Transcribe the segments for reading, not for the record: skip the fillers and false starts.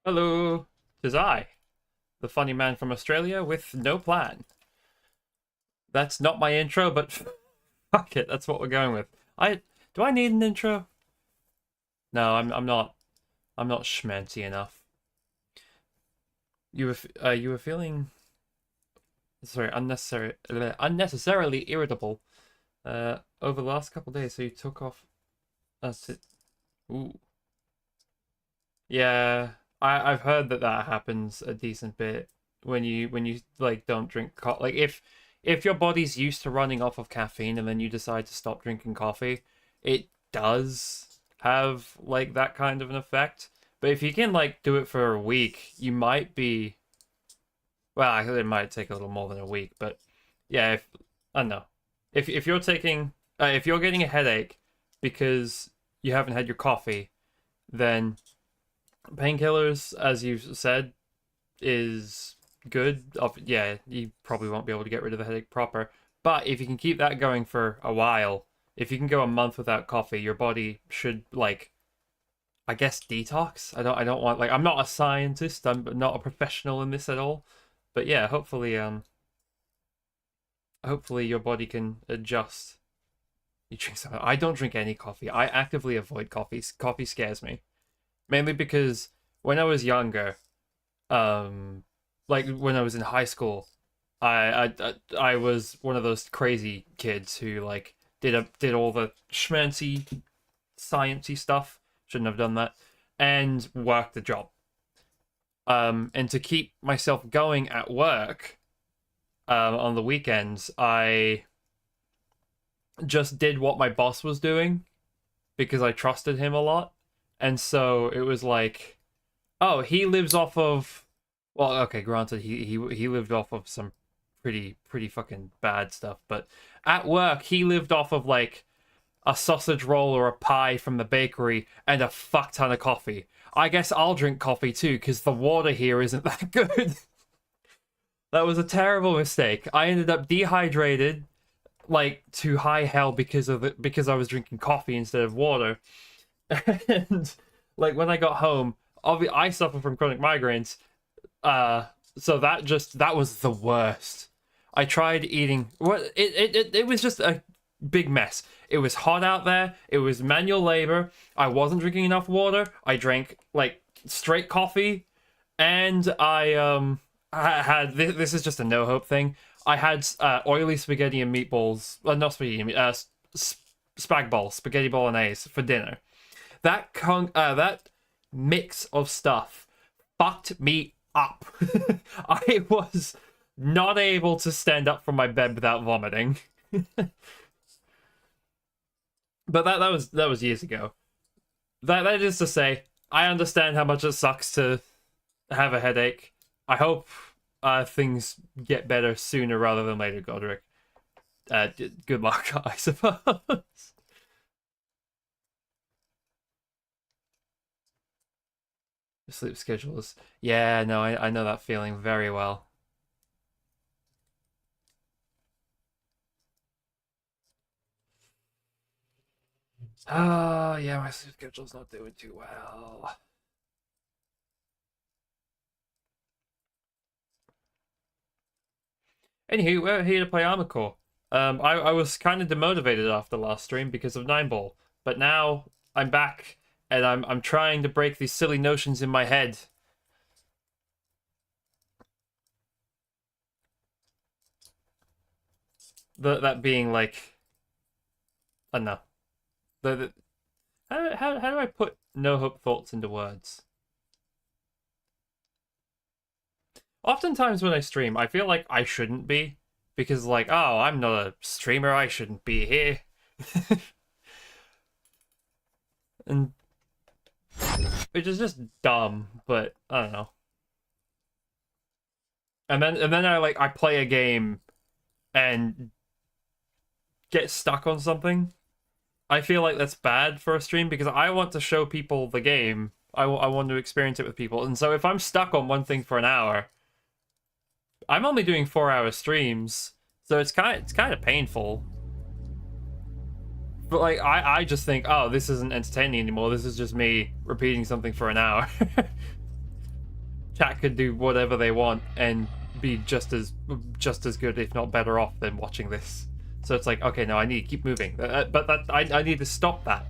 Hello, 'tis I, the funny man from Australia with no plan. That's not my intro, but fuck it, that's what we're going with. Do I need an intro? No, I'm not schmancy enough. You were feeling sorry unnecessarily irritable over the last couple days, so you took off. That's it. Ooh, yeah, I've heard that that happens a decent bit when you like don't drink like if your body's used to running off of caffeine and then you decide to stop drinking coffee, it does have like that kind of an effect. But if you can like do it for a week, you might be well, it might take a little more than a week, but yeah, if I don't know. If you're taking if you're getting a headache because you haven't had your coffee, then painkillers, as you said, is good. Yeah, you probably won't be able to get rid of the headache proper. But if you can keep that going for a while, if you can go a month without coffee, your body should like, I guess, detox. I don't want like I'm not a scientist. I'm not a professional in this at all. But yeah, hopefully your body can adjust. You drink something. I don't drink any coffee. I actively avoid coffee. Coffee scares me. Mainly because when I was younger, like when I was in high school, I was one of those crazy kids who like did all the schmancy sciencey stuff. Shouldn't have done that, and worked the job. And to keep myself going at work, on the weekends, I just did what my boss was doing because I trusted him a lot, and so it was like, oh, he lives off of. Well, okay, granted, he lived off of some pretty fucking bad stuff, but at work he lived off of like a sausage roll or a pie from the bakery and a fuck ton of coffee. I guess I'll drink coffee too because the water here isn't that good. That was a terrible mistake. I ended up dehydrated, like to high hell because I was drinking coffee instead of water. And like when I got home, obviously I suffer from chronic migraines. So that was the worst. I tried eating what it was just a big mess. It was hot out there. It was manual labor. I wasn't drinking enough water. I drank like straight coffee, and I had this is just a no hope thing. I had oily spaghetti and meatballs. Not spaghetti, spag balls, spaghetti bolognese for dinner. That mix of stuff fucked me up. I was not able to stand up from my bed without vomiting. But that was years ago. That is to say, I understand how much it sucks to have a headache. I hope things get better sooner rather than later, Godric. Good luck, I suppose. Sleep schedules. Yeah, no, I know that feeling very well. Oh, yeah, my sleep schedule's not doing too well. Anywho, we're here to play Armoured Core. I was kind of demotivated after last stream because of 9 Ball, but now I'm back and I'm trying to break these silly notions in my head. That being like, I don't know. The how do I put no hope thoughts into words? Oftentimes when I stream, I feel like I shouldn't be because like, oh, I'm not a streamer, I shouldn't be here. And which is just dumb, but I don't know. And then I play a game and get stuck on something. I feel like that's bad for a stream because I want to show people the game. I want to experience it with people. And so if I'm stuck on one thing for an hour, I'm only doing 4 hour streams, so it's kind of painful. But like I just think, oh, this isn't entertaining anymore. This is just me repeating something for an hour. chat could do whatever they want and be just as good, if not better off, than watching this. So it's like, okay, no, I need to keep moving. But I need to stop that.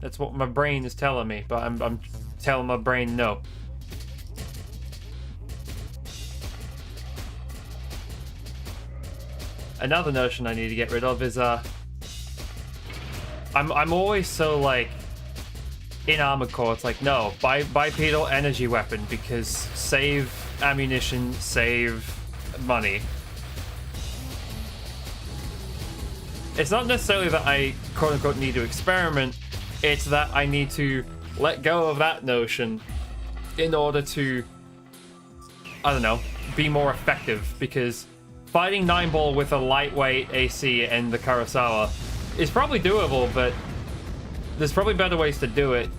That's what my brain is telling me. But I'm telling my brain no. Another notion I need to get rid of is I'm always so like in Armored Core. It's like, no, bipedal energy weapon, because save ammunition, save money. It's not necessarily that I quote-unquote need to experiment, it's that I need to let go of that notion in order to, I don't know, be more effective, because fighting 9-ball with a lightweight AC and the Kurosawa is probably doable, but there's probably better ways to do it.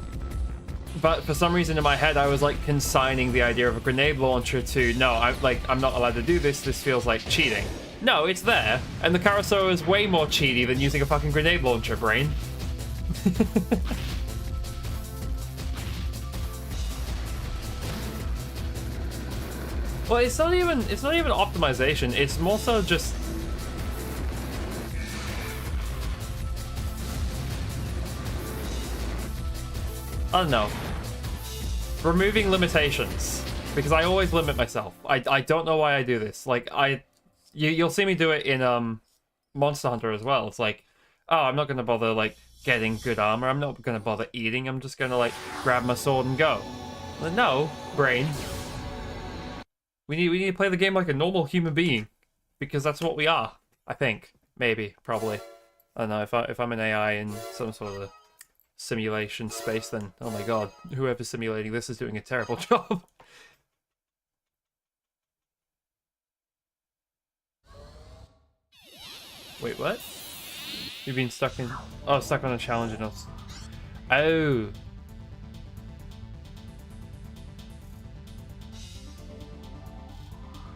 But for some reason in my head, I was like consigning the idea of a grenade launcher to, no, I'm not allowed to do this, this feels like cheating. No, it's there, and the Kurosawa is way more cheaty than using a fucking grenade launcher, brain. Well, it's not even optimization, it's more so just I don't know. Removing limitations, because I always limit myself. I don't know why I do this. Like you'll see me do it in Monster Hunter as well. It's like, oh, I'm not gonna bother like getting good armor. I'm not gonna bother eating. I'm just gonna like grab my sword and go. But no, brain. We need to play the game like a normal human being, because that's what we are. I think, maybe, probably. I don't know. If I'm an AI in some sort of simulation space, then oh my god, whoever's simulating this is doing a terrible job. Wait, what? You've been stuck in... Oh, stuck on a challenge and us. Oh.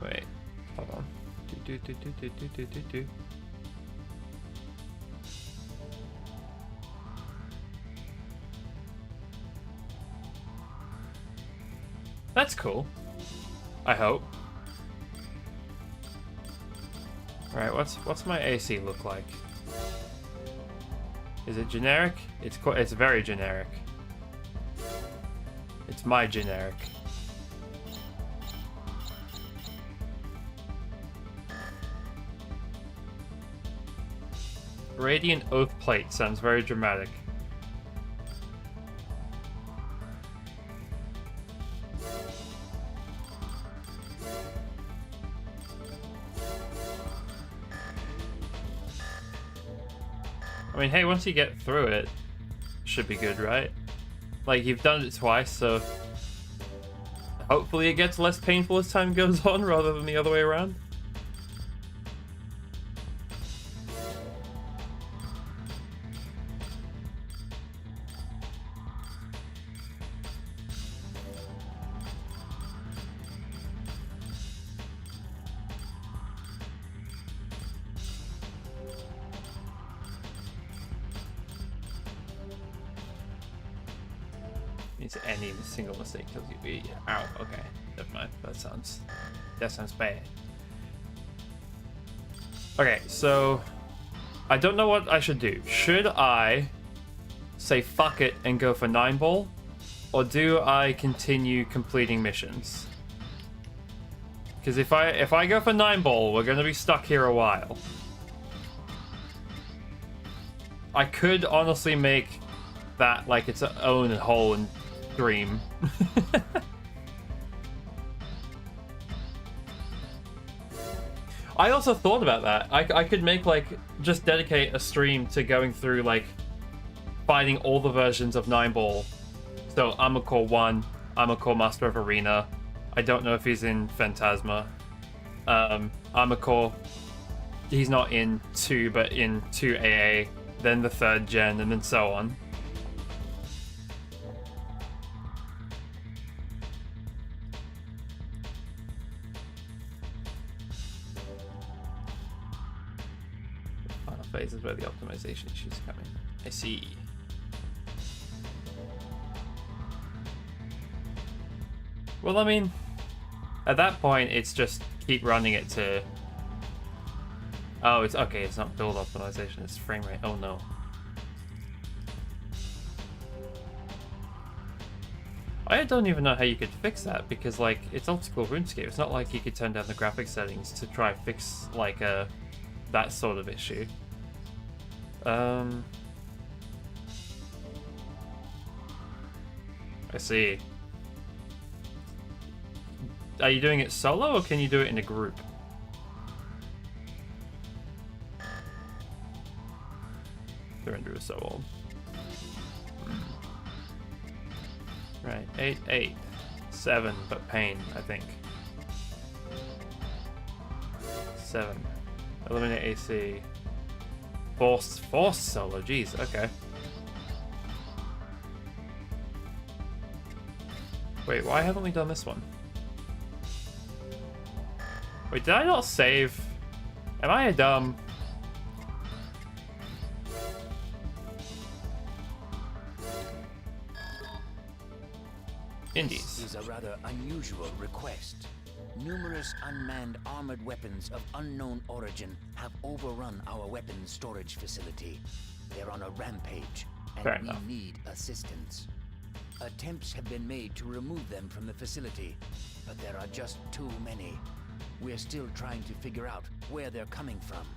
Wait, hold on. Do. That's cool. I hope. Alright, what's my AC look like? Is it generic? It's very generic. It's my generic. Radiant Oath Plate sounds very dramatic. I mean, hey, once you get through it, should be good, right? Like, you've done it twice, so hopefully it gets less painful as time goes on rather than the other way around. Any single mistake kills you. Ow, okay. Never mind. That sounds bad. Okay, so I don't know what I should do. Should I say fuck it and go for 9-ball? Or do I continue completing missions? Because if I go for 9-ball, we're gonna be stuck here a while. I could honestly make that like its own whole and dream. I also thought about that. I could make like just dedicate a stream to going through like fighting all the versions of 9-ball. So Armoured Core 1, Armoured Core Master of Arena. I don't know if he's in Phantasma. Armoured Core, he's not in 2, but in 2AA, then the 3rd gen, and then so on. Phases where the optimization issues are coming. I see. Well, I mean, at that point, it's just keep running it to... Oh, it's okay, it's not build optimization, it's frame rate. Oh no. I don't even know how you could fix that, because, like, it's old school RuneScape. It's not like you could turn down the graphics settings to try fix, like, that sort of issue. I see. Are you doing it solo, or can you do it in a group? The render is so old. Right, 8, 8. 7, but pain, I think. 7. Eliminate AC. Forced solo, jeez, okay. Wait, why haven't we done this one? Wait, did I not save? Am I a dumb? Indies. This is a rather unusual request. Numerous unmanned armored weapons of unknown origin have overrun our weapons storage facility. They're on a rampage, and we need assistance. Attempts have been made to remove them from the facility, but there are just too many. We're still trying to figure out where they're coming from.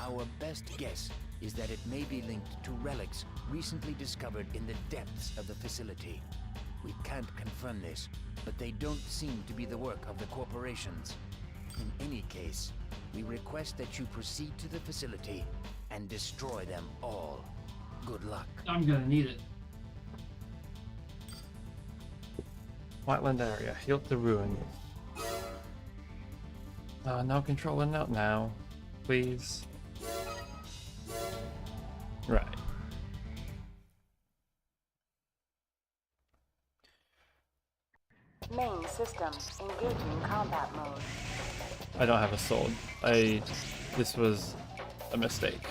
Our best guess is that it may be linked to relics recently discovered in the depths of the facility. We can't confirm this, but they don't seem to be the work of the corporations. In any case, we request that you proceed to the facility and destroy them all. Good luck. I'm gonna need it. Whiteland area, heal the ruin. No controlling out now, please. Right. Main system engaging combat mode. I don't have a sword. This was a mistake.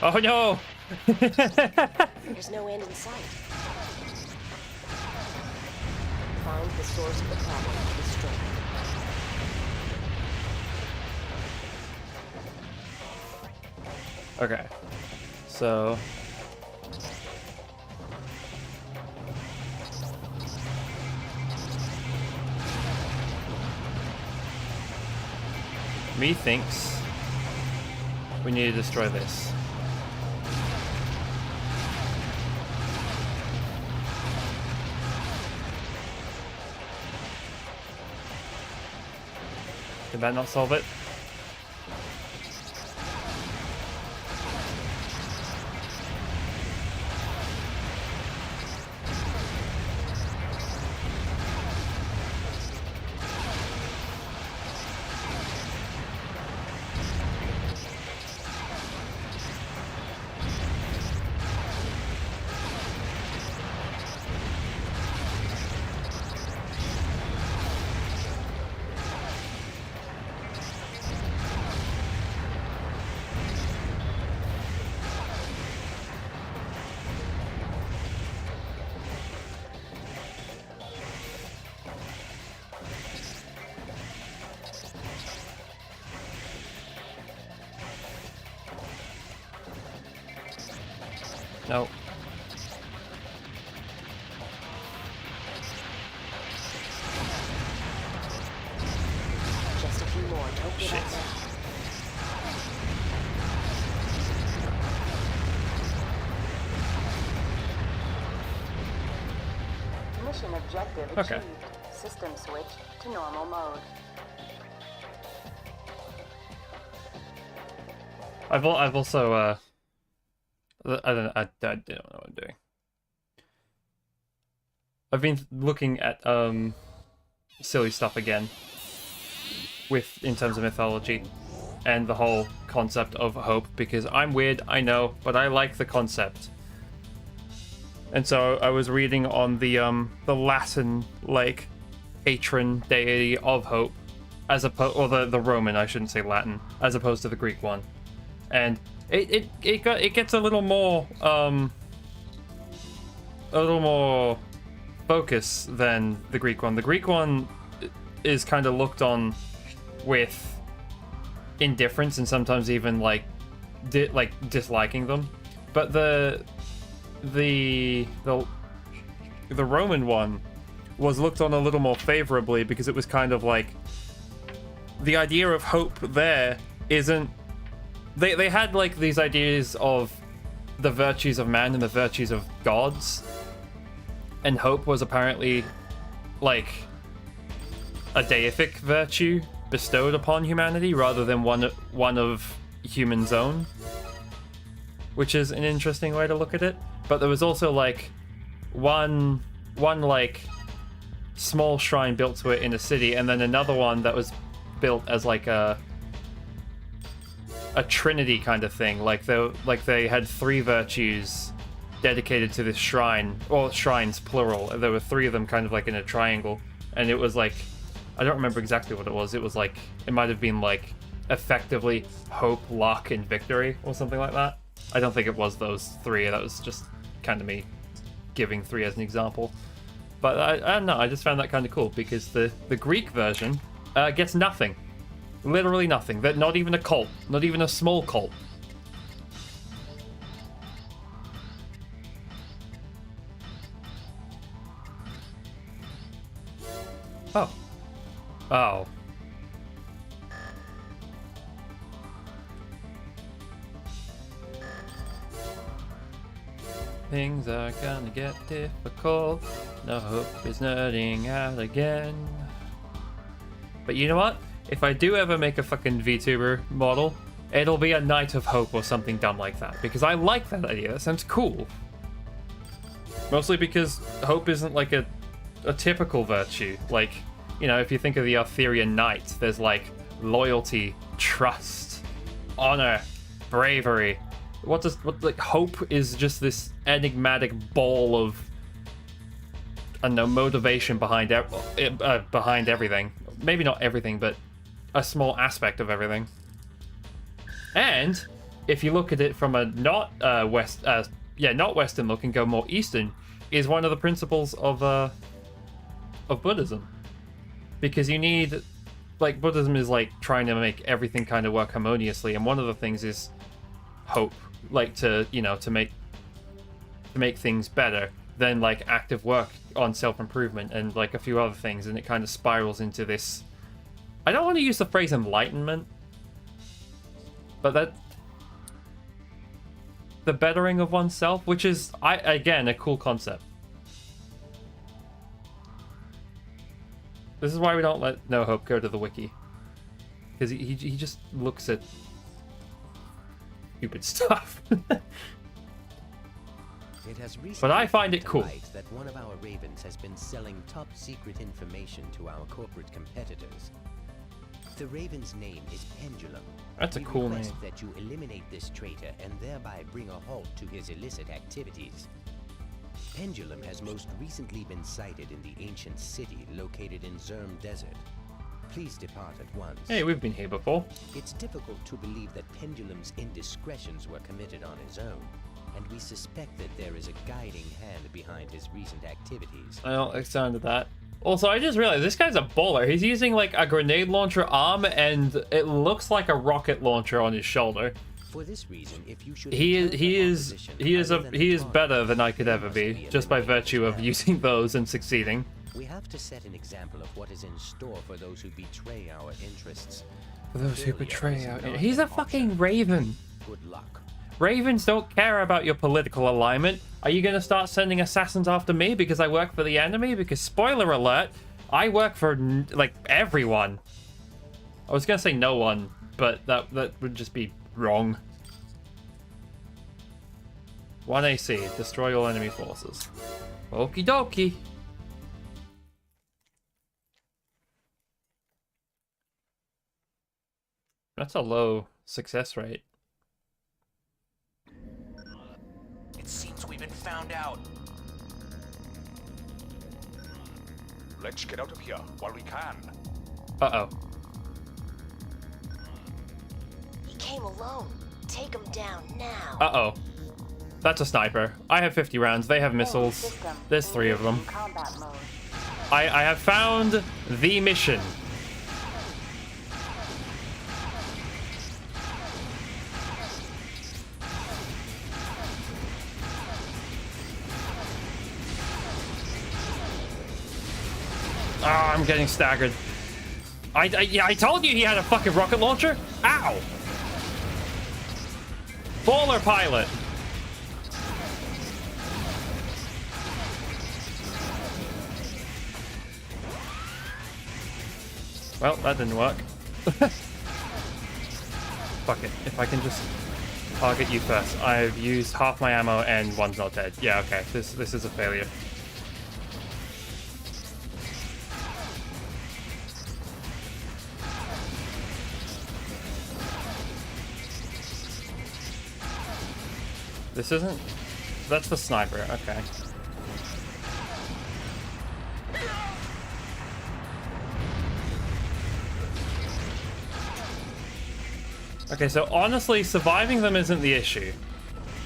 Oh no! There's no end in sight. Find the source of the problem and destroy it. Okay. So... Methinks we need to destroy this. Did that not solve it? No. Just a few more. Don't get Shit. out there. Mission objective achieved. Okay. System switch to normal mode. I've also I don't know what I'm doing. I've been looking at silly stuff again in terms of mythology and the whole concept of hope, because I'm weird, I know, but I like the concept. And so I was reading on the Latin like patron deity of hope, as opposed, or the Roman, I shouldn't say Latin, as opposed to the Greek one, and it gets a little more focus than the Greek one. The Greek one is kind of looked on with indifference and sometimes even like disliking them, but the Roman one was looked on a little more favorably, because it was kind of like the idea of hope there isn't, they had like these ideas of the virtues of man and the virtues of gods, and hope was apparently like a deific virtue bestowed upon humanity rather than one of human's own, which is an interesting way to look at it. But there was also like one like small shrine built to it in a city, and then another one that was built as like a trinity kind of thing. Like they had 3 virtues dedicated to this shrine, or shrines plural. There were 3 of them kind of like in a triangle, and it was like, I don't remember exactly what it was. It was like, it might have been like effectively hope, luck, and victory, or something like that. I don't think it was those 3. That was just kind of me giving 3 as an example. But I don't know, I just found that kind of cool, because the Greek version gets nothing. Literally nothing. That not even a cult. Not even a small cult. Oh. Oh. Things are gonna get difficult. No hope is nerding out again. But you know what? If I do ever make a fucking VTuber model, it'll be a Knight of Hope or something dumb like that, because I like that idea. That sounds cool. Mostly because hope isn't like a typical virtue. Like, you know, if you think of the Arthurian knight, there's like loyalty, trust, honor, bravery. What like hope is just this enigmatic ball of, I don't know, motivation behind everything. Maybe not everything, but a small aspect of everything. And if you look at it from a not Western look and go more Eastern, is one of the principles of Buddhism. Because you need, like, Buddhism is like trying to make everything kind of work harmoniously, and one of the things is hope, like to make things better. Then like active work on self-improvement and like a few other things, and it kind of spirals into this, I don't want to use the phrase enlightenment, but that the bettering of oneself, which is again a cool concept. This is why we don't let No Hope go to the wiki, because he just looks at stupid stuff. It has But I find it cool. That one of our ravens has been selling top secret information to our corporate competitors. The raven's name is Pendulum. That's a We cool request name. that you eliminate this traitor and thereby bring a halt to his illicit activities. Pendulum has most recently been sighted in the ancient city located in Zerm Desert. Please depart at once. Hey, we've been here before. It's difficult to believe that Pendulum's indiscretions were committed on his own, and we suspect that there is a guiding hand behind his recent activities. I don't like the sound of that. Also, I just realized this guy's a baller. He's using like a grenade launcher arm, and it looks like a rocket launcher on his shoulder. For this reason, if you should He encounter opposition other than is target, better than I could ever must be, just by virtue of prepared. using those and succeeding. We have to set an example of what is in store for those who betray our interests. For those who Failure betray is our... not He's a an fucking option. raven. Good luck. Ravens don't care about your political alignment. Are you going to start sending assassins after me because I work for the enemy? Because, spoiler alert, I work for, like, everyone. I was going to say no one, but that would just be wrong. 1 AC, destroy all enemy forces. Okie dokie. That's a low success rate. It seems we've been found out. Let's get out of here while we can. Uh-oh. He came alone. Take him down now. Uh-oh. That's a sniper. I have 50 rounds. They have missiles. There's 3 of them. Combat mode. I have found the mission. Ah, I'm getting staggered. Yeah, I told you he had a fucking rocket launcher. Ow! Baller pilot. Well, that didn't work. Fuck it. If I can just target you first. I've used half my ammo and one's not dead. Yeah, okay. This is a failure. This isn't... That's the sniper, okay. Okay, so honestly, surviving them isn't the issue.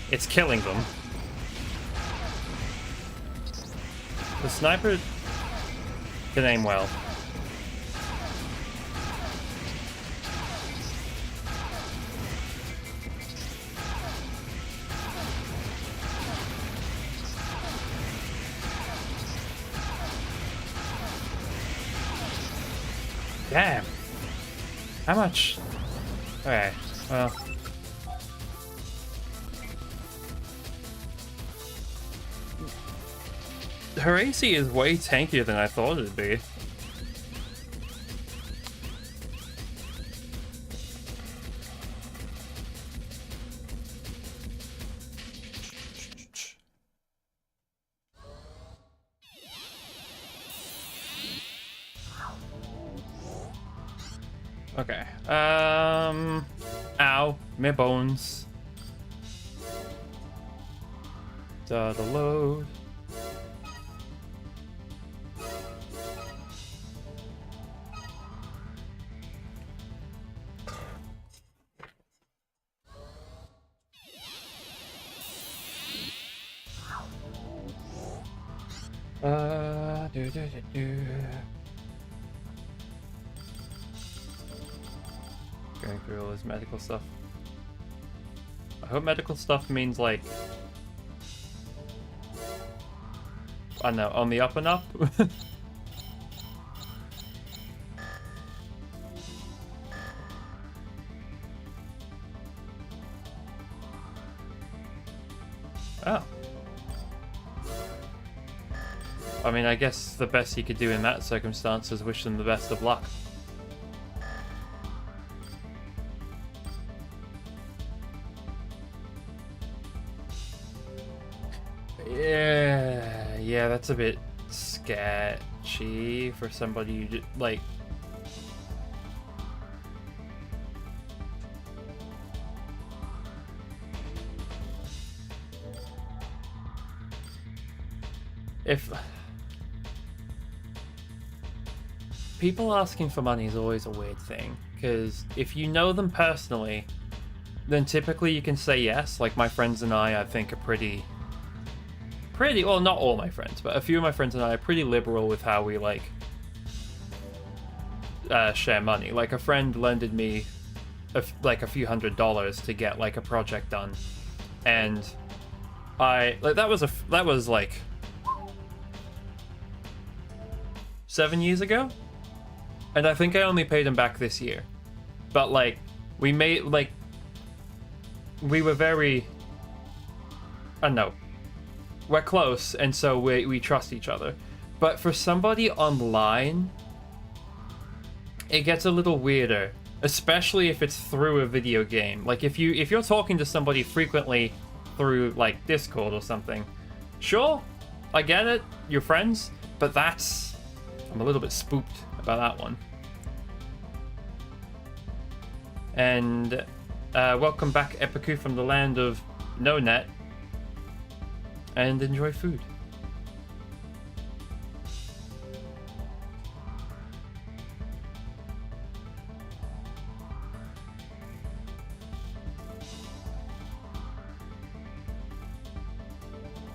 It's killing them. The sniper can aim well. Damn. How much? Okay, well. Her AC is way tankier than I thought it'd be. Okay. Ow, my bones. The load. Going through all this medical stuff. I hope medical stuff means like, I don't know, on the up and up. Oh. I mean, I guess the best you could do in that circumstance is wish them the best of luck. Yeah, that's a bit sketchy for somebody you just, like. If people asking for money is always a weird thing, because if you know them personally, then typically you can say yes. Like my friends and I think are pretty, well, not all my friends, but a few of my friends and I are pretty liberal with how we like share money. Like a friend lended me like a few $100s to get like a project done, and that was like 7 years ago, and I think I only paid him back this year. But like we were very, I don't know, we're close, and so we trust each other. But for somebody online, it gets a little weirder, especially if it's through a video game. Like if you're talking to somebody frequently through like Discord or something, sure, I get it, you're friends, but I'm a little bit spooked about that one. And welcome back, Epiku, from the land of no net. And enjoy food.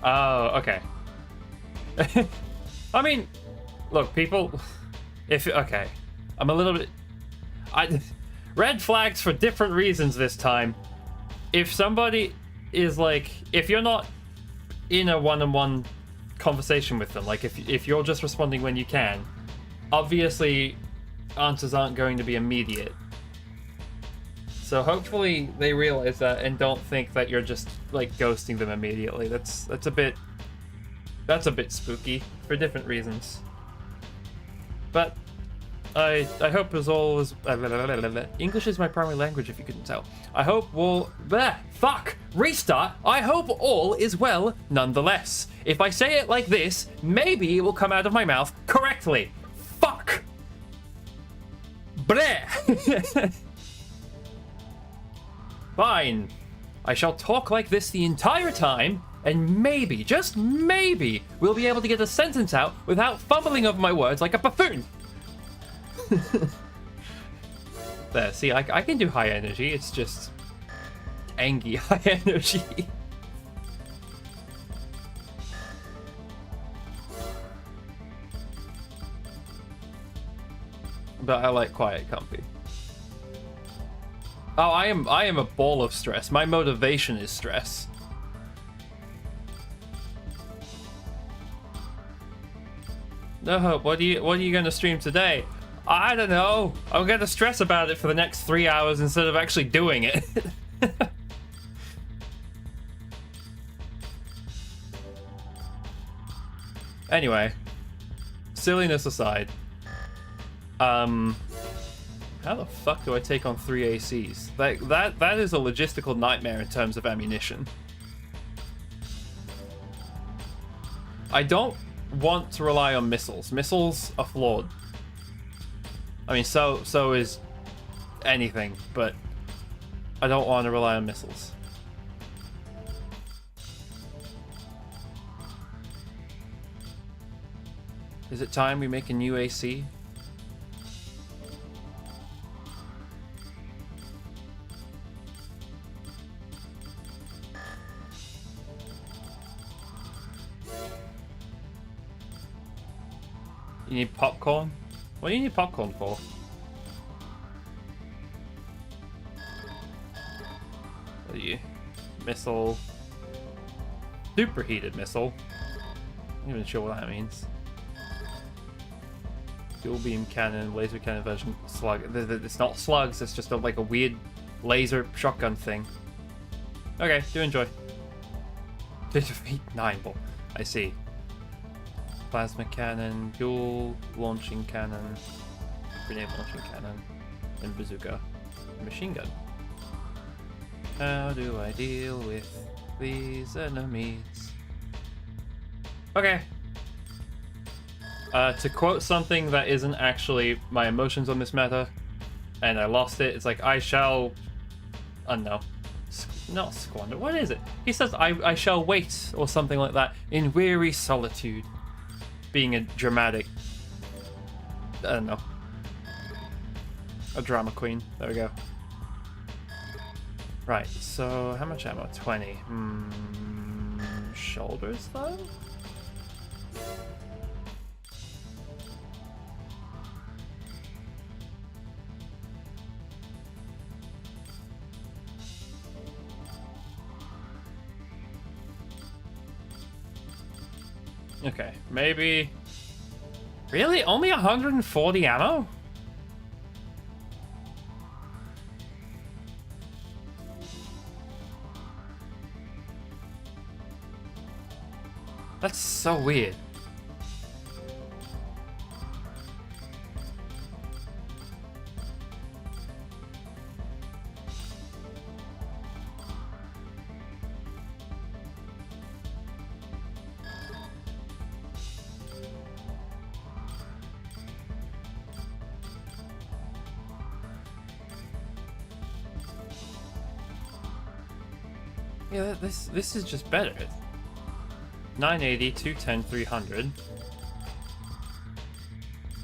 Oh, okay. I mean, look, people, if, okay, I'm a little bit, red flags for different reasons this time. If somebody is like, if you're not in a one-on-one conversation with them, like if you're just responding when you can, obviously answers aren't going to be immediate. So hopefully they realize that and don't think that you're just like ghosting them immediately. That's a bit spooky for different reasons. But I hope as all is English is my primary language if you couldn't tell. I hope restart. I hope all is well nonetheless. If I say it like this, maybe it will come out of my mouth correctly. Fuck. Bleh. Fine. I shall talk like this the entire time, and maybe, just maybe, we'll be able to get a sentence out without fumbling over my words like a buffoon. There, see, I can do high energy, it's just angry high energy. But I like quiet, comfy. Oh, I am a ball of stress. My motivation is stress. No, what are you gonna stream today? I don't know. I'm gonna stress about it for the next 3 hours instead of actually doing it. Anyway, silliness aside, how the fuck do I take on 3 ACs? That is a logistical nightmare in terms of ammunition. I don't want to rely on missiles. Missiles are flawed. I mean, so is anything, but I don't want to rely on missiles. Is it time we make a new AC? You need popcorn? What do you need popcorn for? What are you? Missile. Superheated missile. I'm not even sure what that means. Dual beam cannon, laser cannon version, slug. It's not slugs, it's just like a weird laser shotgun thing. Okay, do enjoy. To defeat 9 ball. I see. Plasma cannon, dual launching cannon, grenade launching cannon, and bazooka. Machine gun. How do I deal with these enemies? Okay. To quote something that isn't actually my emotions on this matter, and I lost it, it's like, I shall... no. Not squander. What is it? He says, I shall wait, or something like that, in weary solitude. Being a dramatic... I don't know. A drama queen. There we go. Right, so how much ammo? 20. Shoulders, though? Okay, maybe... Really? Only 140 ammo? That's so weird. Yeah, this is just better. 980, 210, 300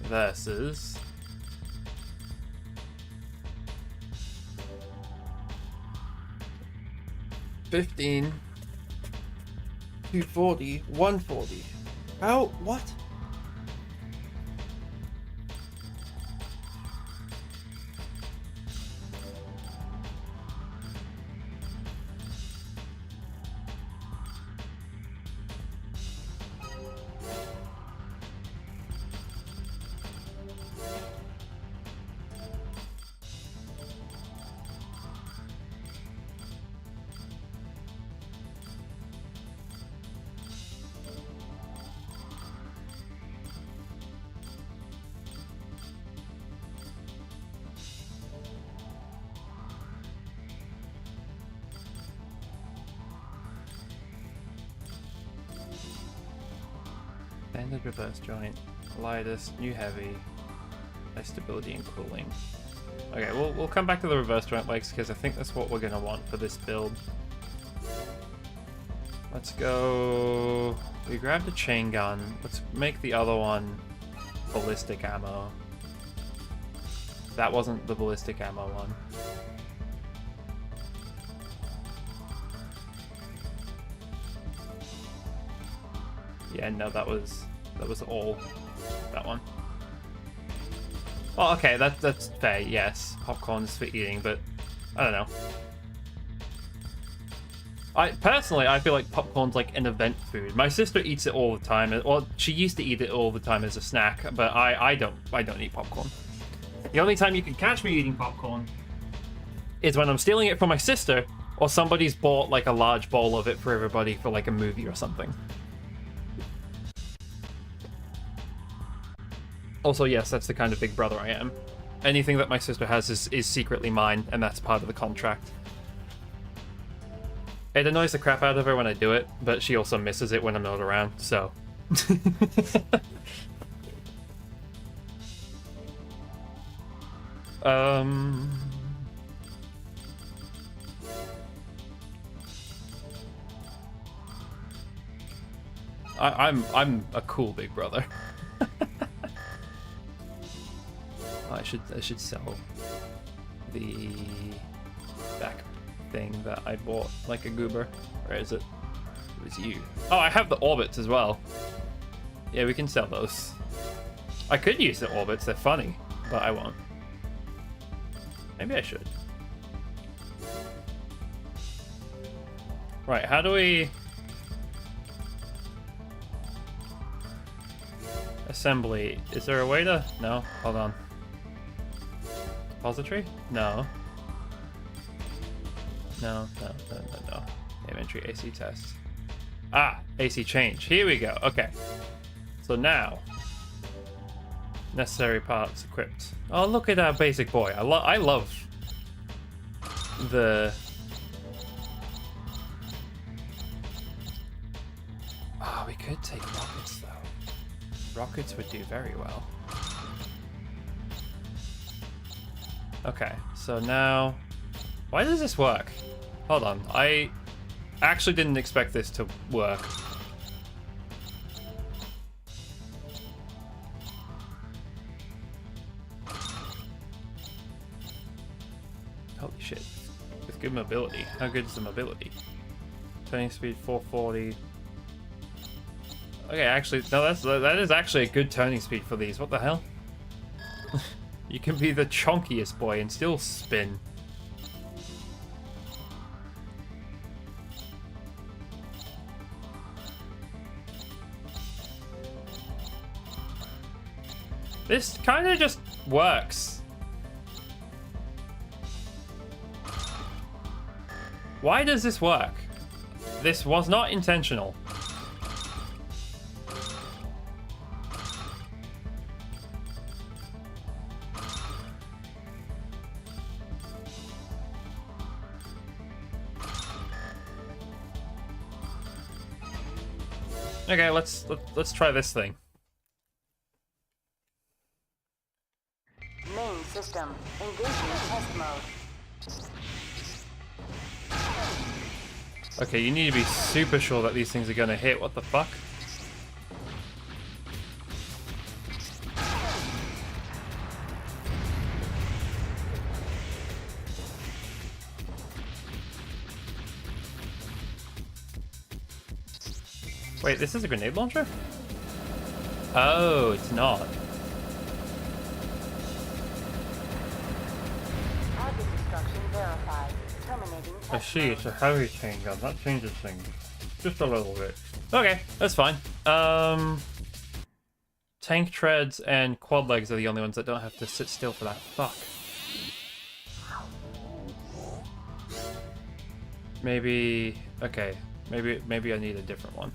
versus 15, 240, 140. How? What? Standard reverse joint, lightest, new heavy, high stability and cooling. Okay, we'll come back to the reverse joint legs because I think that's what we're gonna want for this build. Let's go. We grabbed a chain gun. Let's make the other one ballistic ammo. That wasn't the ballistic ammo one. Yeah, no, that was all that one. Oh, okay, that's fair. Yes, popcorn's for eating, but I don't know. I feel like popcorn's like an event food. My sister eats it all the time. Well, she used to eat it all the time as a snack, but I don't eat popcorn. The only time you can catch me eating popcorn is when I'm stealing it from my sister, or somebody's bought like a large bowl of it for everybody for like a movie or something. Also, yes, that's the kind of big brother I am. Anything that my sister has is secretly mine, and that's part of the contract. It annoys the crap out of her when I do it, but she also misses it when I'm not around, so... I'm a cool big brother. I should sell the back thing that I bought like a goober. Where is it? It was you. Oh, I have the orbits as well. Yeah, we can sell those. I could use the orbits, they're funny, but I won't. Maybe I should. Right, how do we... Assembly. Is there a way to... No, hold on. Repository? No. No. Inventory AC test. Ah, AC change. Here we go. Okay. So now, necessary parts equipped. Oh, look at our basic boy. I love the... Oh, we could take rockets though. Rockets would do very well. Okay, so now... Why does this work? Hold on, I actually didn't expect this to work. Holy shit. With good mobility. How good is the mobility? Turning speed 440. Okay, actually, no, that is actually a good turning speed for these. What the hell? You can be the chonkiest boy and still spin. This kind of just works. Why does this work? This was not intentional. Okay, let's try this thing. Main system. Engaging test mode. Okay, you need to be super sure that these things are gonna hit. What the fuck? Wait, this is a grenade launcher? Oh, it's not. Target destruction verified. Terminating I test see, mode. it's a heavy chain gun. That changes things. Just a little bit. Okay, that's fine. Tank treads and quad legs are the only ones that don't have to sit still for that. Fuck. Maybe... Okay. Maybe I need a different one.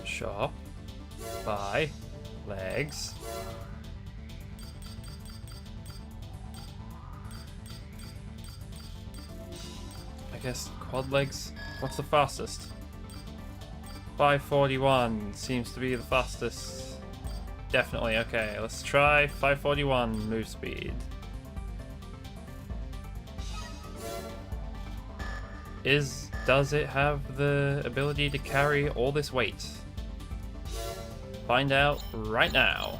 Shop. Buy. Legs. I guess quad legs. What's the fastest? 541 seems to be the fastest. Definitely, okay. Let's try 541 move speed. Does it have the ability to carry all this weight? Find out right now.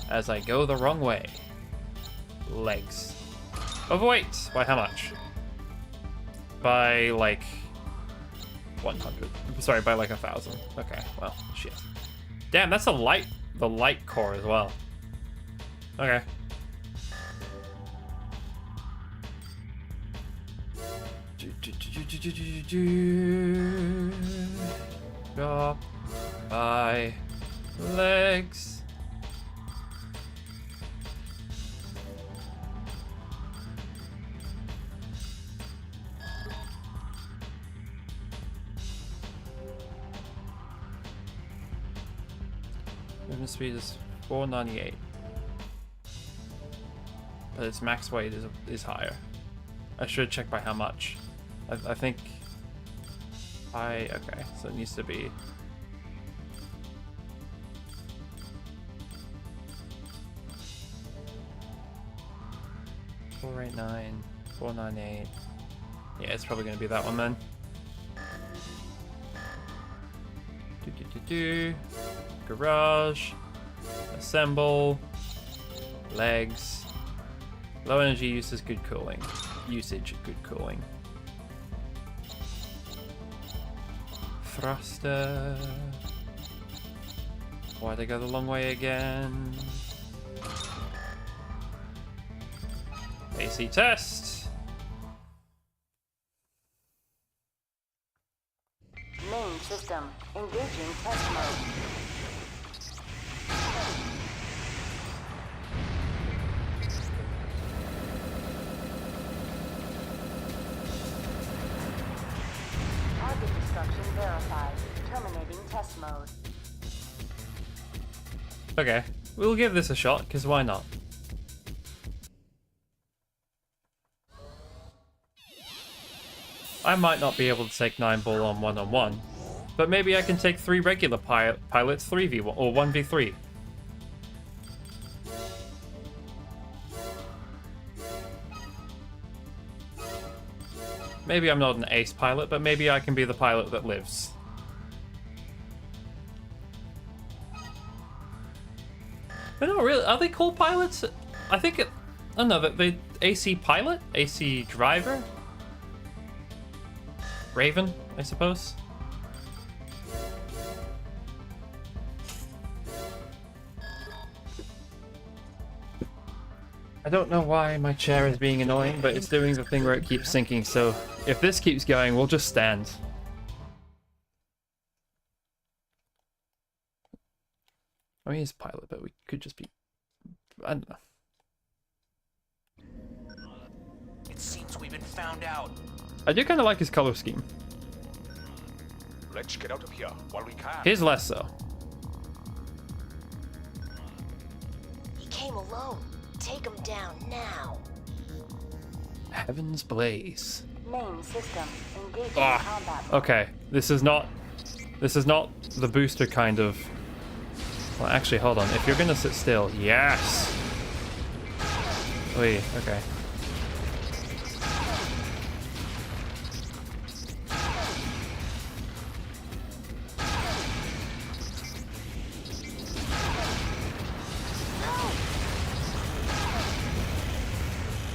As I go the wrong way. Legs. Overweight! By how much? By like 100. Sorry, by like 1,000. Okay, well, shit. Damn, that's the light core as well. Okay. Drop by legs. Movement speed is 498, but its max weight is higher. I should check by how much. I think okay, so it needs to be 489, 498. Yeah, it's probably gonna be that one then. Garage, assemble, legs, low energy uses good cooling, good cooling. Thruster. Why'd I go the long way again? AC test. Main system. Engaging test mode. Target destruction verified. Terminating test mode. Okay, we'll give this a shot, because why not? I might not be able to take 9 ball on one-on-one, but maybe I can take 3 regular pilots 3v1 or 1v3. Maybe I'm not an ace pilot, but maybe I can be the pilot that lives. They're not really. Are they called pilots? I think it. I don't know. They AC pilot, AC driver, Raven, I suppose. I don't know why my chair is being annoying, but it's doing the thing where it keeps sinking. So if this keeps going, we'll just stand. I mean, he's a pilot, but we could just be... I don't know. It seems we've been found out. I do kind of like his color scheme. Let's get out of here while we can. His less so. He came alone. Take him down now. Heaven's Blaze. Main system. Engaging Ah, combat mode. okay. This is not the booster kind of... Well, actually, hold on. If you're gonna sit still, yes! Wait, okay.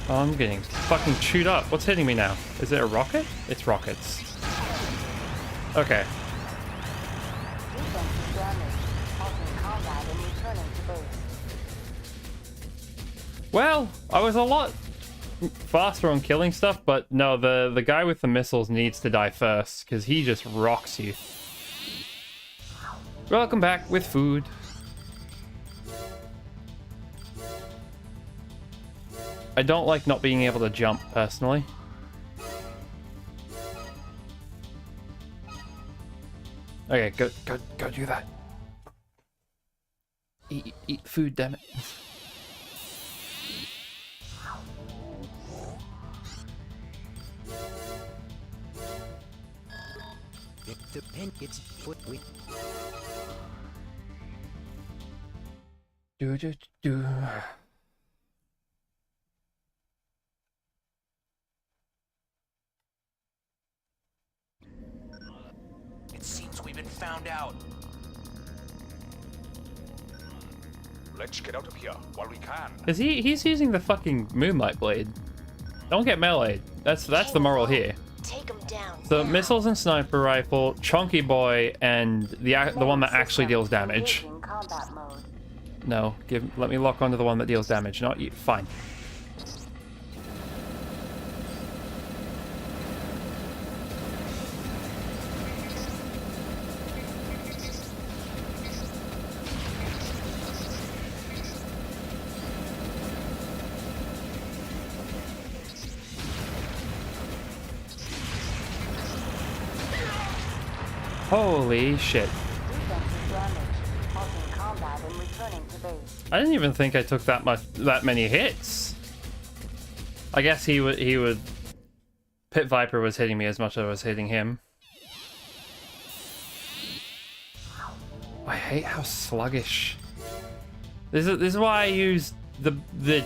Oh, I'm getting fucking chewed up. What's hitting me now? Is it a rocket? It's rockets. Okay. Defensive damage. Halting combat and returning to base. Well, I was a lot faster on killing stuff, but no, the guy with the missiles needs to die first, because he just rocks you. Welcome back with food. I don't like not being able to jump, personally. Okay, go do that. Eat food, damn it. If the pen gets foot with Do. It seems we've been found out. Let's get out of here while we can. Is he's using the fucking moonlight blade. Don't get meleeed. That's the moral here. Take him down. So now. missiles and sniper rifle, chunky boy, and the one that actually deals damage. Engaging combat mode. No, let me lock onto the one that deals damage, not you. Fine. Holy shit. Defensive damage. Halting combat and returning to base. I didn't even think I took that many hits. I guess he would Pit Viper was hitting me as much as I was hitting him. I hate how sluggish. This is why I use the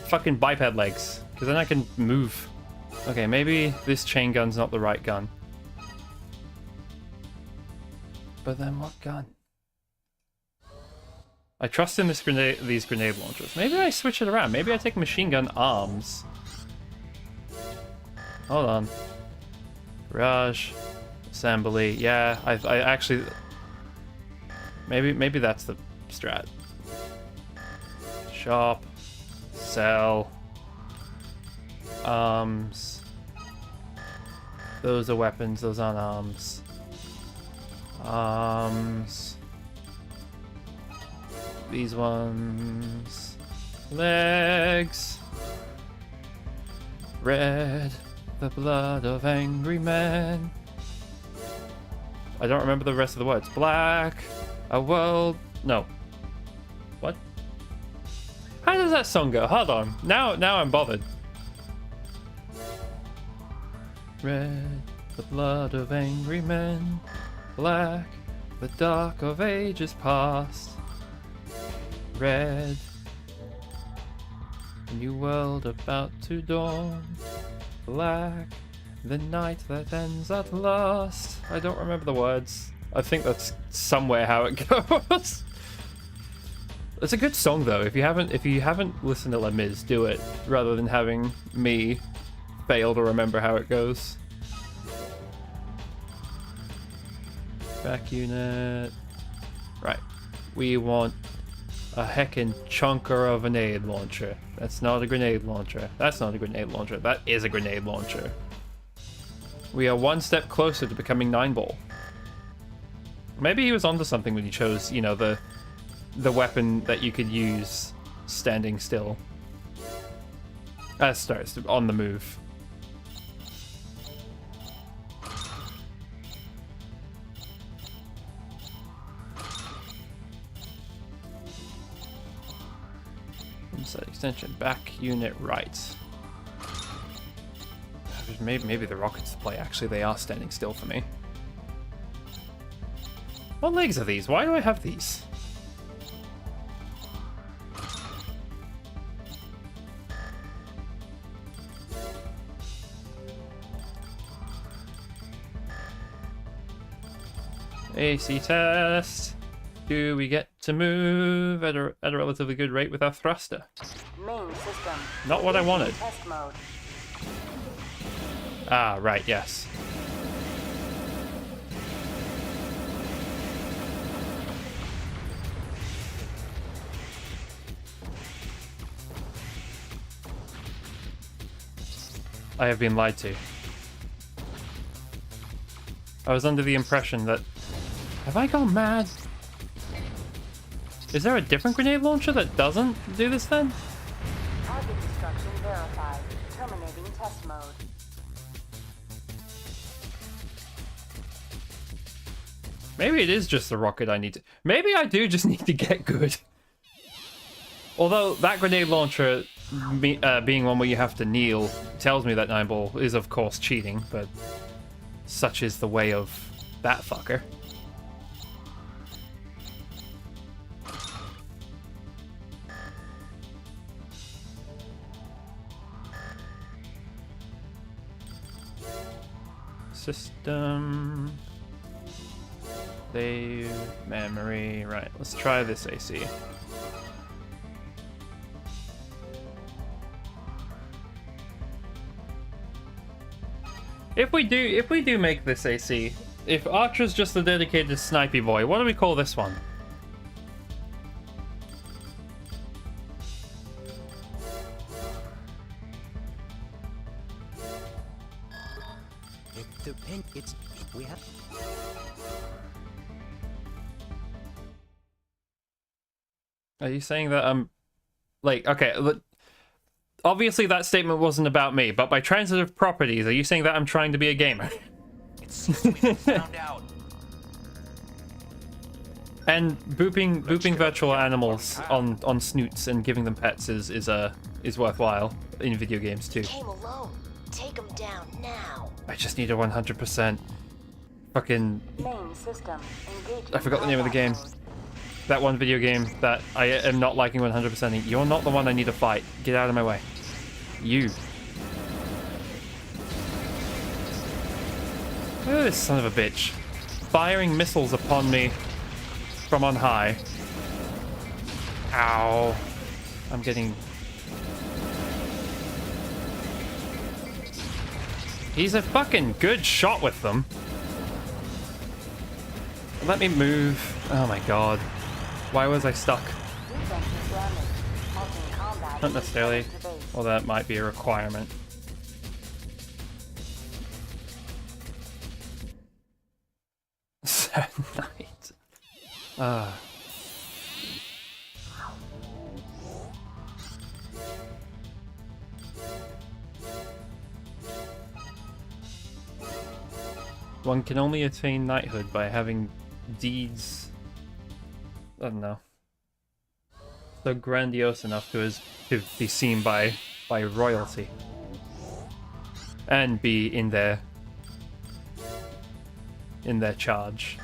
fucking biped legs, because then I can move. Okay, maybe this chain gun's not the right gun. But then what gun? I trust in these grenade launchers. Maybe I switch it around. Maybe I take machine gun arms. Hold on. Barrage. Assembly. Yeah, I actually... Maybe that's the strat. Shop. Sell. Arms. Those are weapons, those aren't arms. Arms. These ones. Legs. Red. The blood of angry men. I don't remember the rest of the words. Black. A world. No. What? How does that song go? Hold on. Now I'm bothered. Red. The blood of angry men. Black. The dark of ages past. Red. A new world about to dawn. Black. The night that ends at last. I don't remember the words. I think that's somewhere how it goes. It's a good song though. If you haven't listened to Les Mis, do it rather than having me fail to remember how it goes. Back unit. Right. We want a heckin' chunker of a grenade launcher. That's not a grenade launcher. That's not a grenade launcher. That is a grenade launcher. We are one step closer to becoming 9-ball. Maybe he was onto something when he chose, you know, the weapon that you could use standing still. Starts on the move. Inside extension, back unit right. Maybe the rocket supply, actually, they are standing still for me. What legs are these? Why do I have these? AC test. Do we get to move at a relatively good rate with our thruster? Main system. Not what I wanted. Test mode. Ah, right, yes. I have been lied to. I was under the impression that... Have I gone mad? Is there a different grenade launcher that doesn't do this then? Target destruction verified. Terminating test mode. Maybe it is just the rocket I need to... Maybe I do just need to get good. Although that grenade launcher, being one where you have to kneel, tells me that 9-ball is of course cheating, but such is the way of that fucker. System... Save memory. Right, let's try this AC. If we do make this AC, if Archer's just a dedicated snipey boy, what do we call this one? We have. Are you saying that I'm like, okay, obviously that statement wasn't about me, but by transitive properties, are you saying that I'm trying to be a gamer? It seems we've been found out. And booping virtual animals on snoots and giving them pets is worthwhile in video games too. Came alone. Take him down now. I just need a 100% fucking... Main system. Engaging I forgot the name of the game. combat mode. That one video game that I am not liking 100%ing. You're not the one I need to fight. Get out of my way. You. Look at this son of a bitch. Firing missiles upon me from on high. Ow. I'm getting... He's a fucking good shot with them. Let me move. Oh my god. Why was I stuck? Defense is damaged. Halting combat. Not necessarily. To base. Well, that might be a requirement. Sad night. Ah. One can only attain knighthood by having deeds, I don't know, so grandiose enough to be seen by royalty and be in their charge.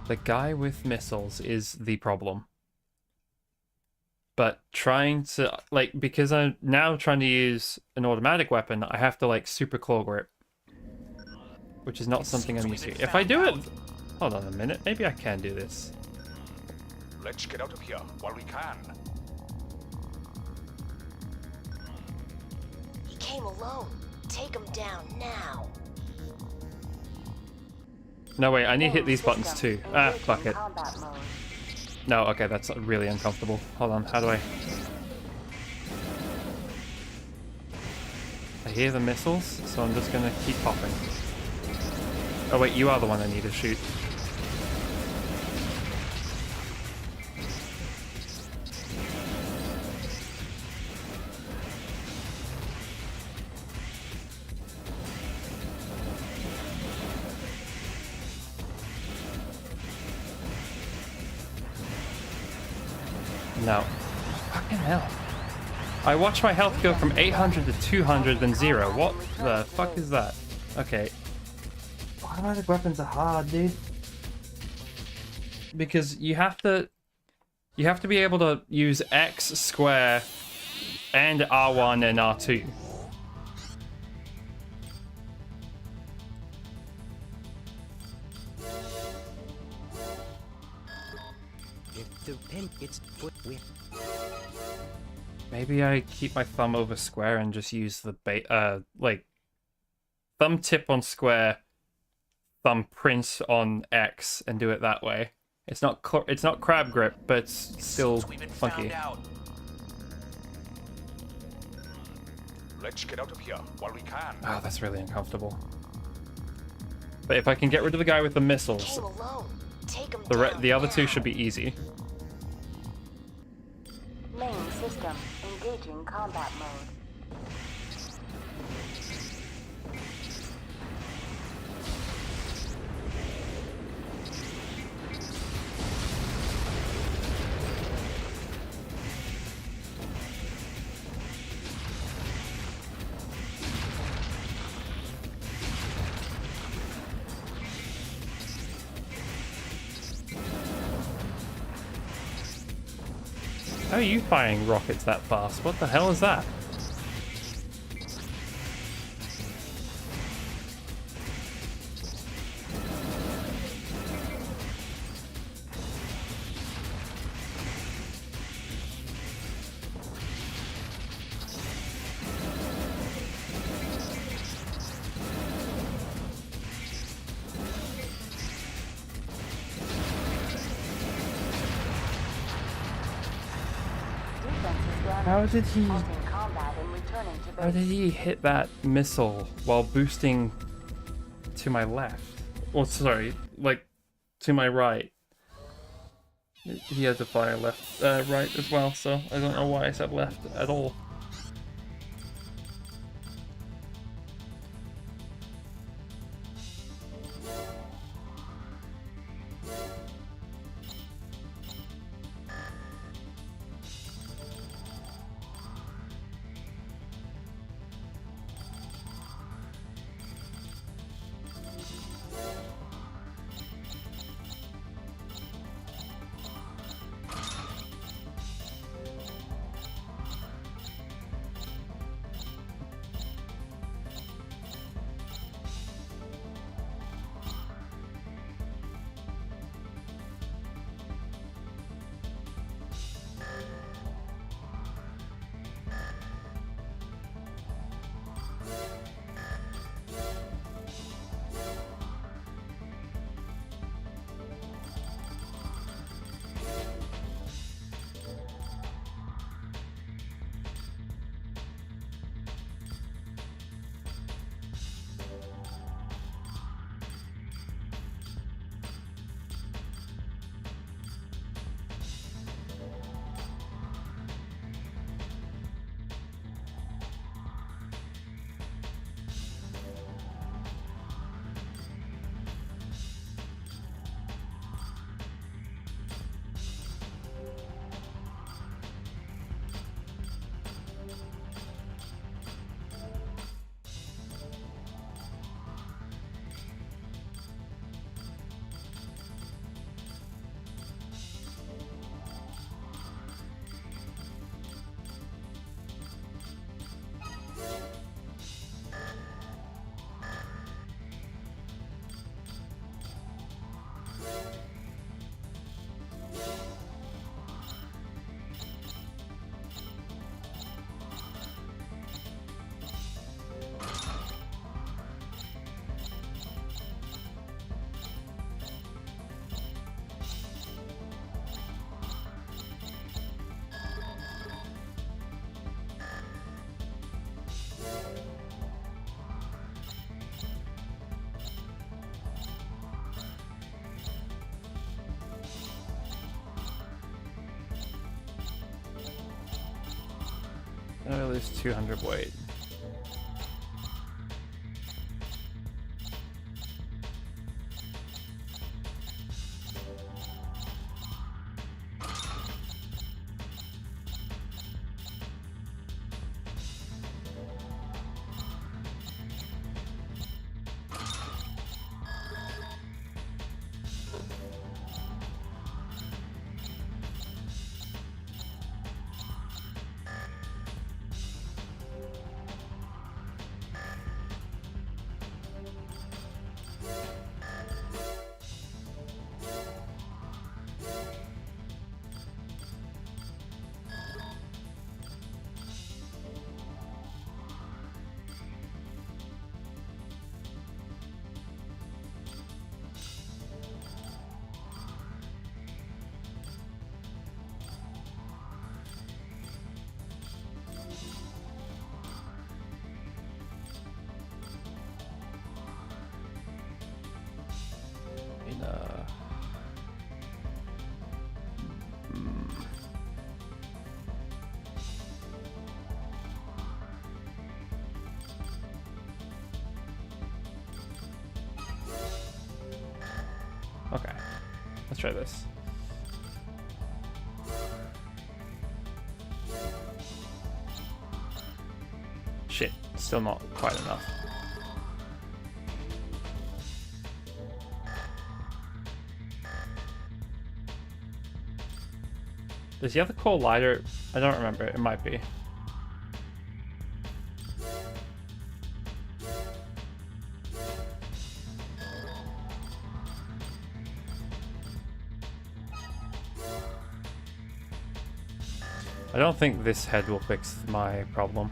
The guy with missiles is the problem. But trying to, like, because I'm now trying to use an automatic weapon, I have to, like, super claw grip. Which is not something I'm used to. If I do it... Hold on a minute, maybe I can do this. Let's get out of here while we can. He came alone. Take him down now. No, wait, I need to hit Main these buttons system. too. Ah, Engaging fuck it. combat mode. No, okay, that's really uncomfortable. Hold on, how do I... I hear the missiles, so I'm just gonna keep popping. Oh wait, you are the one I need to shoot. No. Fucking hell. I watched my health go from 800 to 200 then 0. What the fuck is that? Okay. Automatic weapons are hard, dude. Because you have to be able to use X, square, and R1 and R2. If the pen its foot with Maybe I keep my thumb over square and just use the like thumb tip on square, thumb print on X, and do it that way. It's not crab grip, but it's still Seems we've been funky. found out. Let's get out of here while we can. Oh, that's really uncomfortable. But if I can get rid of the guy with the missiles, Came alone. Take him down the other two now. should be easy. Main system engaging combat mode. How are you firing rockets that fast? What the hell is that? Defenses damaged. How did he? Halting combat and returning to How base. did he hit that missile while boosting to my left? Well, sorry, like to my right. He had to fire left, right as well. So I don't know why I said left at all. Oh, there's 200 weight. try this. Shit, still not quite enough. Does he have the collider? I don't remember. It might be. I don't think this head will fix my problem.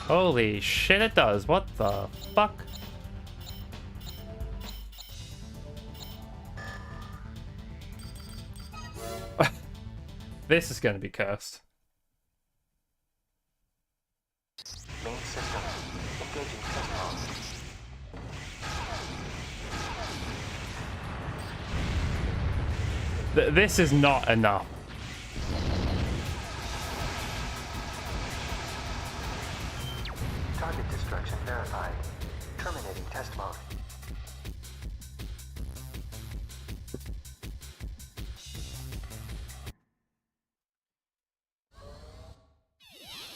Holy shit, it does. What the fuck? This is going to be cursed. Main system. Engaging test mode. This is not enough. Target destruction verified. Terminating test mode.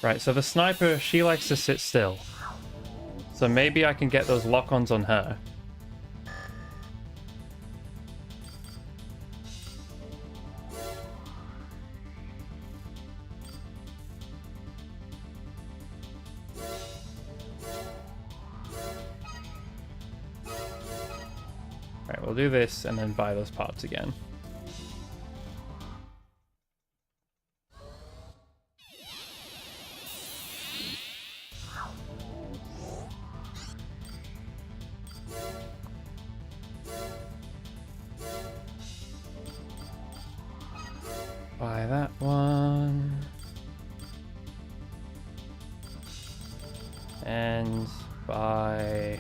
Right, so the sniper, she likes to sit still. So maybe I can get those lock-ons on her. Alright, we'll do this and then buy those parts again. Buy that one. And buy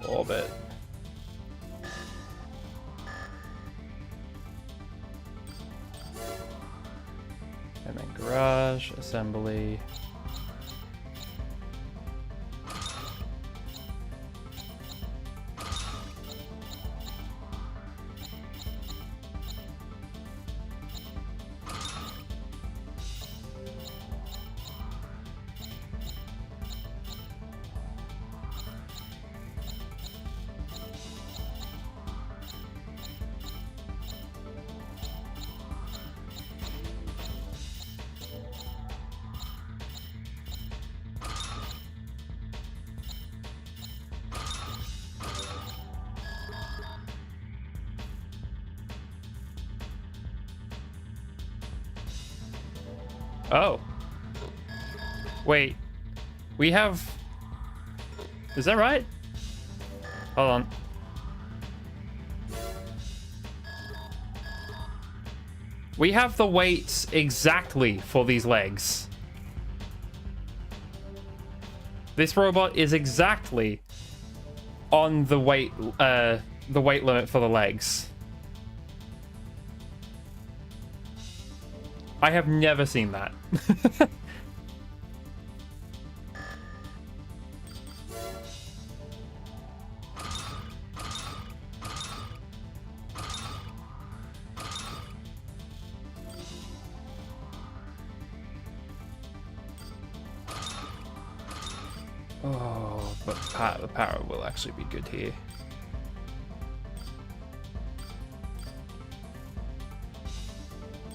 orbit. And then garage, assembly. Oh. Wait. We have... Is that right? Hold on. We have the weights exactly for these legs. This robot is exactly on the weight limit for the legs. I have never seen that. Oh, but the power will actually be good here.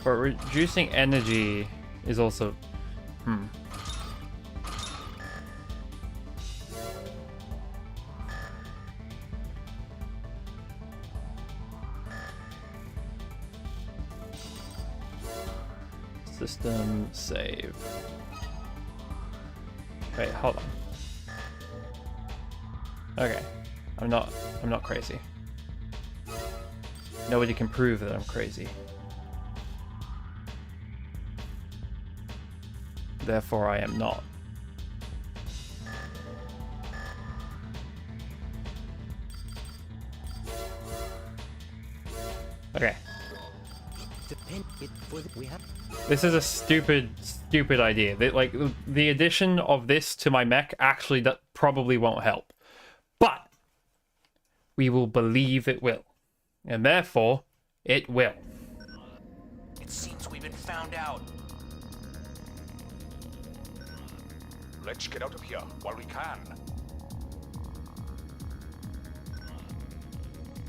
But reducing energy is also... System save. Wait, hold on. Okay. I'm not crazy. Nobody can prove that I'm crazy. Therefore, I am not. Okay. This is a stupid stupid idea. Like, the addition of this to my mech actually that probably won't help. But we will believe it will. And therefore, it will. It seems we've been found out. Let's get out of here while we can.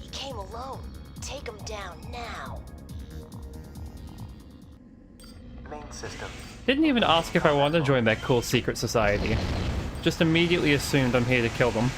He came alone. Take him down now. Main system. Didn't even ask if I wanted to join their cool secret society. Just immediately assumed I'm here to kill them.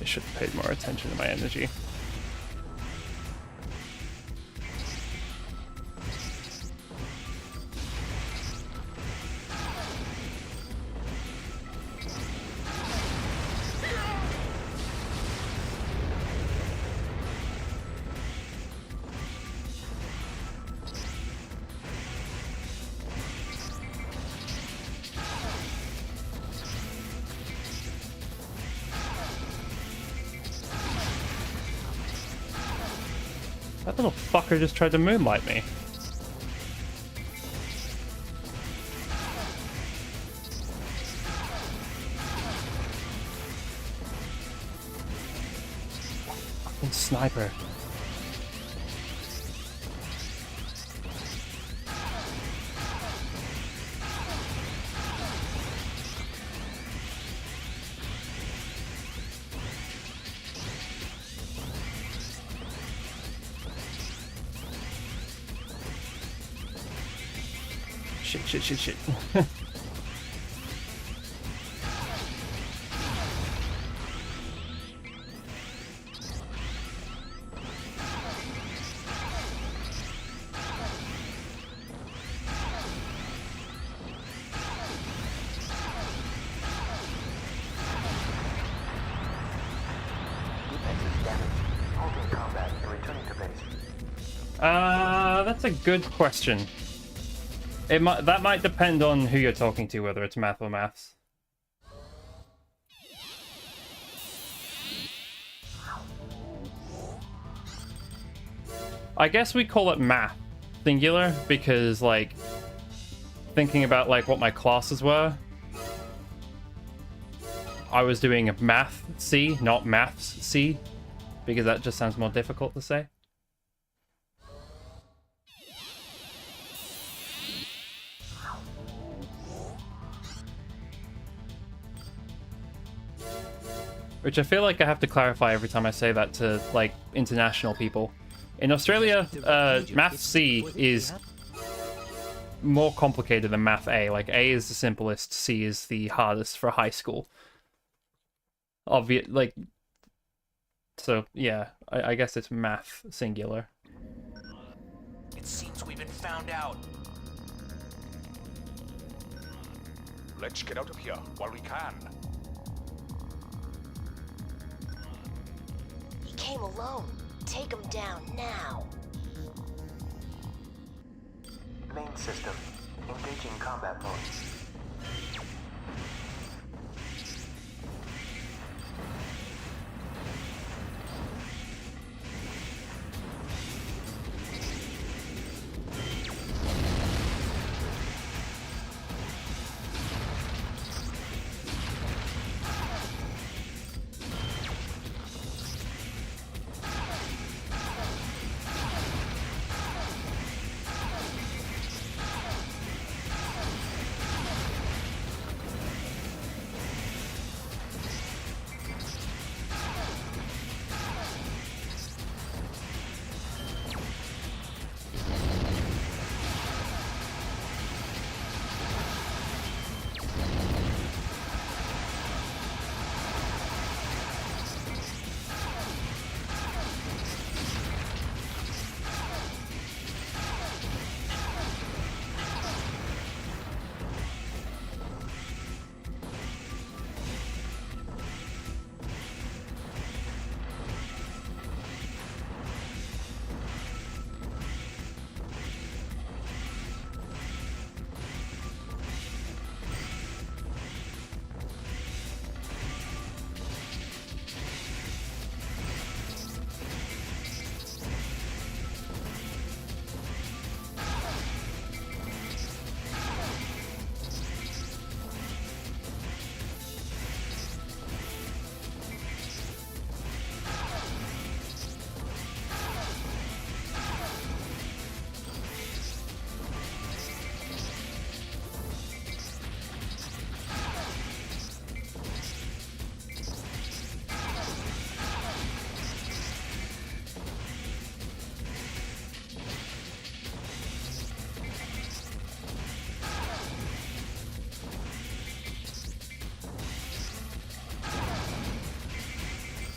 I should have paid more attention to my energy. That little fucker just tried to moonlight me. Fucking sniper. Shit. Defenses damaged. Halting combat and returning to base. That's a good question. That might depend on who you're talking to, whether it's math or maths. I guess we call it math singular because, like, thinking about like what my classes were, I was doing math C, not maths C, because that just sounds more difficult to say. Which I feel like I have to clarify every time I say that to, like, international people. In Australia, Math C is more complicated than Math A. Like, A is the simplest, C is the hardest for high school. So, yeah, I guess it's math singular. It seems we've been found out. Let's get out of here while we can. He came alone. Take him down now. Main system. Engaging combat mode.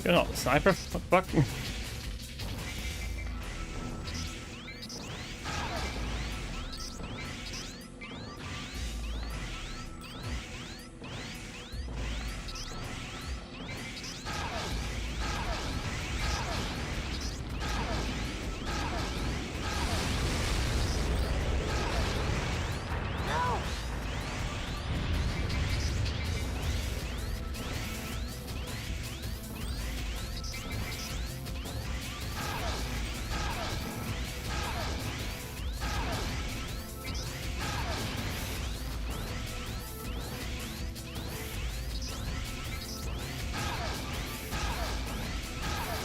You're not the sniper. What the fuck?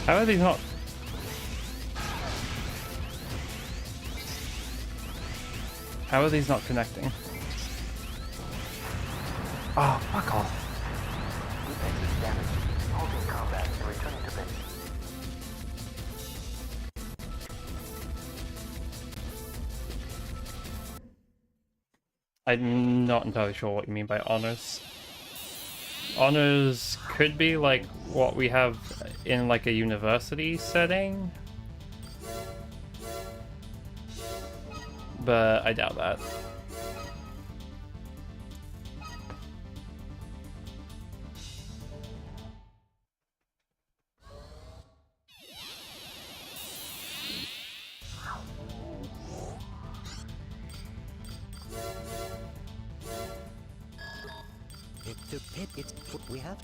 How are these not? How are these not connecting? Oh, fuck off. Defense is damaged. Halting combat and returning to base. I'm not entirely sure what you mean by honors. Honors could be like what we have in like a university setting, but I doubt that. It's we have.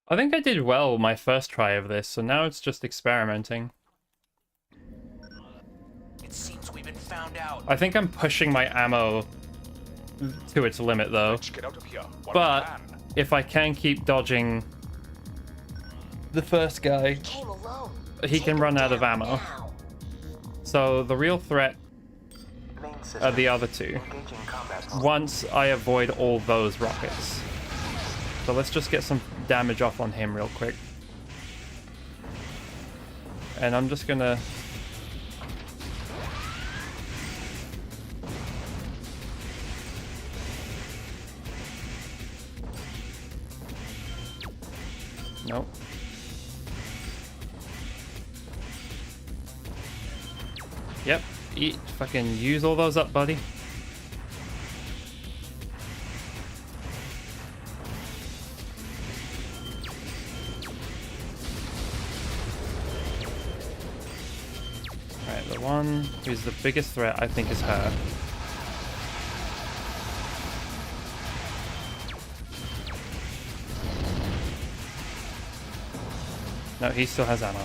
I think I did well my first try of this, so now it's just experimenting. It seems we've been found out. I think I'm pushing my ammo to its limit though, Let's get out of here while we but can. if I can keep dodging the first guy, Came alone. he Take can him run out of down ammo. now. So the real threat Main system. are the other two. Engaging combat mode. Once I avoid all those rockets. So let's just get some damage off on him real quick. And I'm just gonna... Nope. Yep, eat, fucking use all those up, buddy. Alright, the one who's the biggest threat, I think, is her. No, he still has ammo.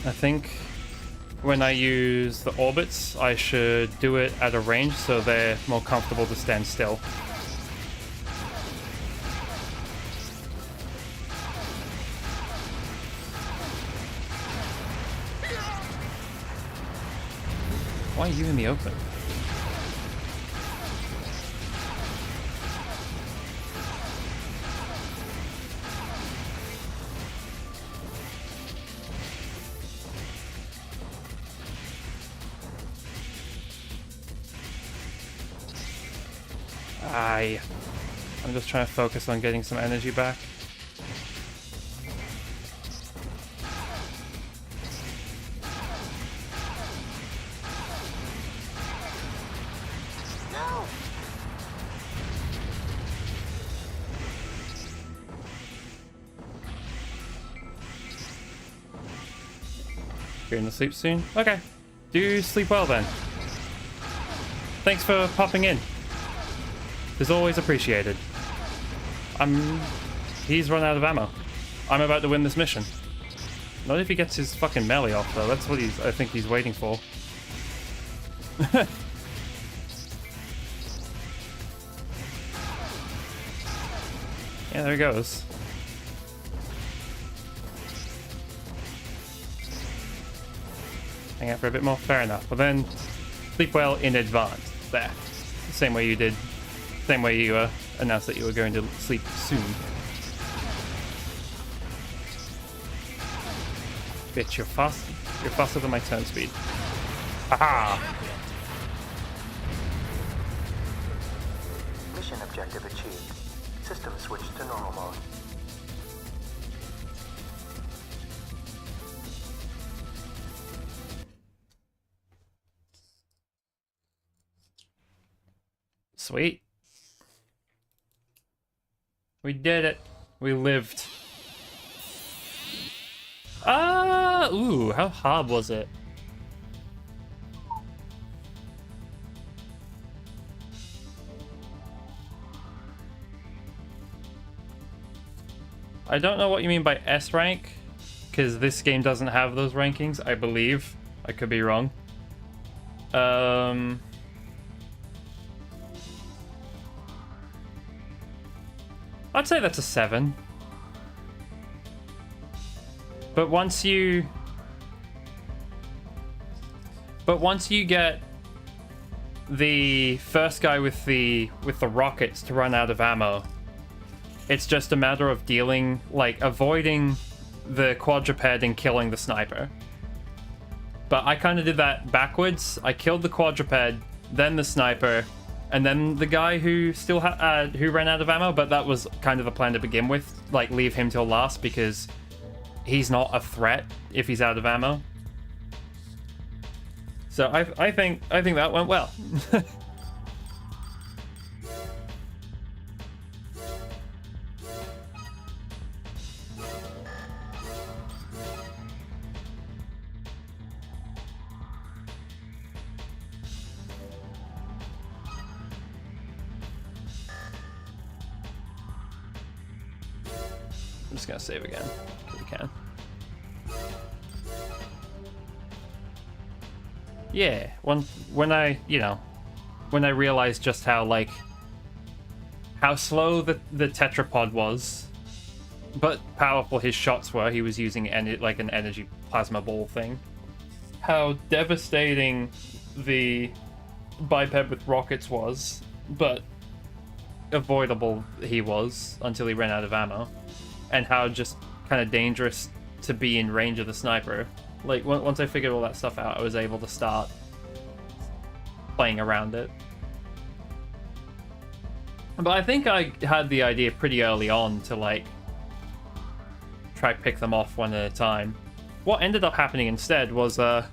I think when I use the orbits, I should do it at a range so they're more comfortable to stand still. Why are you in the open? I'm just trying to focus on getting some energy back. No. You're gonna sleep soon? Okay. Do sleep well then. Thanks for popping in. It's always appreciated. He's run out of ammo. I'm about to win this mission. Not if he gets his fucking melee off though. That's what I think he's waiting for. Yeah, there he goes. hang out for a bit more. Fair enough. Well then, sleep well in advance. There. Same way you did. Same way you announced that you were going to sleep soon. Bitch, you're fast. You're faster than my turn speed. Haha! Mission objective achieved. System switched to normal mode. Sweet. We did it. We lived. Ooh, how hard was it? I don't know what you mean by S rank, because this game doesn't have those rankings, I believe. I could be wrong. I'd say that's a 7. But once you get the first guy with the rockets to run out of ammo, it's just a matter of dealing, like, avoiding the quadruped and killing the sniper. But I kind of did that backwards. I killed the quadruped, then the sniper, and then the guy who still who ran out of ammo. But that was kind of the plan to begin with, like leave him till last because he's not a threat if he's out of ammo. So I think that went well. I'm just gonna save again if we can. Yeah, when I realized just how slow the tetrapod was, but powerful his shots were. He was using like an energy plasma ball thing. How devastating the biped with rockets was, but avoidable he was until he ran out of ammo. And how just kind of dangerous to be in range of the sniper. Like, once I figured all that stuff out, I was able to start playing around it. But I think I had the idea pretty early on to, like, try pick them off one at a time. What ended up happening instead was, I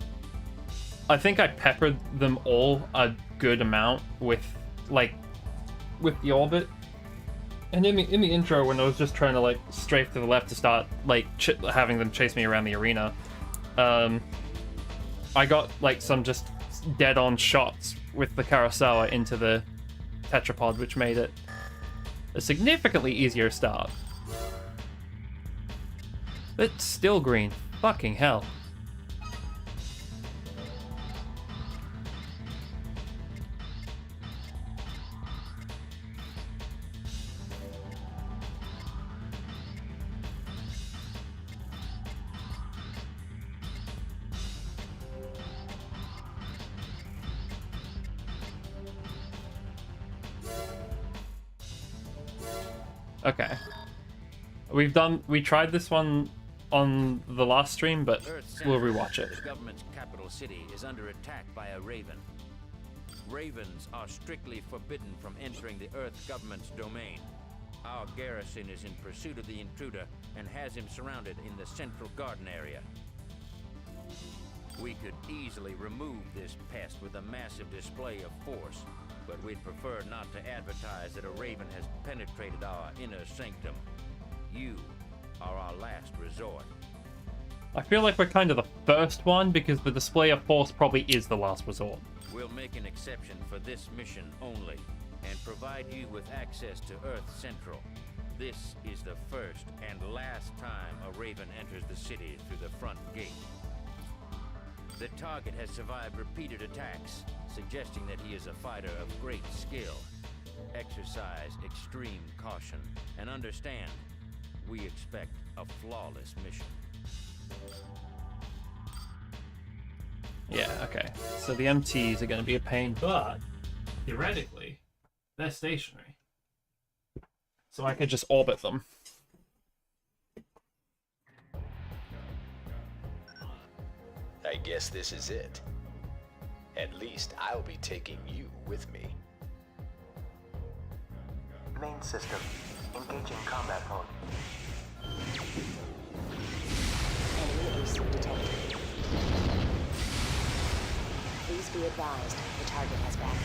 think I peppered them all a good amount with the orbit. And in the intro, when I was just trying to, like, strafe to the left to start, like, having them chase me around the arena, I got, like, some just dead-on shots with the Kurosawa into the tetrapod, which made it a significantly easier start. It's still green. Fucking hell. Okay. We tried this one on the last stream, but we'll rewatch it. The government's capital city is under attack by a raven. Ravens are strictly forbidden from entering the Earth government's domain. Our garrison is in pursuit of the intruder and has him surrounded in the central garden area. We could easily remove this pest with a massive display of force, but we'd prefer not to advertise that a raven has penetrated our inner sanctum. You are our last resort. I feel like we're kind of the first one, because the display of force probably is the last resort. We'll make an exception for this mission only, and provide you with access to Earth Central. This is the first and last time a raven enters the city through the front gate. The target has survived repeated attacks, suggesting that he is a fighter of great skill. Exercise extreme caution, and understand, we expect a flawless mission. Yeah, okay. So the MTs are going to be a pain, but theoretically, they're stationary. So I could just orbit them. I guess this is it. At least I'll be taking you with me. Main system. Engaging combat mode. Enemy AC detected. Please be advised, the target has backup.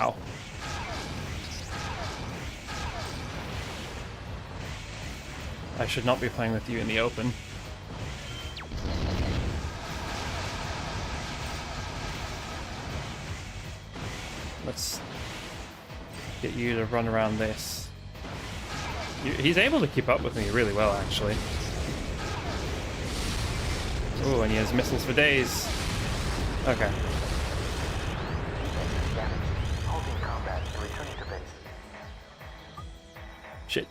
Ow. I should not be playing with you in the open. Let's get you to run around this. He's able to keep up with me really well, actually. Oh, and he has missiles for days. Okay. Defensive damage. Halting combat and returning to base. Shit.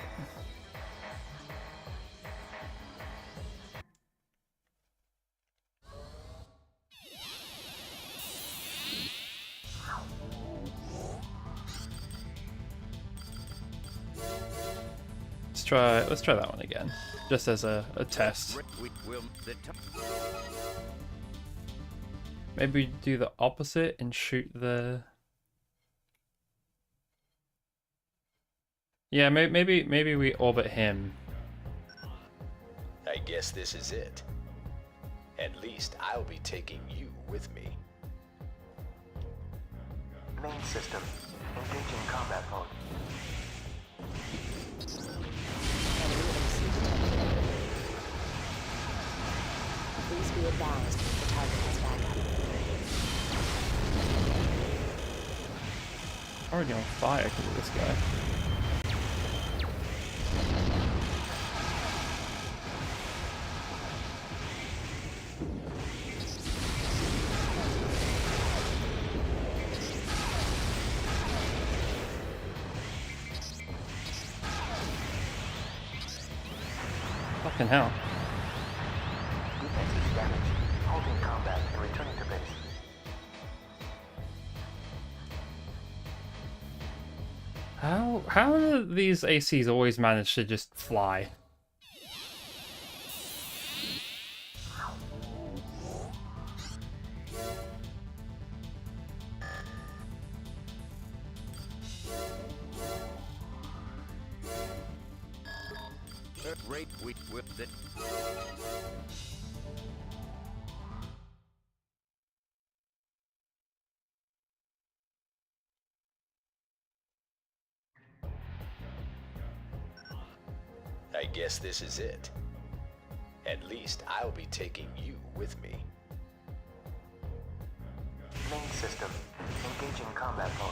Let's try that one again, just as a test. Maybe do the opposite and shoot the. Yeah, maybe we orbit him. I guess this is it. At least I'll be taking you with me. Main system. Engaging combat mode. Enemy AC detected. Please be advised, the target has backup. Already on fire because of this guy. Fucking hell. Defensive damage. Halting combat and returning to base. How do these ACs always manage to just fly? I guess this is it. At least I'll be taking you with me. Main system. Engaging combat mode.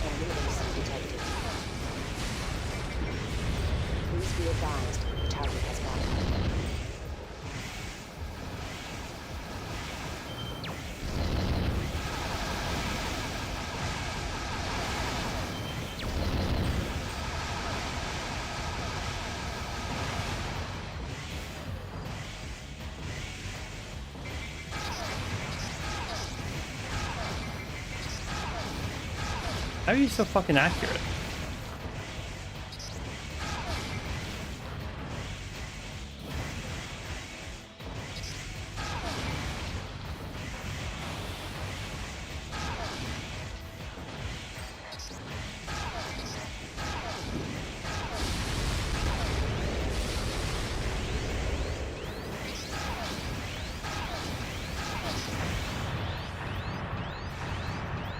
Enemy AC detected. Please be advised, the target has backup. How are you so fucking accurate?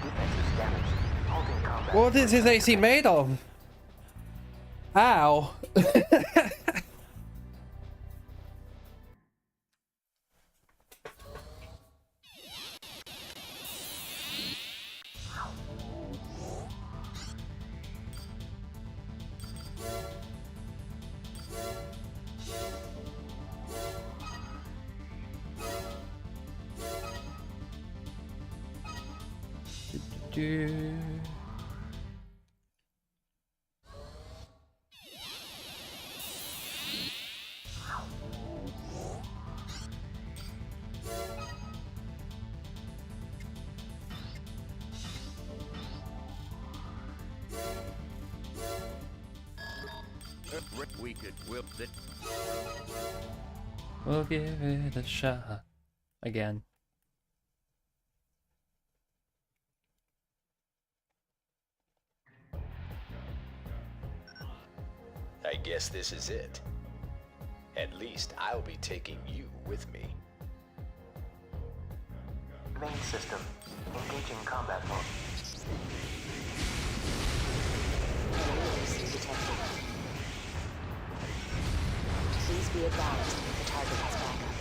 Defensive damage. Halting combat. What is his AC made of? Ow. do. We could whip it. We'll give it a shot again. I guess this is it. At least I'll be taking you with me. Main system. Engaging combat mode. Enemies detected. Please be advised, the target has backup.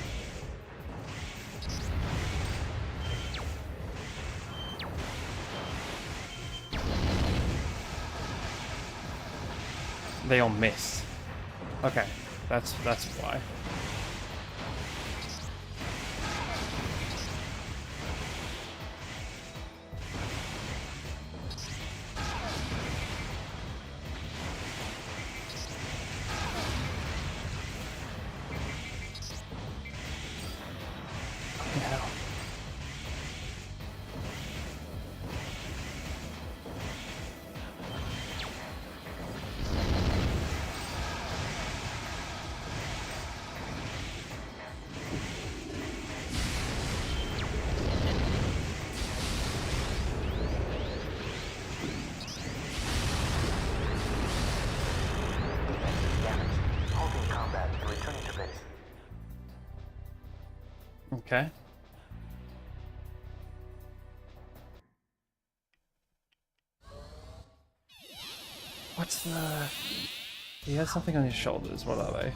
They all miss. Okay, that's why. Hell. Damage. Halting combat and returning to base. Okay. What's the... He has something on his shoulders. What are they?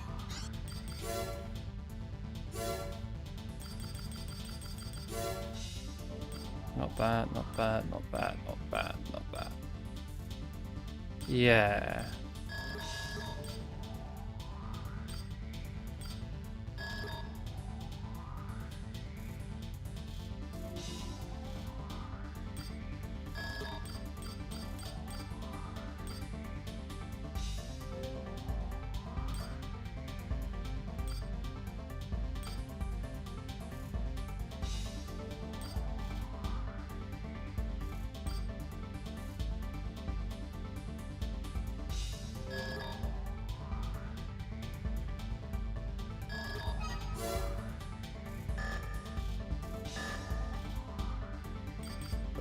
Not bad, not bad, not bad, not bad, not bad. Yeah.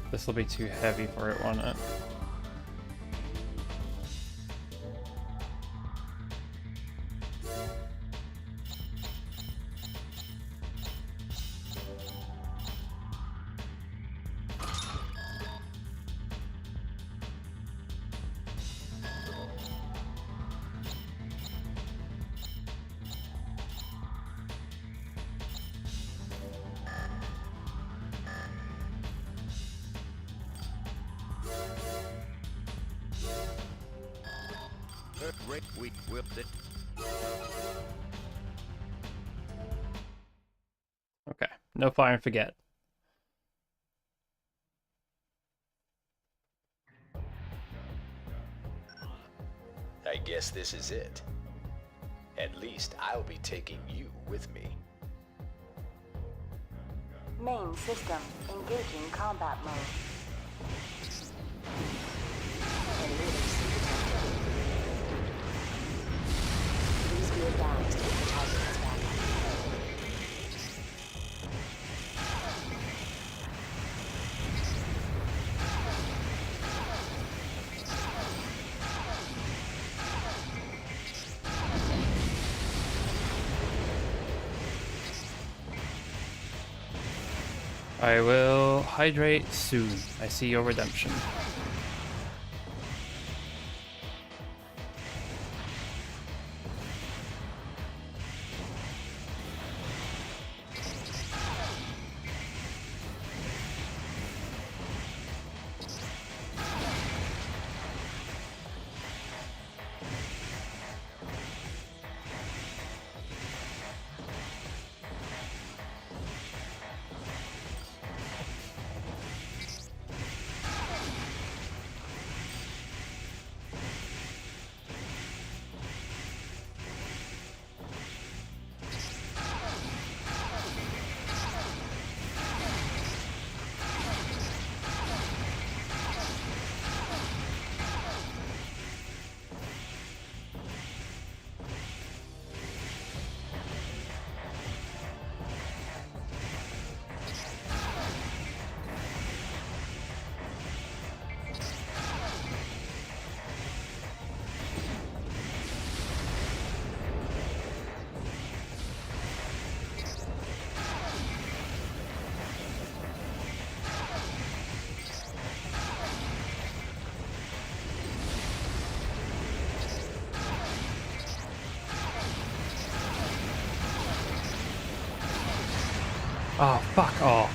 This will be too heavy for it, won't it? We whipped it. Okay. No fire and forget. I guess this is it. At least I'll be taking you with me. Main system. Engaging combat mode. Enemies detected. Please be advised, the target has backup. I will hydrate soon. I see your redemption. Oh, fuck off.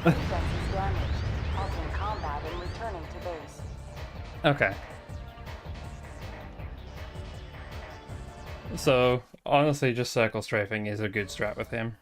Defense is damaged. Halting combat and returning to base. Okay. So, honestly, just circle strafing is a good strat with him.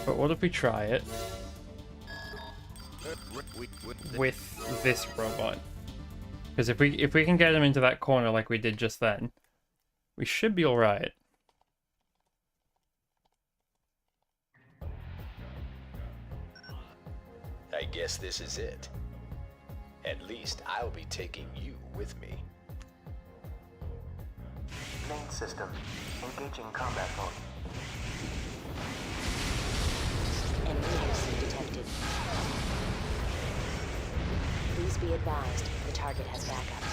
But what if we try it with this robot? Because if we can get him into that corner like we did just then, we should be alright. I guess this is it. At least I'll be taking you with me. Main system. Engaging combat mode. Enemy AC detected. Please be advised, the target has backup.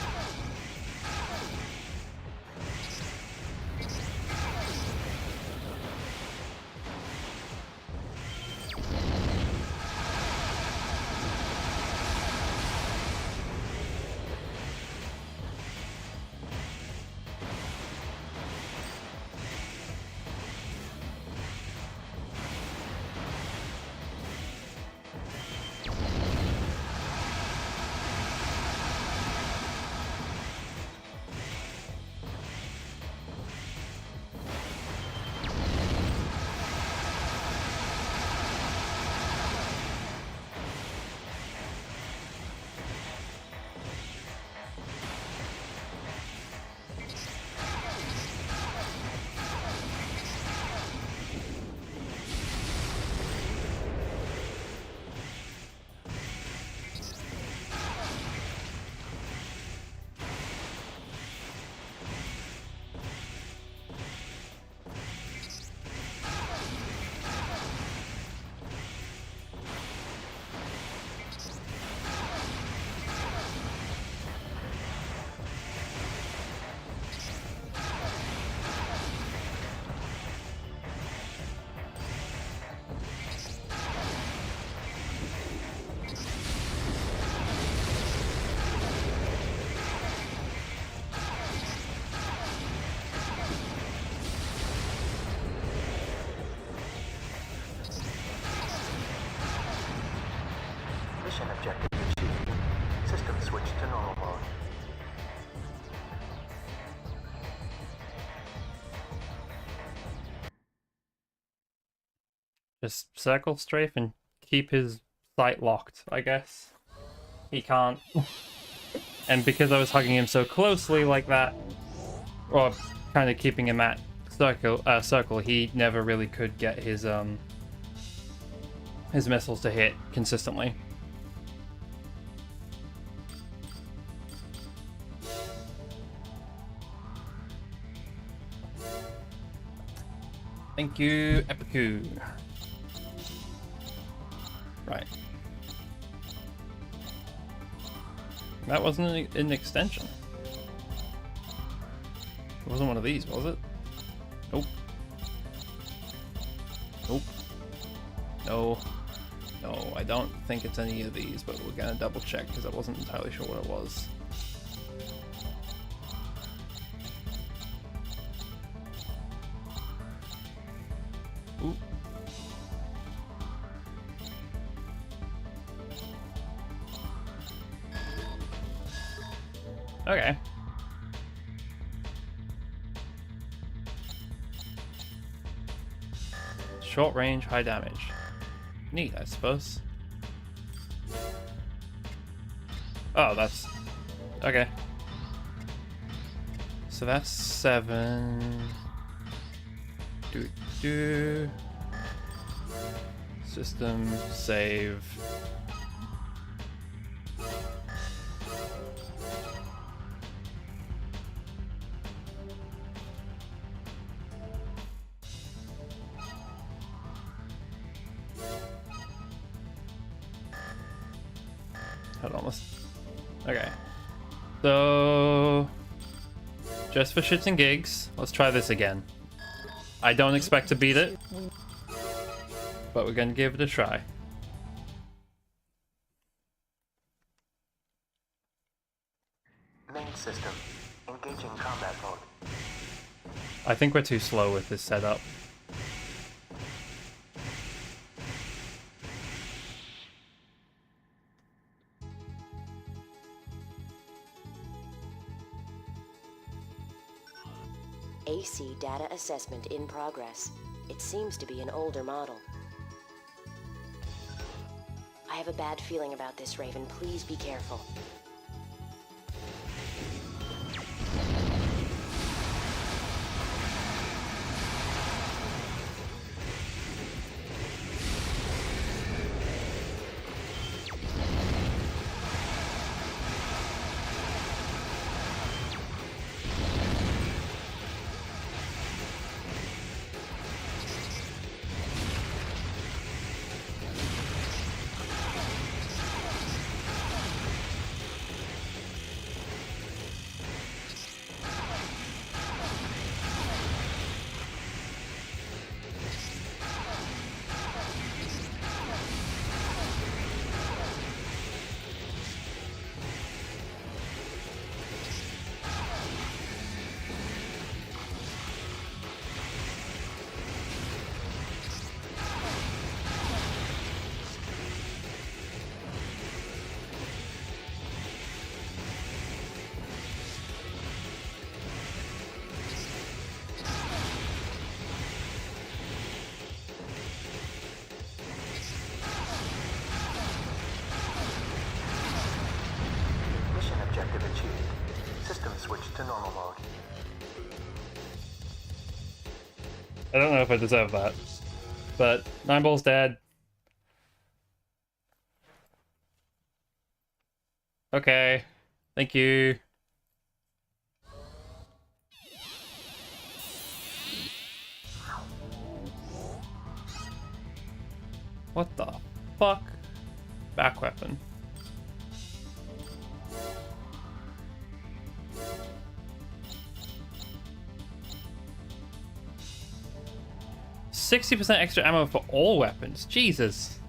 Mission objective achieved. System switched to normal mode. Just circle strafe and keep his sight locked, I guess. He can't. And because I was hugging him so closely like that, or kind of keeping him at circle, he never really could get his missiles to hit consistently. Thank you, Epiku. Right. That wasn't an extension. It wasn't one of these, was it? Nope. Nope. No. No, I don't think it's any of these, but we're gonna double check because I wasn't entirely sure what it was. Ooh. Okay. Short range, high damage. Neat, I suppose. Oh, that's... okay. So that's 7... Do. System save. Hold on, okay. So, just for shits and gigs, let's try this again. I don't expect to beat it, but we're gonna give it a try. Main system. Engaging combat mode. I think we're too slow with this setup. AC data assessment in progress. It seems to be an older model. I have a bad feeling about this, Raven. Please be careful. Mission objective achieved. System switched to normal mode. I don't know if I deserve that, but Nineball's dead. Okay, thank you. What the fuck? Back weapon. $60% extra ammo for all weapons. Jesus.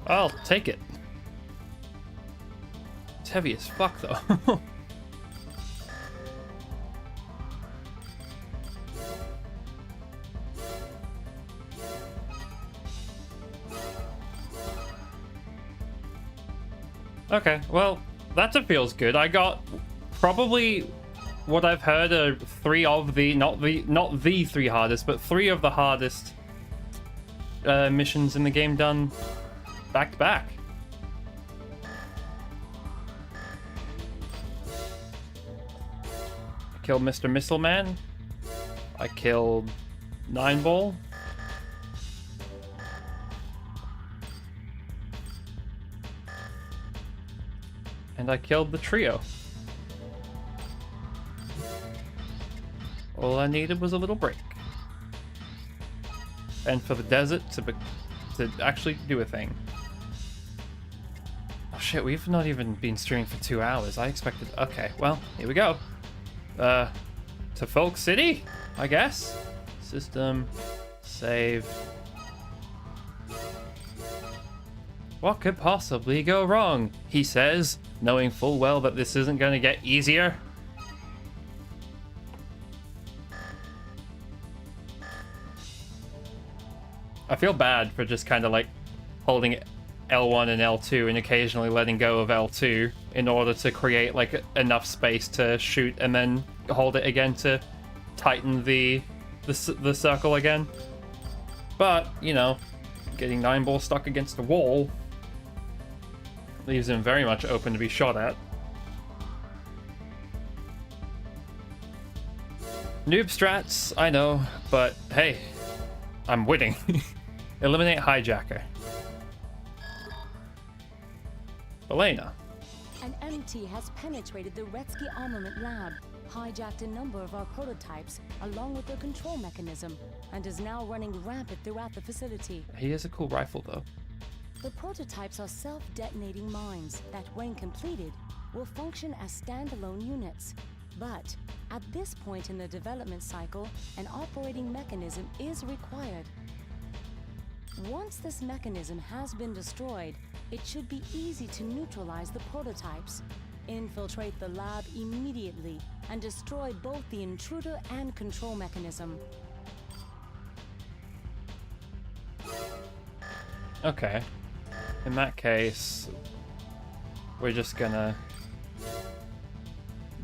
I'll take it. It's heavy as fuck though. Okay, well, that feels good. I got probably what I've heard are three of the not the three hardest, but three of the hardest missions in the game done back to back. I killed Mr. Missile Man. I killed Nineball. And I killed the trio. All I needed was a little break. And for the desert to actually do a thing. Oh shit, we've not even been streaming for 2 hours. I expected... Okay, well, here we go. To Folk City, I guess? System, save. What could possibly go wrong? He says, knowing full well that this isn't going to get easier. I feel bad for just kind of like holding L1 and L2 and occasionally letting go of L2 in order to create like enough space to shoot and then hold it again to tighten the circle again. But, you know, getting Nineball stuck against the wall leaves him very much open to be shot at. Noob strats, I know, but hey, I'm winning. Eliminate Hijacker. Elena. An MT has penetrated the Retsky armament lab. hijacked a number of our prototypes along with their control mechanism and is now running rampant throughout the facility. He has a cool rifle, though. The prototypes are self-detonating mines that, when completed, will function as standalone units. But at this point in the development cycle, an operating mechanism is required. Once this mechanism has been destroyed, it should be easy to neutralize the prototypes, infiltrate the lab immediately, and destroy both the intruder and control mechanism. Okay. In that case, we're just gonna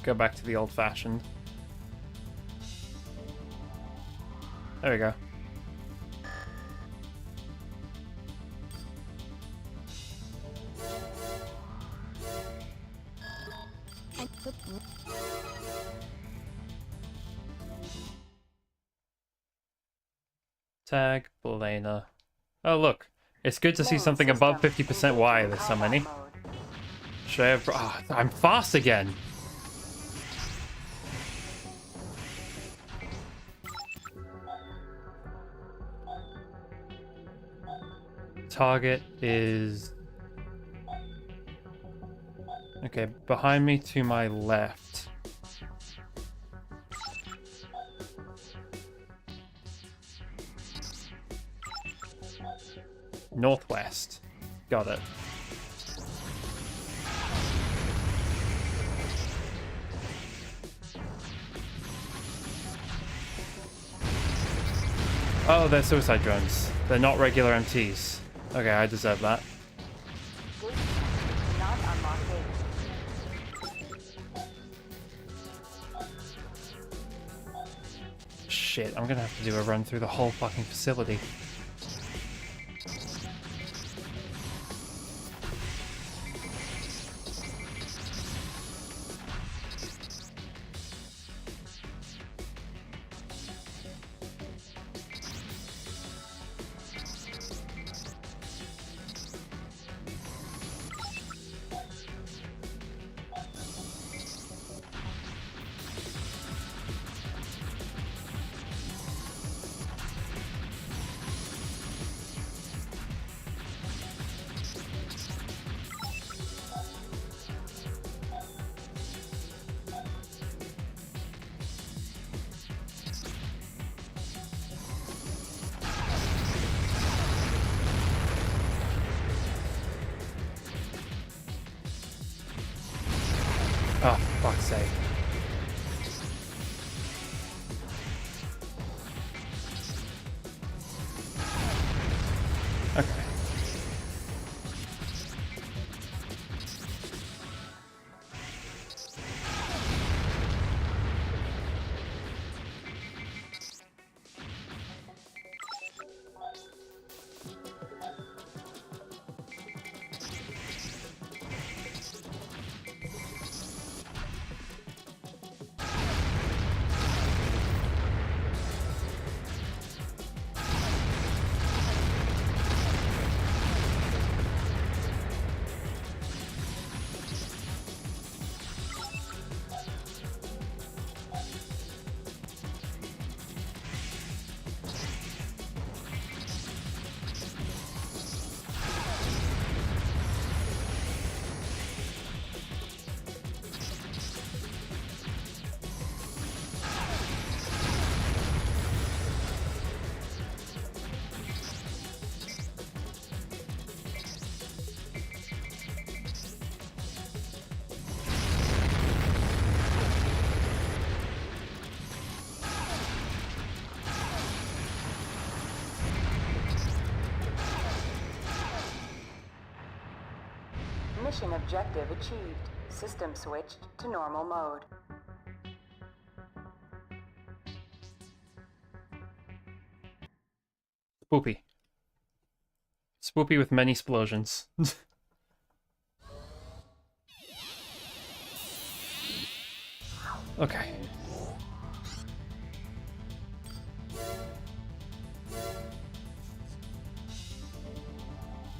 go back to the old-fashioned. There we go. Tag, Belena. Oh, look. It's good to see something above 50% Y. There's so many. Should I have... Oh, I'm fast again. Target is... Okay, behind me to my left. Northwest. Got it. Oh, they're suicide drones. They're not regular MTs. Okay, I deserve that. Not unlock gate. Shit, I'm gonna have to do a run through the whole fucking facility. Oh, for fuck's sake. Okay. Mission objective achieved. System switched to normal mode. Spoopy. Spoopy with many explosions. Okay.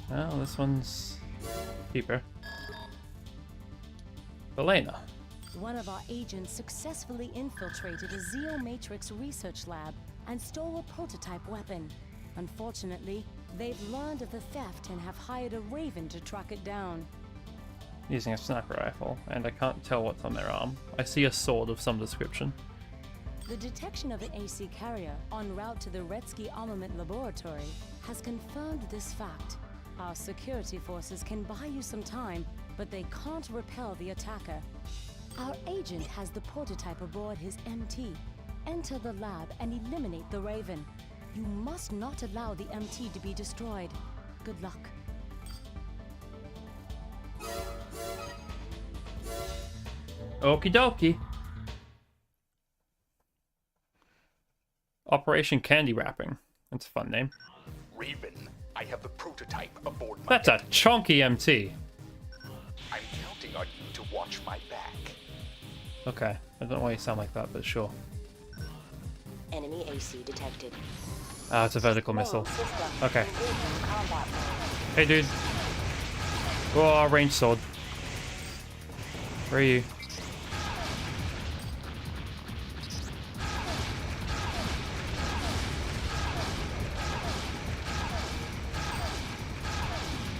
Well, this one's cheaper. Belena. one of our agents successfully infiltrated a Zeo Matrix research lab and stole a prototype weapon. Unfortunately, they've learned of the theft and have hired a Raven to track it down. Using a sniper rifle, and I can't tell what's on their arm. I see a sword of some description. The detection of an AC carrier en route to the Retsky Armament Laboratory has confirmed this fact. Our security forces can buy you some time, but they can't repel the attacker. Our agent has the prototype aboard his MT. Enter the lab and eliminate the Raven. You must not allow the MT to be destroyed. Good luck. Okie dokie. Operation Candy Wrapping. That's a fun name. Raven, I have the prototype aboard my That's a chunky MT. I'm counting on you to watch my back. Okay, I don't know why you sound like that, but sure. Enemy AC detected. Ah, it's a vertical missile. System Okay. engaging combat mode. Hey, dude. Oh, range sword. Where are you?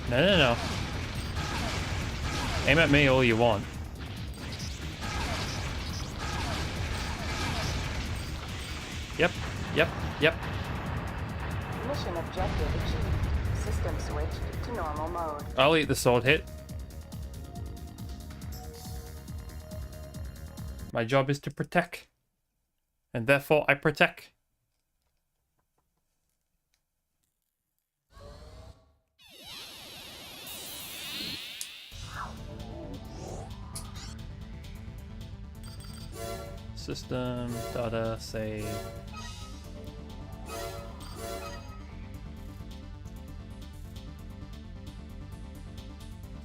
No, no, no. Aim at me all you want. Yep, yep, yep. Mission objective achieved. System switched to normal mode. I'll eat the sword hit. My job is to protect. And therefore I protect. System, data, save.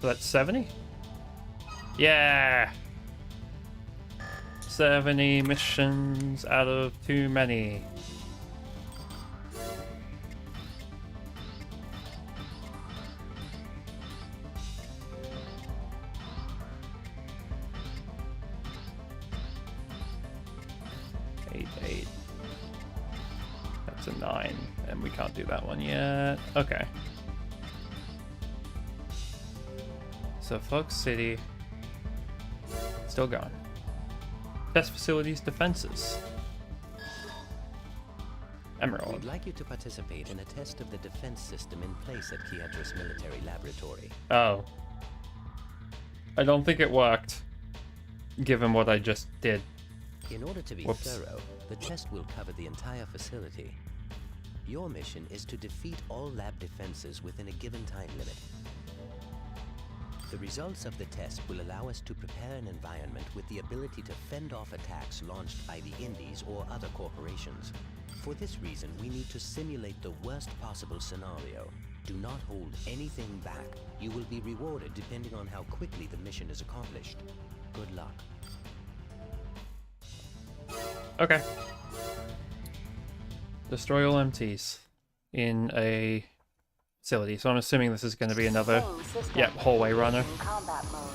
So that's 70? Yeah! 70 missions out of too many. Eight. That's a 9, and we can't do that one yet. Okay. So Fox City, still going. Test facilities defenses. Emerald. We'd like you to participate in a test of the defense system in place at Kiedris Military Laboratory. Oh. I don't think it worked, given what I just did. In order to be Whoops. thorough, the test will cover the entire facility. Your mission is to defeat all lab defenses within a given time limit. The results of the test will allow us to prepare an environment with the ability to fend off attacks launched by the Indies or other corporations. For this reason, we need to simulate the worst possible scenario. Do not hold anything back. You will be rewarded depending on how quickly the mission is accomplished. Good luck. Okay. Destroy all MTs in a facility. So I'm assuming this is going to be another, Main system yep, hallway runner. engaging combat mode.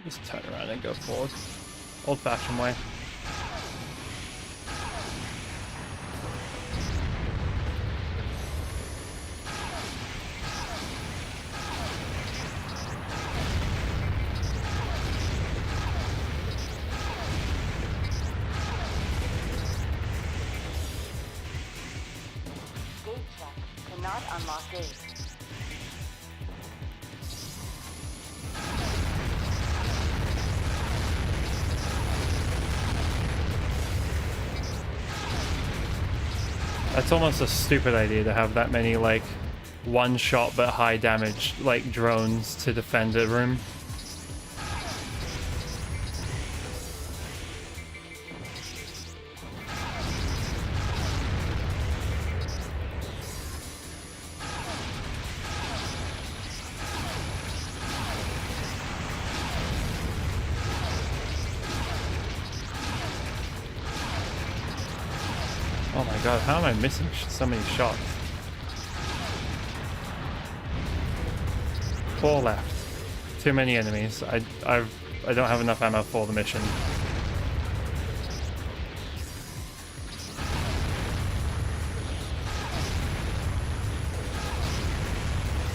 Just turn around and go forward. Old-fashioned way. Gate check. Cannot unlock gate. That's almost a stupid idea to have that many, like, one-shot but high damage, like, drones to defend a room. my god, how am I missing so many shots? 4 left. Too many enemies. I don't have enough ammo for the mission.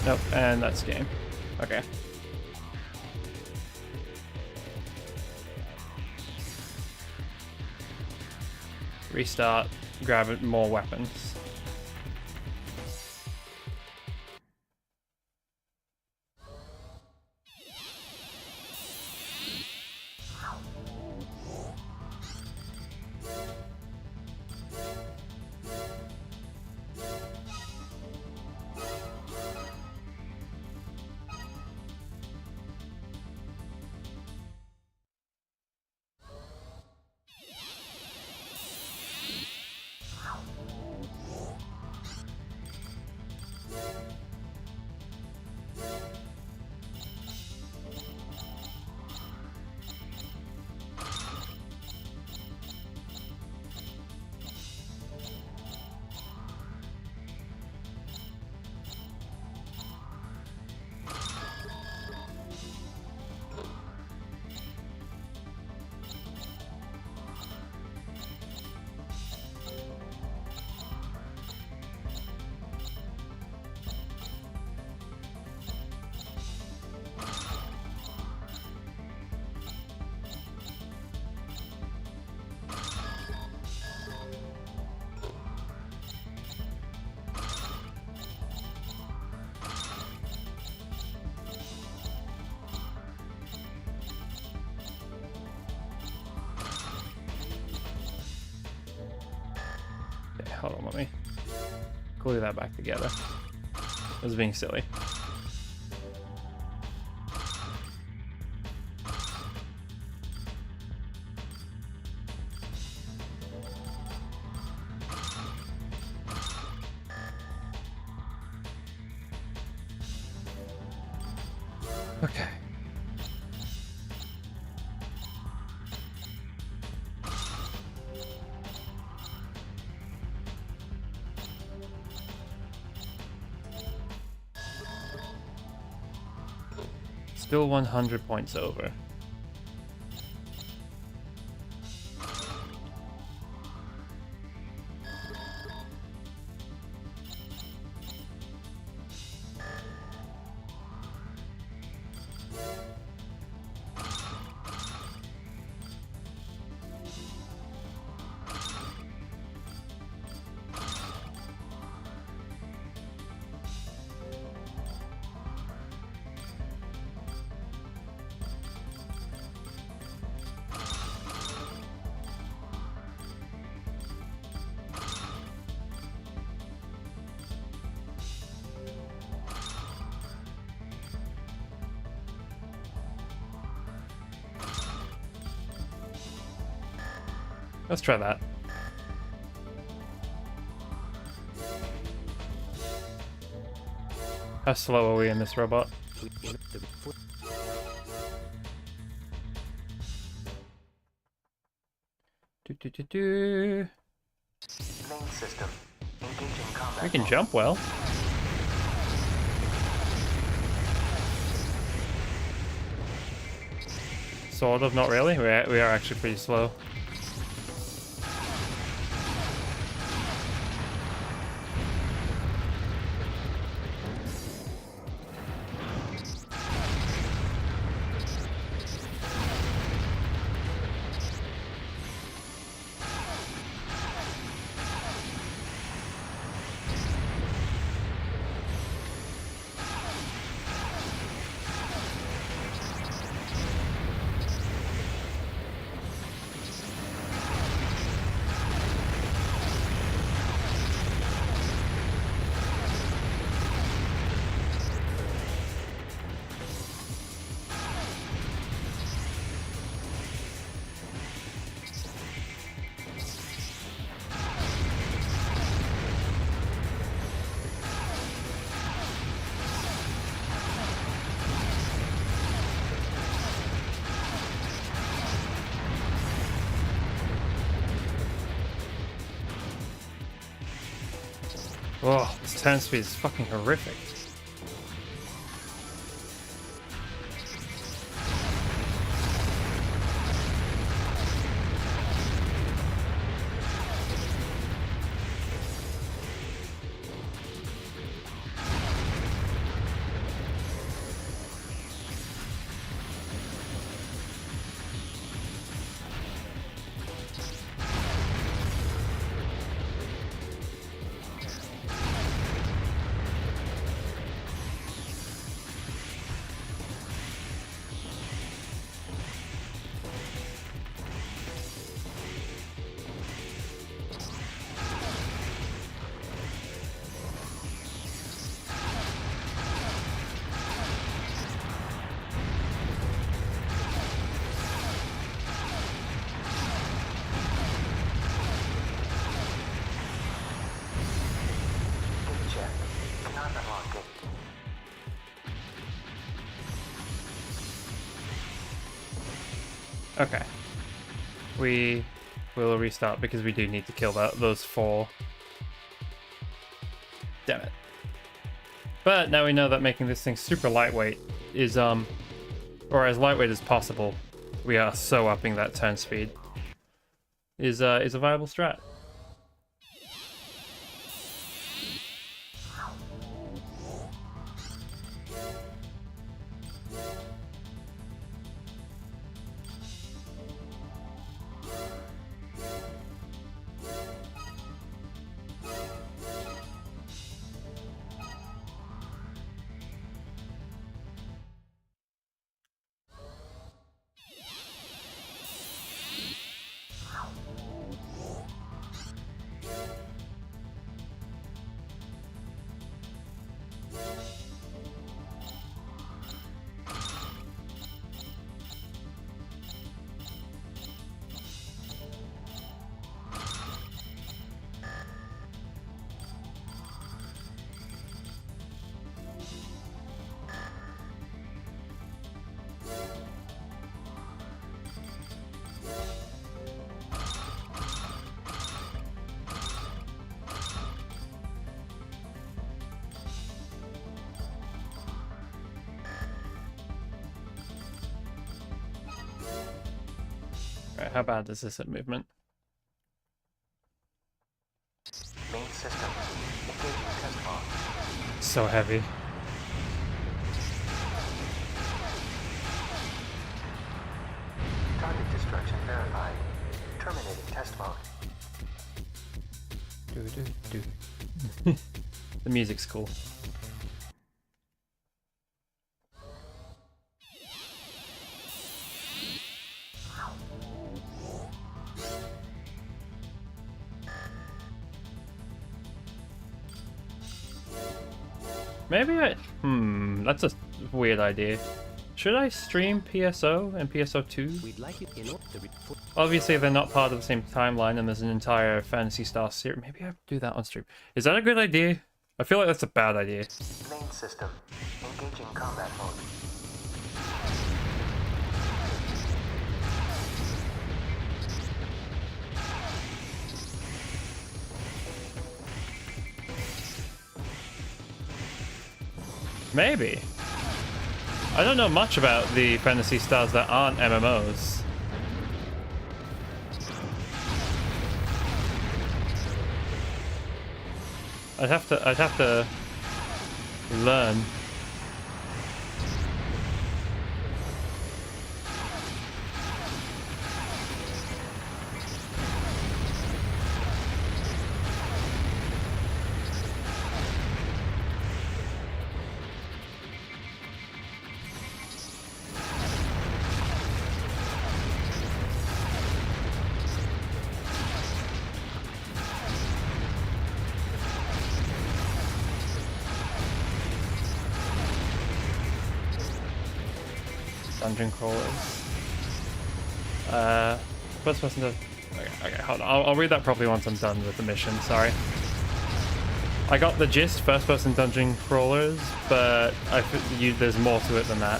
Nope, and that's game. Okay. Restart, grab more weapons. Hold on, let me glue that back together. I was being silly. Okay. Still 100 points over. Let's try that. How slow are we in this robot? Main system. Engaging combat. We can jump well. Sort of, not really. We are actually pretty slow. Oh, this turn speed is fucking horrific. Gate check. Cannot unlock gate. Okay. We will restart because we do need to kill those 4. Damn it. But now we know that making this thing super lightweight is, or as lightweight as possible, we are so upping that turn speed, is a viable strat. Right, how bad is this at movement? Main system. Engaging test log. So heavy. Target destruction verified. Terminating test mode. The music's cool. Maybe that's a weird idea. Should I stream PSO and PSO2? We'd like it in order to Obviously, they're not part of the same timeline, and there's an entire Fantasy Star series. Maybe I do that on stream. Is that a good idea? I feel like that's a bad idea. Main system. Engaging combat mode. Maybe. I don't know much about the Fantasy Stars that aren't MMOs. I'd have to learn. Dungeon crawlers. First person to... Okay, hold on. I'll read that properly once I'm done with the mission, sorry. I got the gist, first person dungeon crawlers, but there's more to it than that.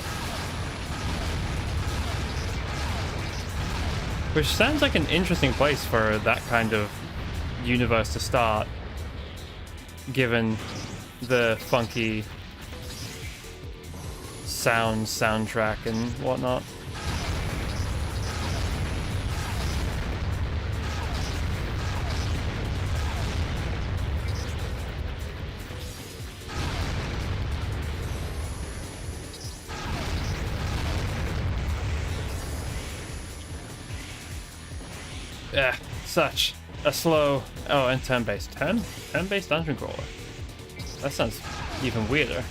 Which sounds like an interesting place for that kind of universe to start. given the funky soundtrack and whatnot. Such a slow... Oh, and turn-based. Turn-based dungeon crawler. That sounds even weirder.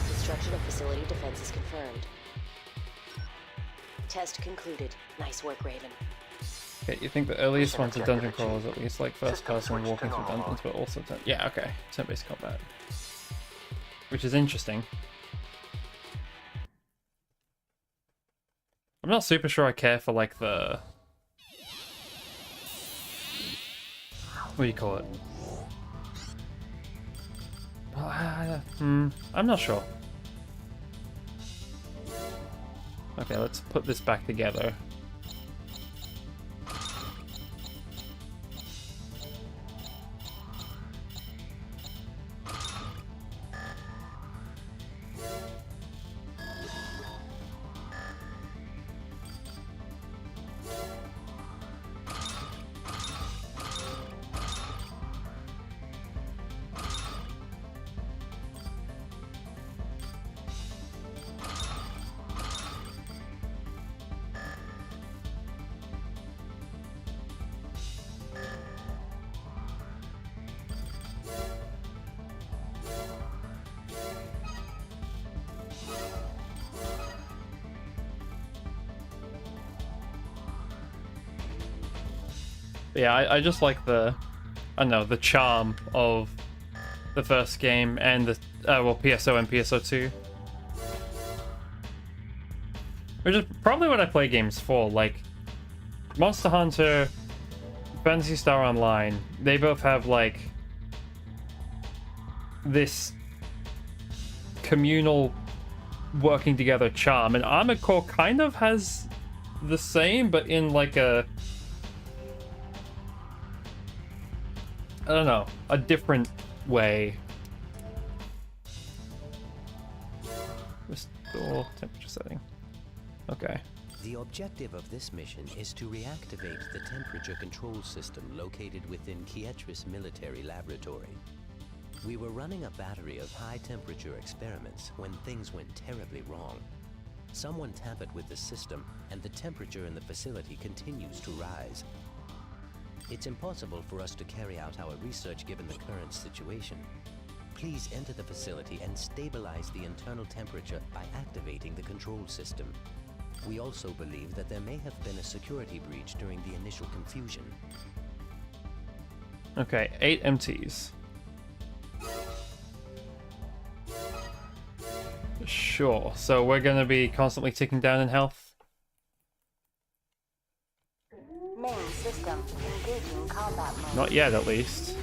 Destruction of facility defenses confirmed. Test concluded. Nice work, Raven. Okay, you think the earliest ones are dungeon crawlers, at least like first person walking through dungeons, but also yeah, okay, turn-based combat, which is interesting. I'm not super sure I care for like the what do you call it? I'm not sure. Okay, let's put this back together. Yeah, I just like the, I don't know, the charm of the first game and the, well, PSO and PSO2. Which is probably what I play games for, like Monster Hunter, Phantasy Star Online, they both have like this communal working together charm, and Armored Core kind of has the same, but in like a, I don't know, a different way. Restore temperature setting. Okay. The objective of this mission is to reactivate the temperature control system located within Kietris Military Laboratory. We were running a battery of high-temperature experiments when things went terribly wrong. Someone tampered with the system, and the temperature in the facility continues to rise. It's impossible for us to carry out our research given the current situation. Please enter the facility and stabilize the internal temperature by activating the control system. We also believe that there may have been a security breach during the initial confusion. Okay, 8 MTs. Sure, so we're gonna be constantly ticking down in health? Main system engaging combat mode. Not yet, at least.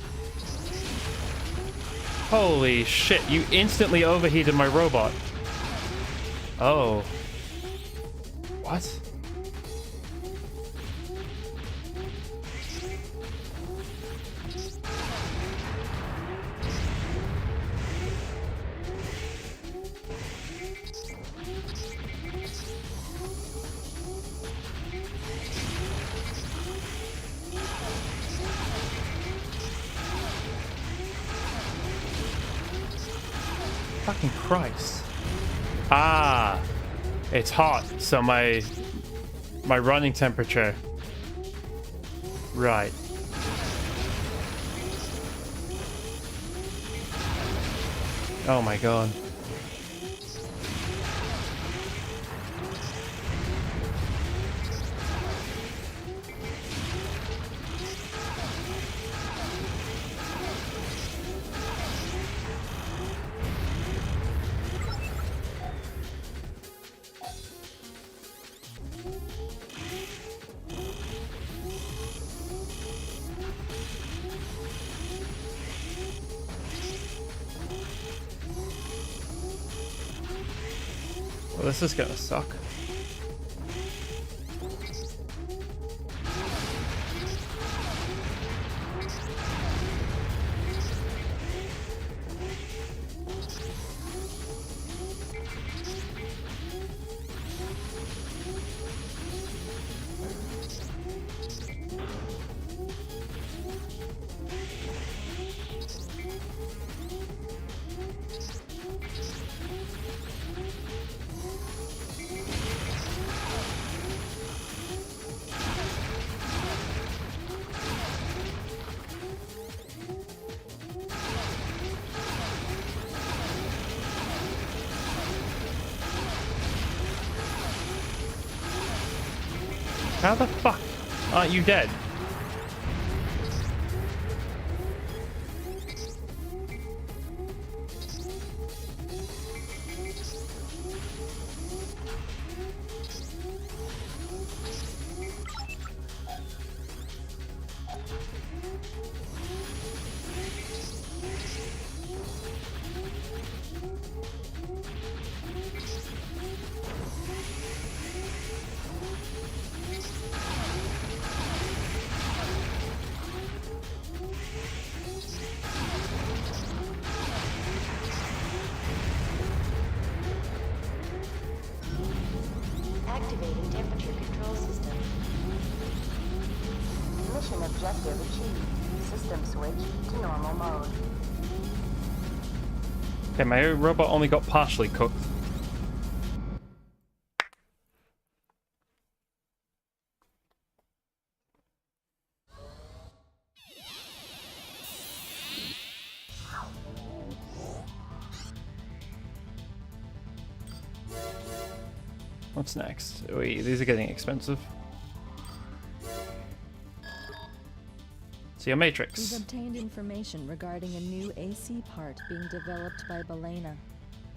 Holy shit, you instantly overheated my robot. Oh. What? Fucking Christ. Ah, it's hot, so my running temperature. Right. Oh my god. Well, this is gonna suck. How the fuck aren't you dead? Activating temperature control system. Mission objective achieved. System switch to normal mode. Okay, my robot only got partially cooked. What's next? Wait, these are getting expensive. See a We've matrix. obtained information regarding a new AC part being developed by Balena.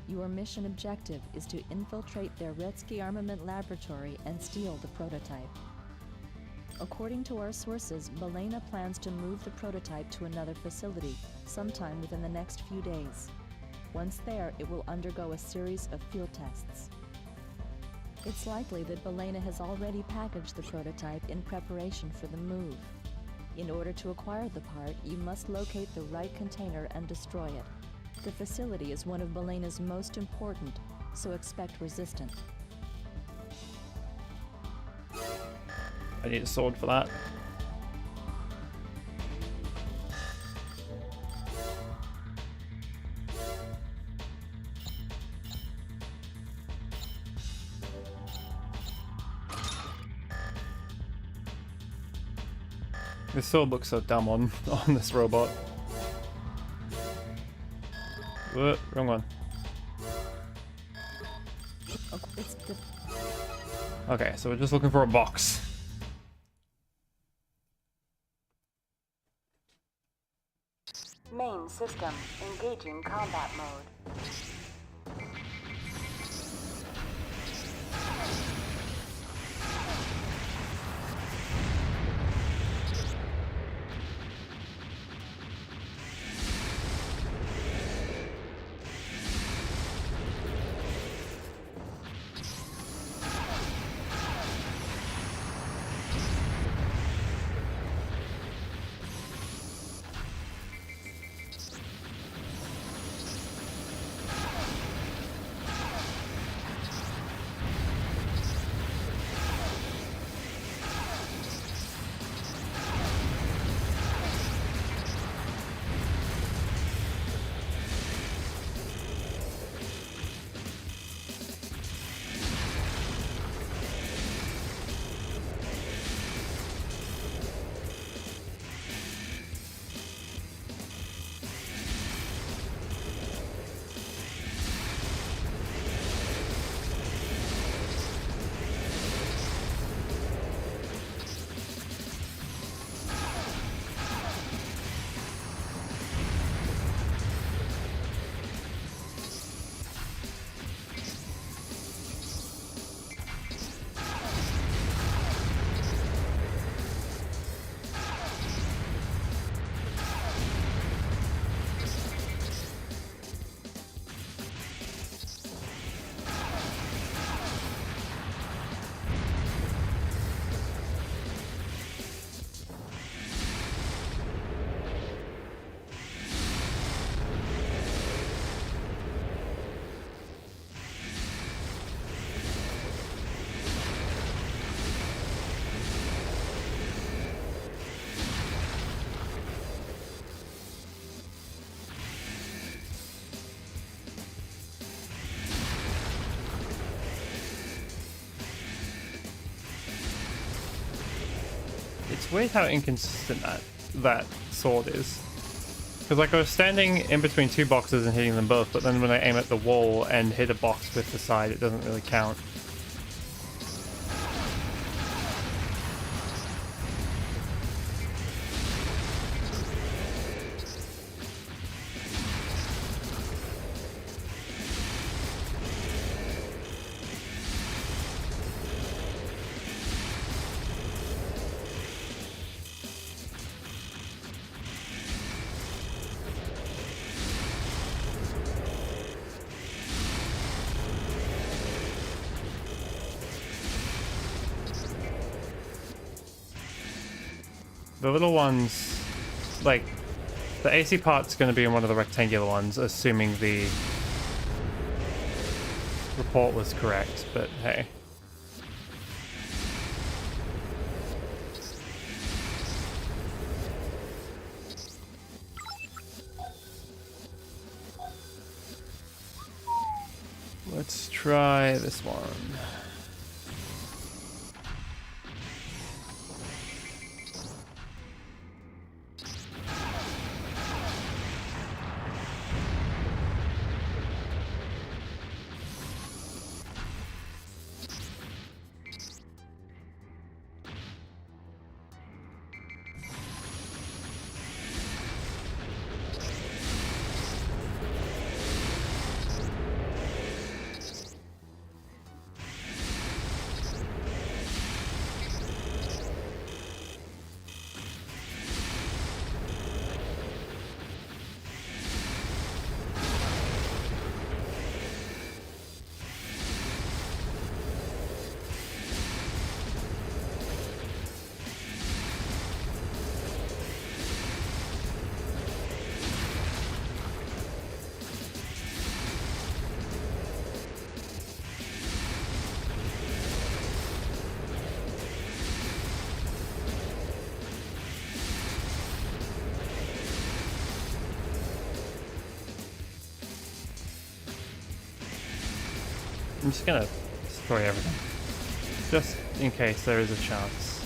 Your mission objective is to infiltrate their Retsky armament laboratory and steal the prototype. According to our sources, Balena plans to move the prototype to another facility sometime within the next few days. Once there, it will undergo a series of field tests. It's likely that Balena has already packaged the prototype in preparation for the move. In order to acquire the part, you must locate the right container and destroy it. The facility is one of Balena's most important, so expect resistance. I need a sword for that. This sword looks so dumb on this robot. Wrong one. Okay, so we're just looking for a box. Main system engaging combat mode. It's weird how inconsistent that sword is. Because like I was standing in between two boxes and hitting them both, but then when I aim at the wall and hit a box with the side, it doesn't really count. The little ones, like, the AC part's going to be in one of the rectangular ones, assuming the report was correct, but hey. Let's try this one. I'm just gonna destroy everything, just in case there is a chance.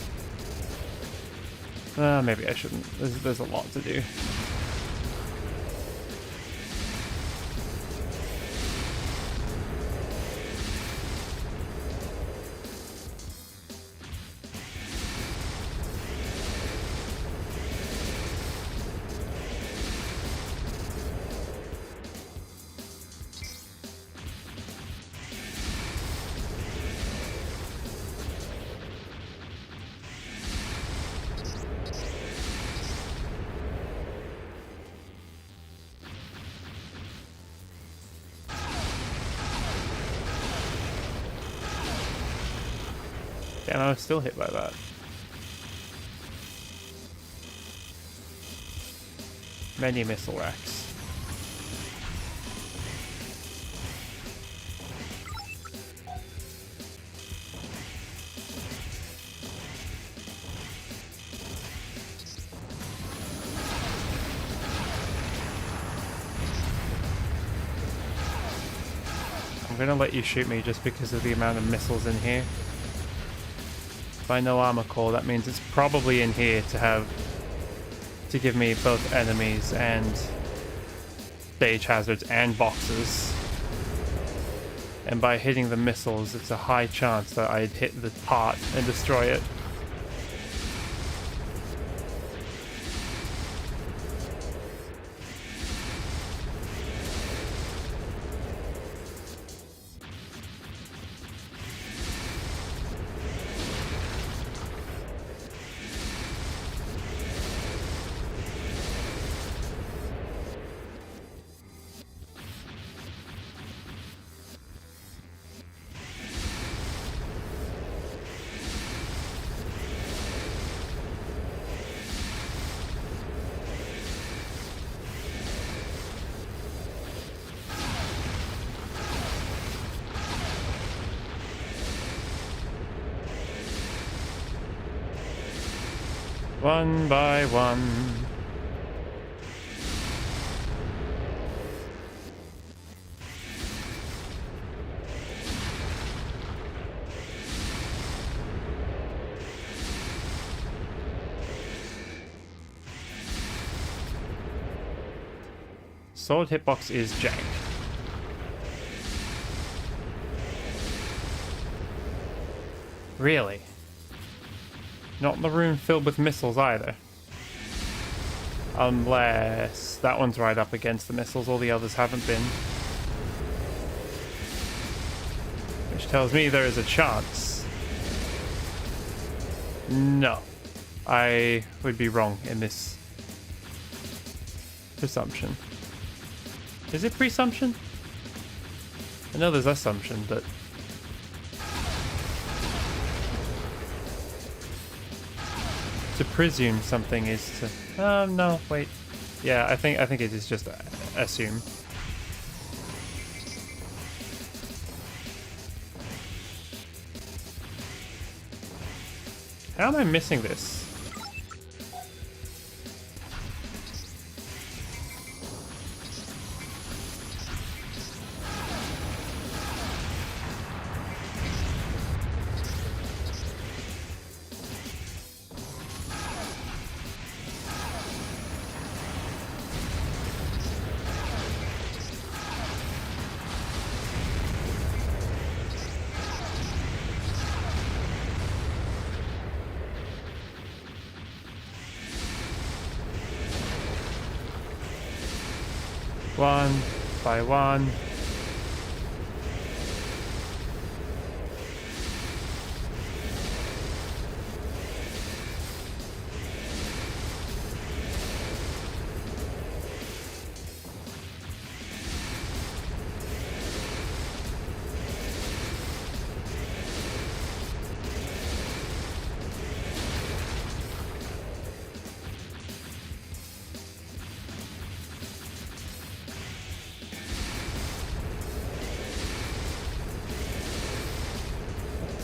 Maybe I shouldn't. There's a lot to do. Damn, I was still hit by that. Many missile racks. I'm gonna let you shoot me just because of the amount of missiles in here. By no armor core, that means it's probably in here to give me both enemies and stage hazards and boxes. And by hitting the missiles, it's a high chance that I'd hit the part and destroy it. One by one. sword hitbox is jank. Really? Not in the room filled with missiles either. Unless that one's right up against the missiles, all the others haven't been. Which tells me there is a chance. No. I would be wrong in this presumption. Is it presumption? I know there's assumption, but... to presume something is to... no, wait. Yeah, I think it is just assume. How am I missing this? One by one.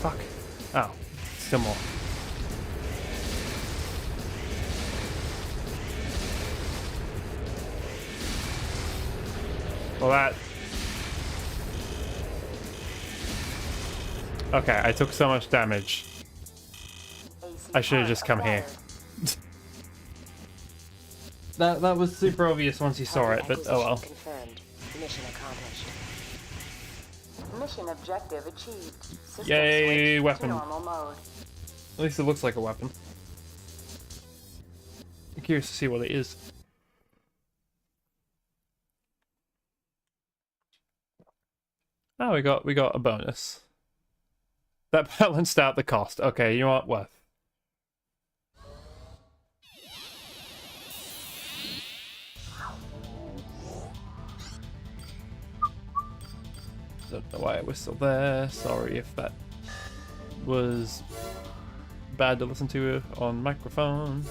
Fuck. Oh, still more. Well, that... okay, I took so much damage. I should have just come here. That was super obvious once you saw it, but oh well. Confirmed. Mission accomplished. Mission objective achieved. System Yay, switch weapon. to normal mode. At least it looks like a weapon. I'm curious to see what it is. Oh, we got a bonus. That balanced out the cost. Okay, you know what? Worth. Don't know why I whistled there. Sorry if that was bad to listen to on microphone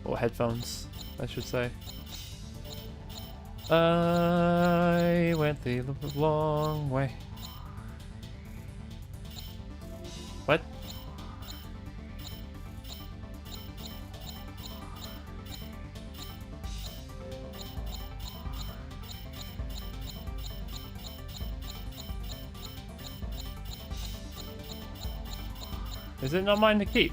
or headphones, I should say. I went the long way. What? Is it not mine to keep?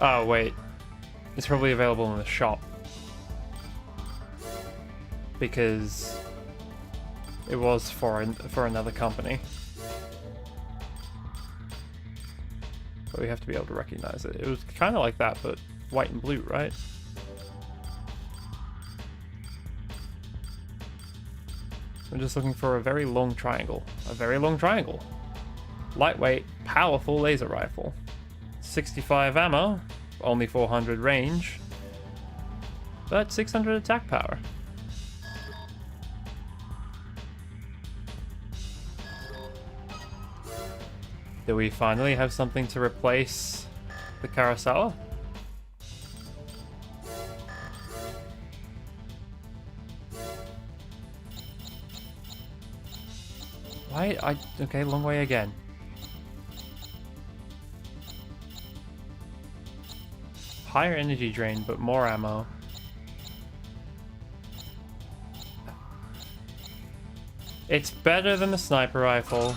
Oh, wait. It's probably available in the shop. Because it was for another company. But we have to be able to recognize it. It was kind of like that, but white and blue, right? I'm just looking for a very long triangle. A very long triangle. Lightweight, powerful laser rifle. 65 ammo, only 400 range, but 600 attack power. Do we finally have something to replace the Kurosawa? Why? Okay, long way again. Higher energy drain, but more ammo. It's better than the sniper rifle.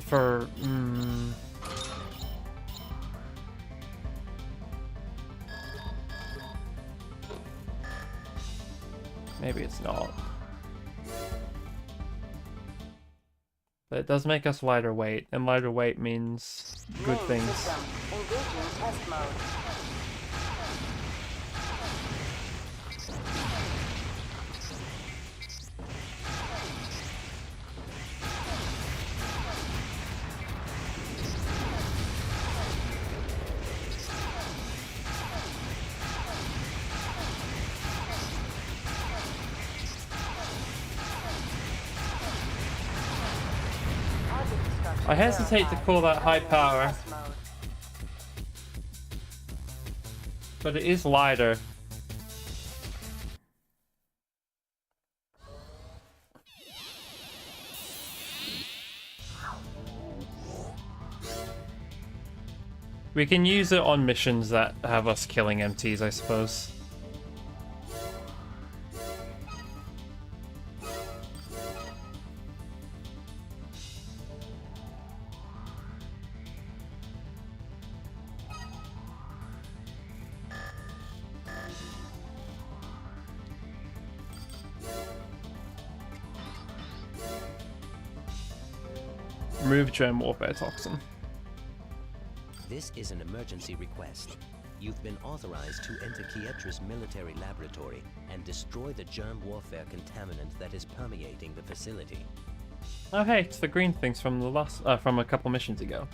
for maybe it's not. But it does make us lighter weight, and lighter weight means good Main things. system. Engaging test mode. Target destruction I hesitate to call that high power, test mode. but it is lighter. We can use it on missions that have us killing MTs, I suppose. Remove germ warfare toxin. This is an emergency request. You've been authorized to enter Kietra's military laboratory and destroy the germ warfare contaminant that is permeating the facility. Oh hey, it's the green things from the last from a couple missions ago.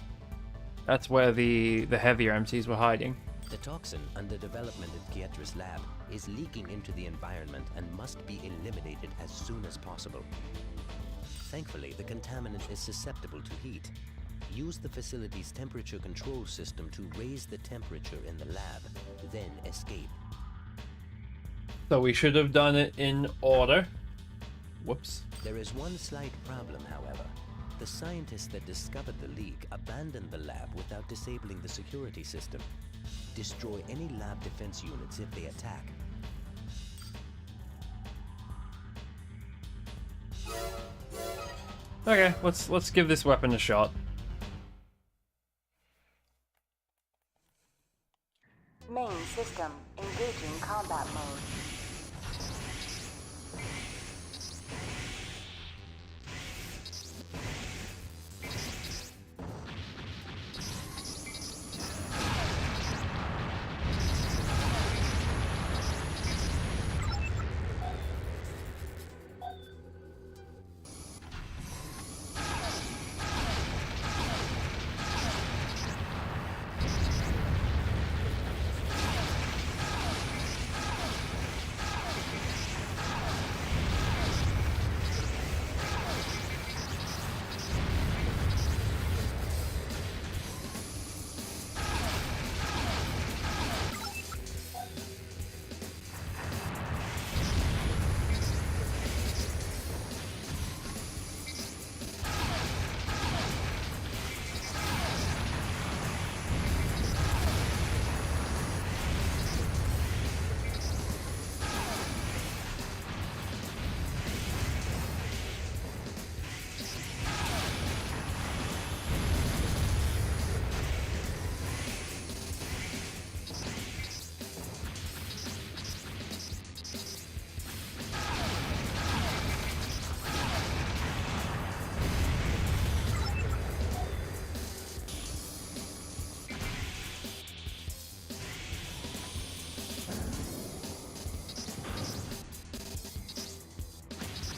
That's where the heavier MTs were hiding. The toxin under development at Kietra's lab is leaking into the environment and must be eliminated as soon as possible. Thankfully, the contaminant is susceptible to heat. Use the facility's temperature control system to raise the temperature in the lab, then escape. So we should have done it in order. Whoops. There is one slight problem, however. The scientists that discovered the leak abandoned the lab without disabling the security system. Destroy any lab defense units if they attack. Okay, let's give this weapon a shot. Main system. Engaging combat mode.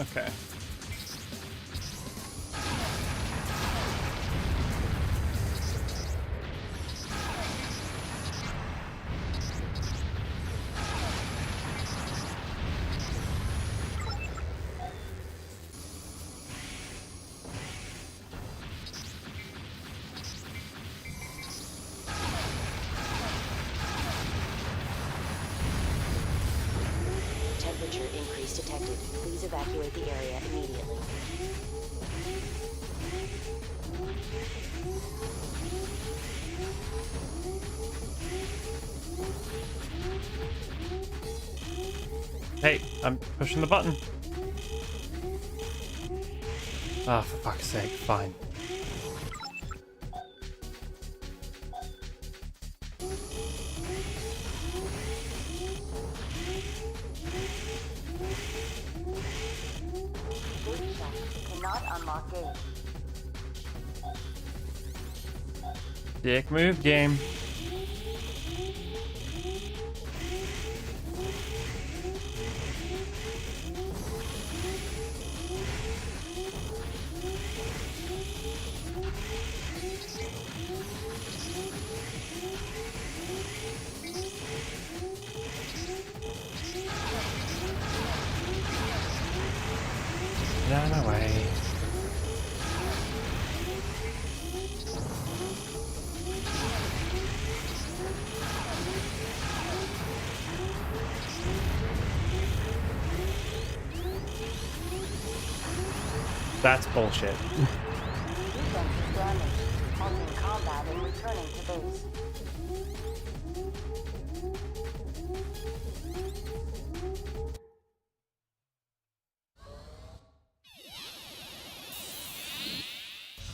Okay. Temperature increase detected. Please evacuate the area immediately. Hey, I'm pushing the button. Ah, for fuck's sake, fine. Dick move game. Get out of my way. That's bullshit. Defense is damaged. Halting combat and returning to base.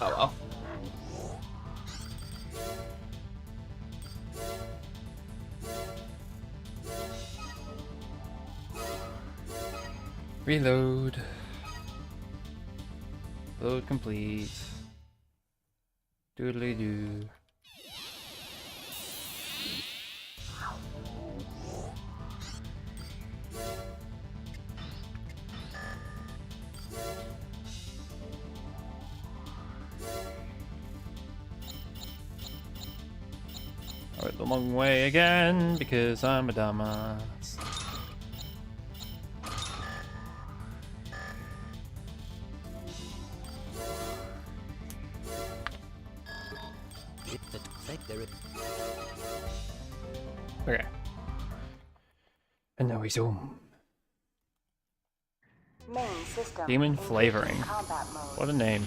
Oh well. Reload. Load complete. Doodly doo. I went the long way again because I'm a dumbass. Okay. And now he's home. Main system. Demon engaging flavoring. Combat mode. What a name.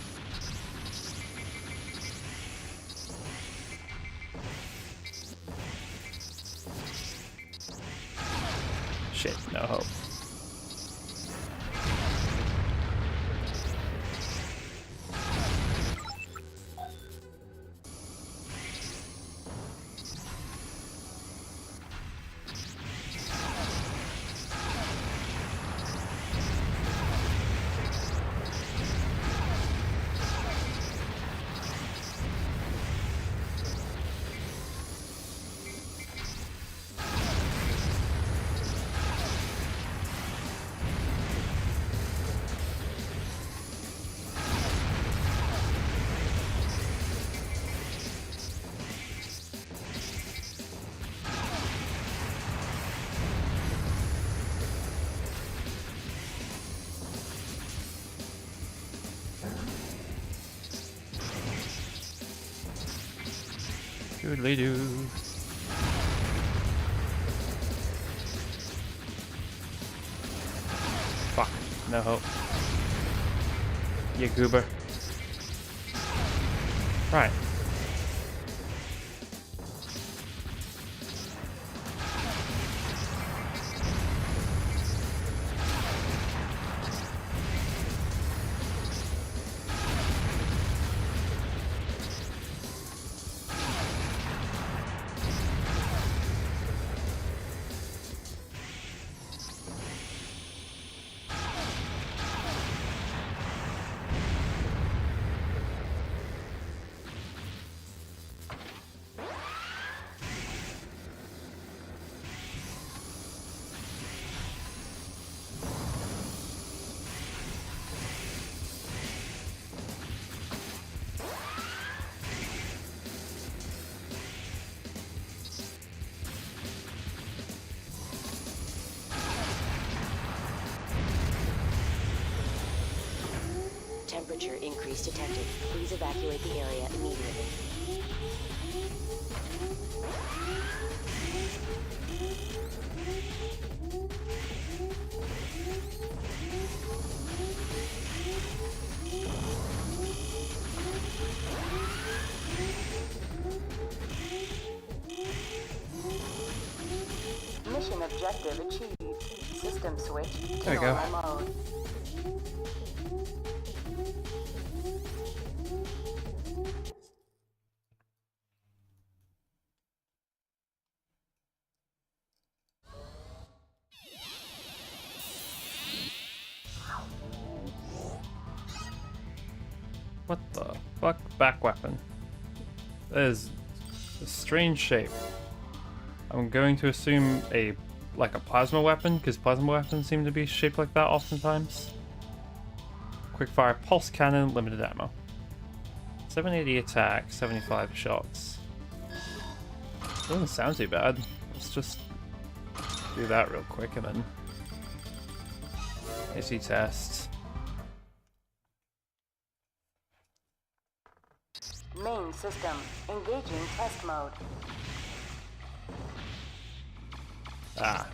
Shit, no hope. Doodly doo. Fuck, no hope. You goober. Right. Temperature increase detected. Please evacuate the area immediately. Mission objective achieved. System switch to There we go. normal mode. What the fuck? Back weapon. That is a strange shape. I'm going to assume a plasma weapon, because plasma weapons seem to be shaped like that oftentimes. Quickfire pulse cannon, limited ammo. 780 attack, 75 shots. Doesn't sound too bad. Let's just do that real quick and then AC test. Main system. Engaging test mode. Ah.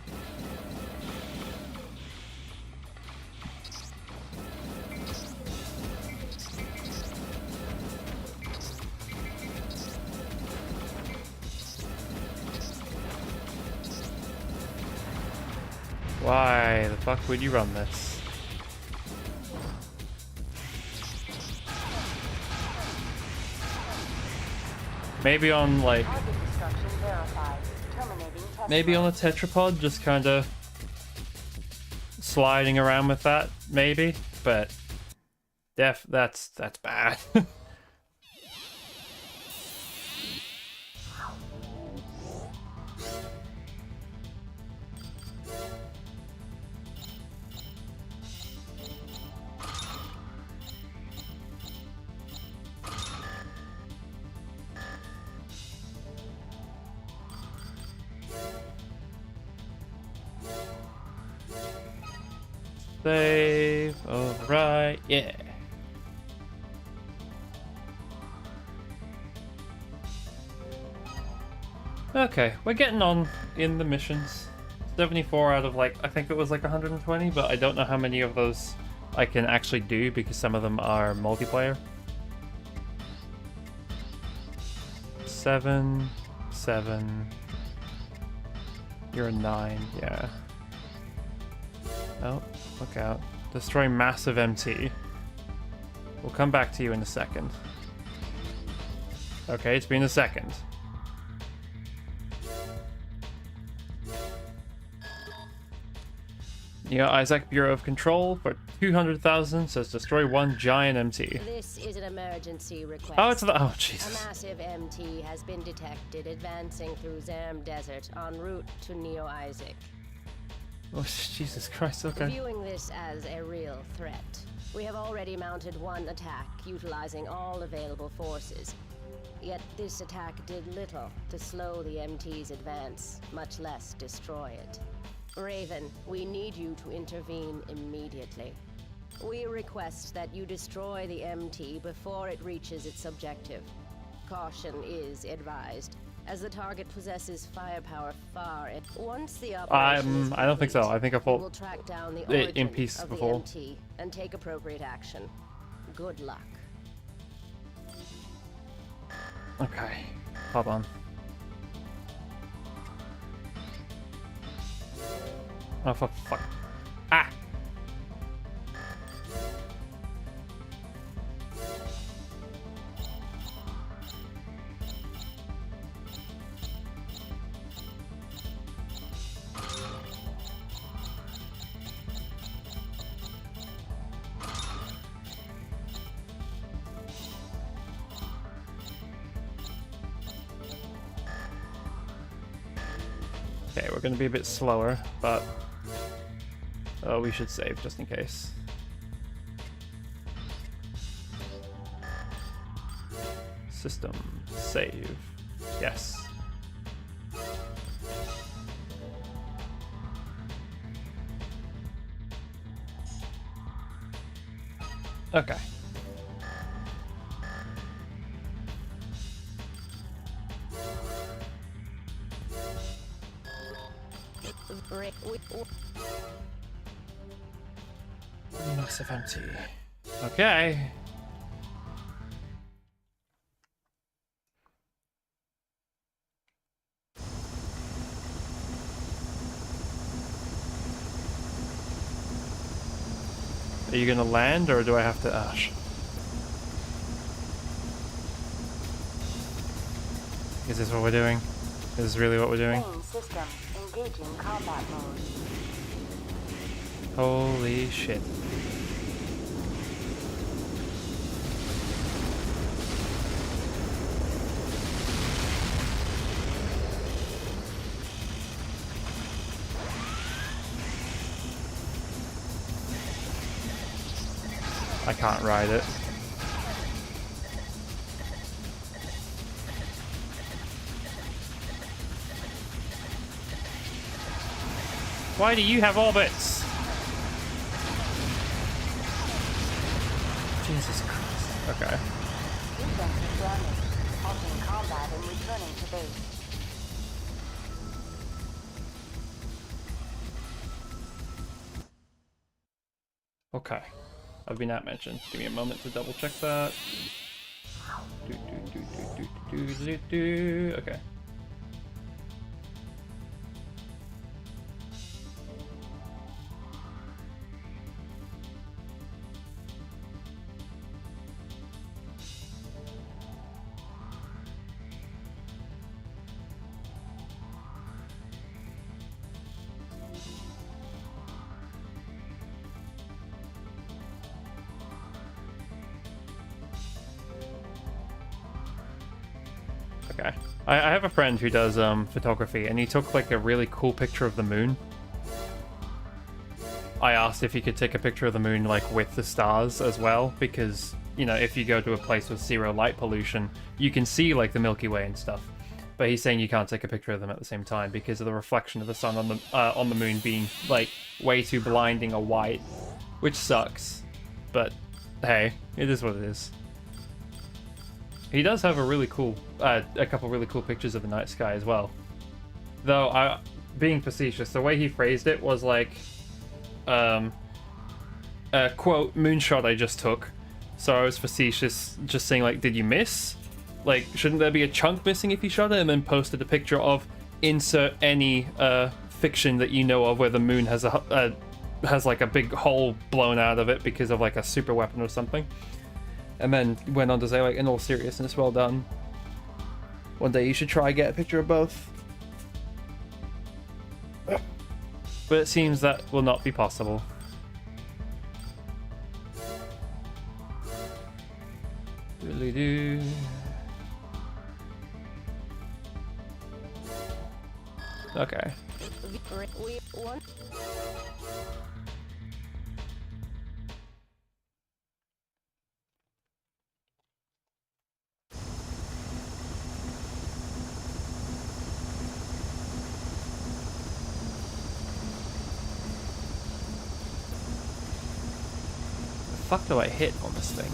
Why the fuck would you run this? Maybe on like... Target destruction verified. Terminating test Maybe on a mode. tetrapod, just kind of sliding around with that, maybe. But that's bad. Save, override, yeah. Okay, we're getting on in the missions. 74 out of like, I think it was like 120, but I don't know how many of those I can actually do because some of them are multiplayer. 7, 7. You're a 9, yeah. Oh, look out. Destroy massive MT. We'll come back to you in a second. Okay, it's been a second. Yeah, Isaac Bureau of Control for 200,000 says destroy one giant MT. This is an emergency request. Oh, it's the... Oh, A Jesus. massive MT has been detected advancing through Zerm Desert en route to Neo Isaac. Oh, Jesus Christ, okay. Viewing this as a real threat, we have already mounted one attack utilizing all available forces. Yet this attack did little to slow the MT's advance, much less destroy it. Raven, we need you to intervene immediately. We request that you destroy the MT before it reaches its objective. Caution is advised, as the target possesses firepower far. Once the operation is I don't think so. complete, I think I we fought will track down the it origin in pieces of before. the MT and take appropriate action. Good luck. Okay, hold on. Oh, for fuck. Ah! Okay, we're going to be a bit slower, but we should save just in case. System save. Yes. Okay. Massive empty. Okay. Are you gonna land, or do I have to? Ah, Is this what we're doing? Is this really what we're doing? Main system. Engaging combat mode. Holy shit. I can't ride it. Why do you have orbits? Jesus Christ. Okay. Defense is damaged. Halting combat and returning to base. Okay. I've been mentioned. Give me a moment to double check that. Okay. Okay. I have a friend who does photography, and he took like a really cool picture of the moon. I asked if he could take a picture of the moon like with the stars as well, because, you know, if you go to a place with zero light pollution, you can see like the Milky Way and stuff. But he's saying you can't take a picture of them at the same time because of the reflection of the sun on the moon being like way too blinding or white, which sucks. But hey, it is what it is. He does have a really cool, a couple really cool pictures of the night sky as well. Though, being facetious, the way he phrased it was like, a quote, moonshot I just took. So I was facetious, just saying like, did you miss? Like, shouldn't there be a chunk missing if you shot it? And then posted a picture of insert any fiction that you know of where the moon has has like a big hole blown out of it because of like a super weapon or something. And then went on to say, like, in all seriousness, well done. One day you should try get a picture of both. But it seems that will not be possible. Doodly-doo. Okay. The fuck do I hit on this thing?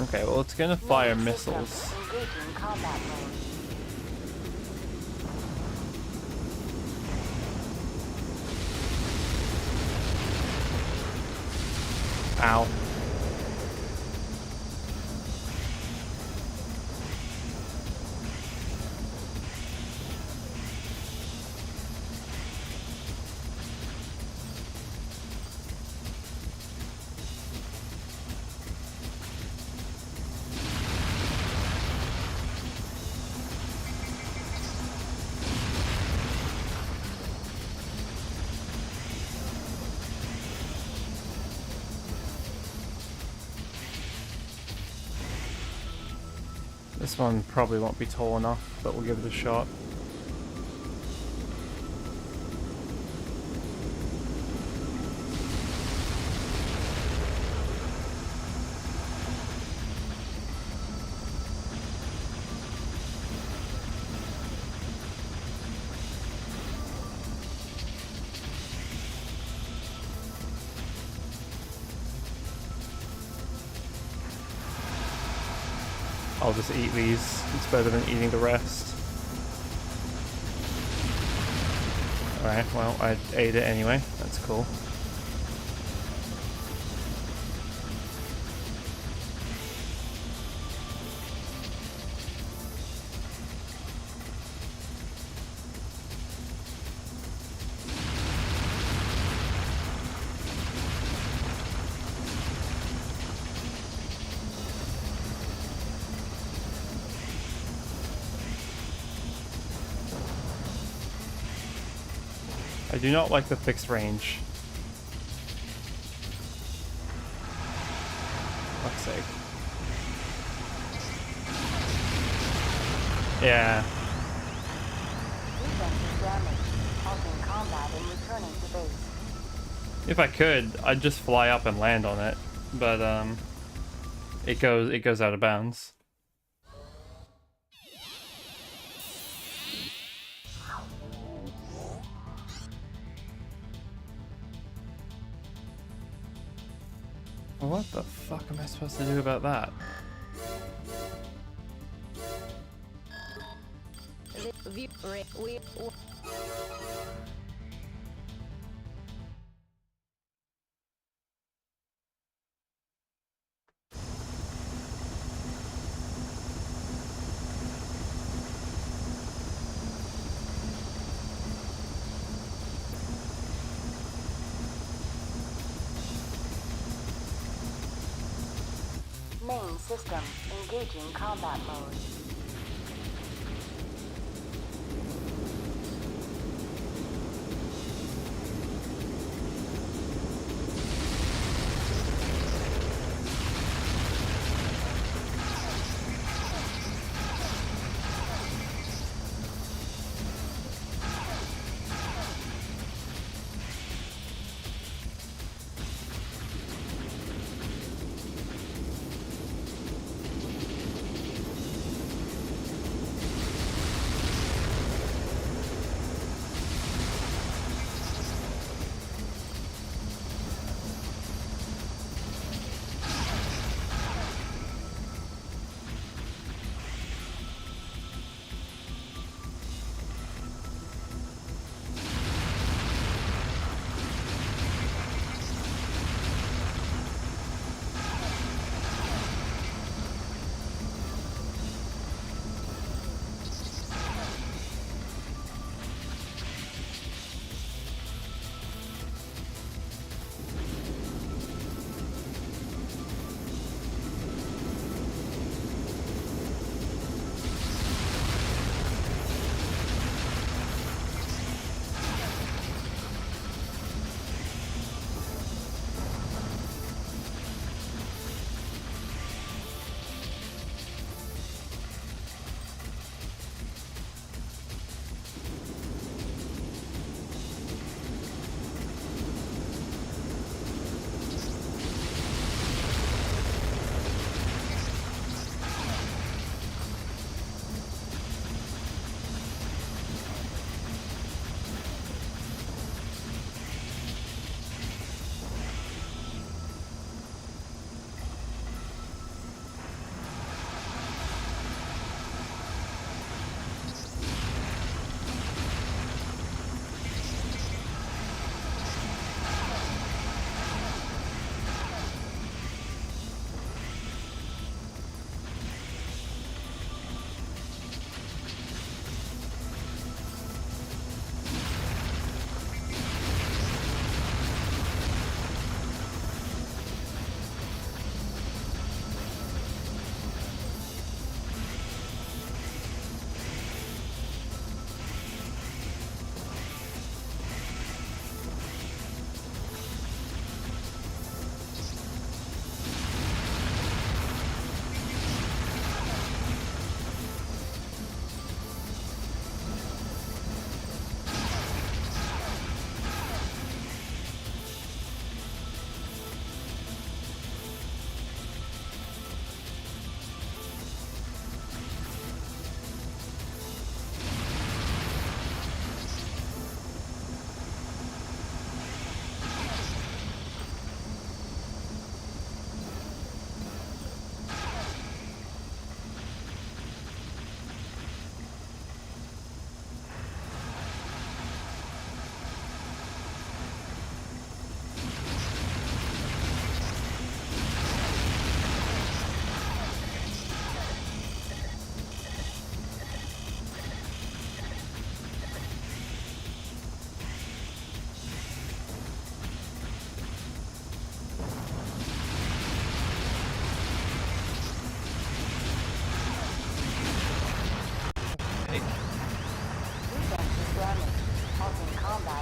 Okay, well it's gonna fire missiles. Engaging combat mode. Ow. This one probably won't be tall enough, but we'll give it a shot. I'll just eat these. It's better than eating the rest. Alright, well, I ate it anyway. That's cool. I do not like the fixed range. Fuck's sake. Yeah. Defense is damaged. Halting combat and returning to base. If I could, I'd just fly up and land on it, but it goes out of bounds. What the fuck am I supposed to do about that? Main system engaging combat mode.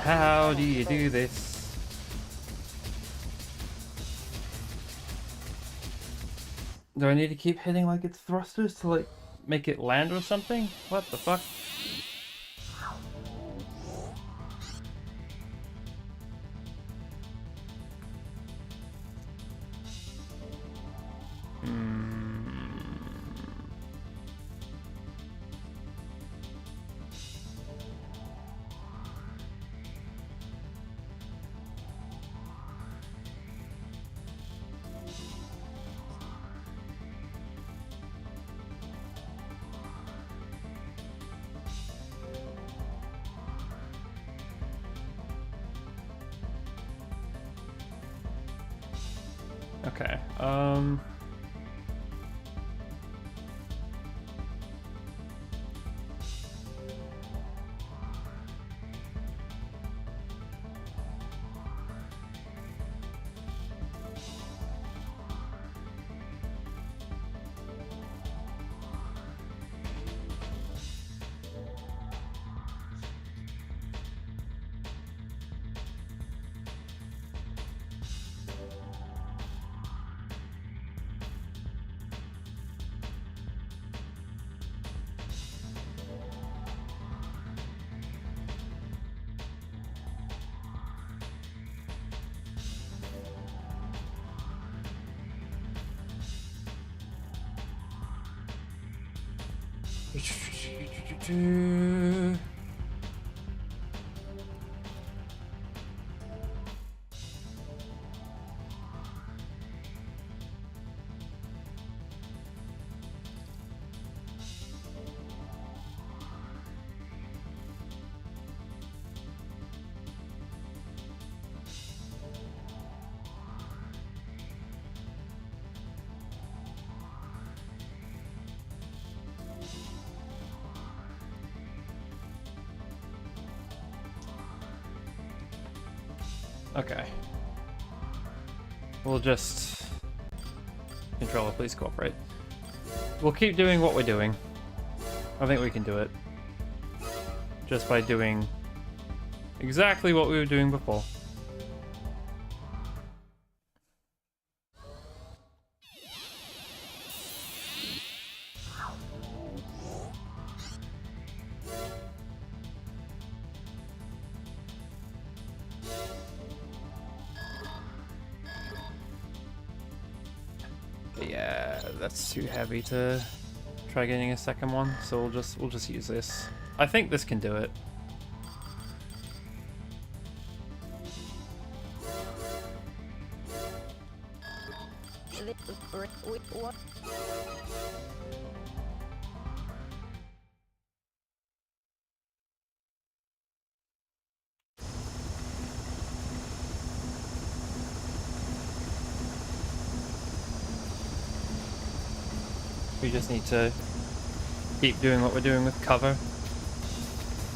How do you do this? Do I need to keep hitting like its thrusters to like make it land or something? What the fuck? Okay. Okay. We'll just... Controller, please cooperate. We'll keep doing what we're doing. I think we can do it. Just by doing exactly what we were doing before. Yeah, that's too heavy to try getting a second one, so we'll just use this. I think this can do it. We just need to keep doing what we're doing with cover.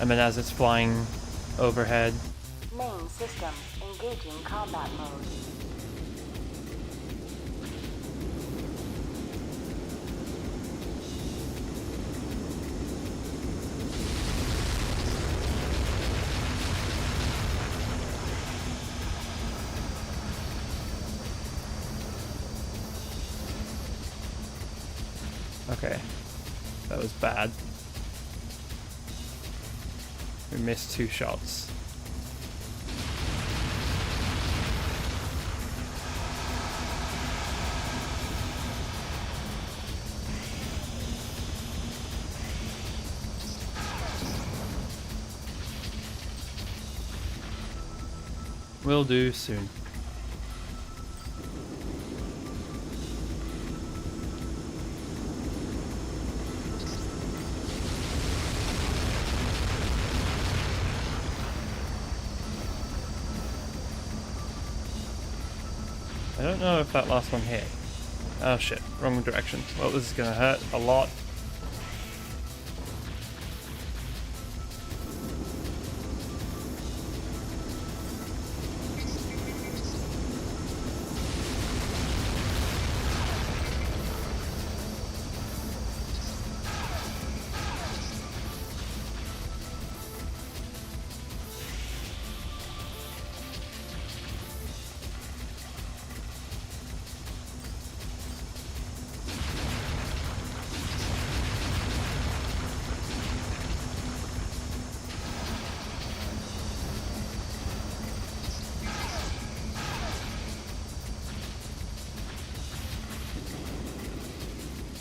And then as it's flying overhead. Main system engaging combat mode. Okay, that was bad. We missed 2 shots. Will do soon. I don't know if that last one hit. Oh shit, wrong direction. Well, this is gonna hurt a lot.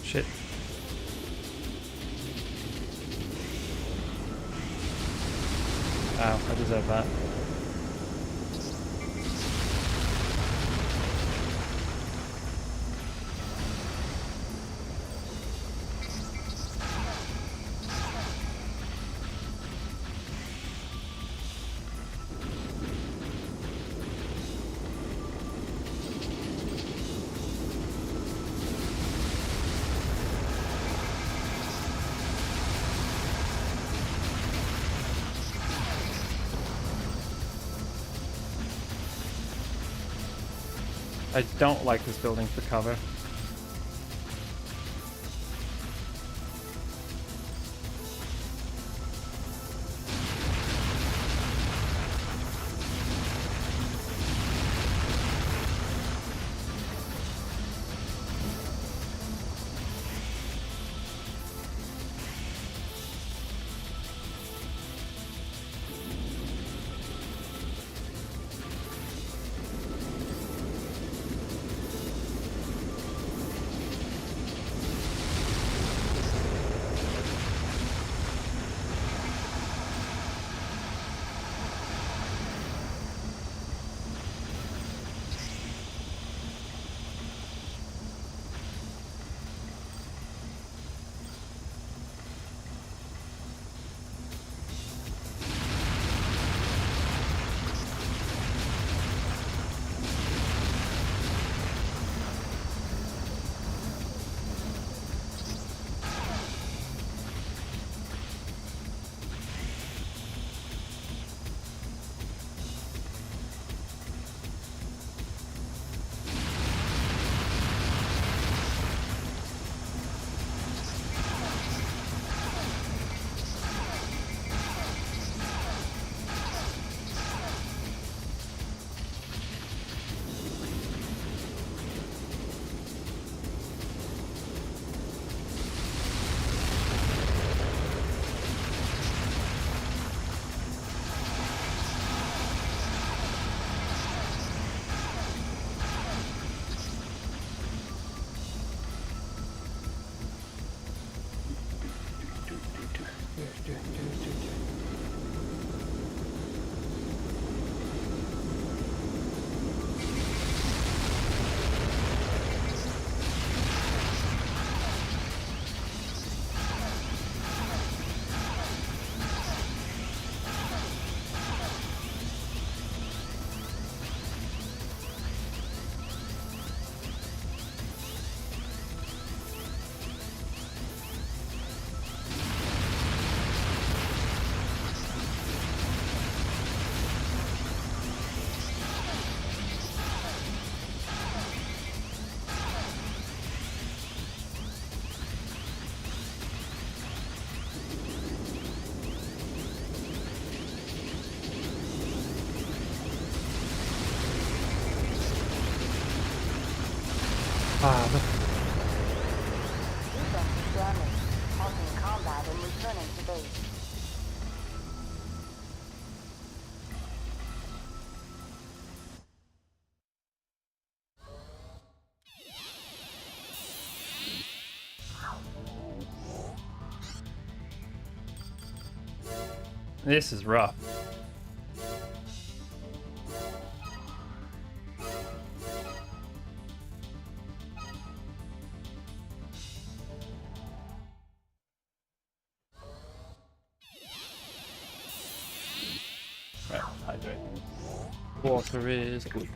Shit. Ow, I deserve that. I don't like this building for cover. Defense is damaged, halting combat and returning to base. This is rough. Right, hydrate. Water is good.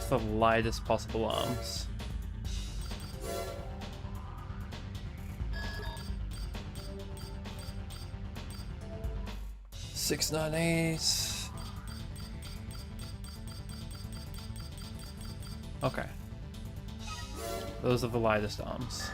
What's the lightest possible arms? 698. Okay. Those are the lightest arms.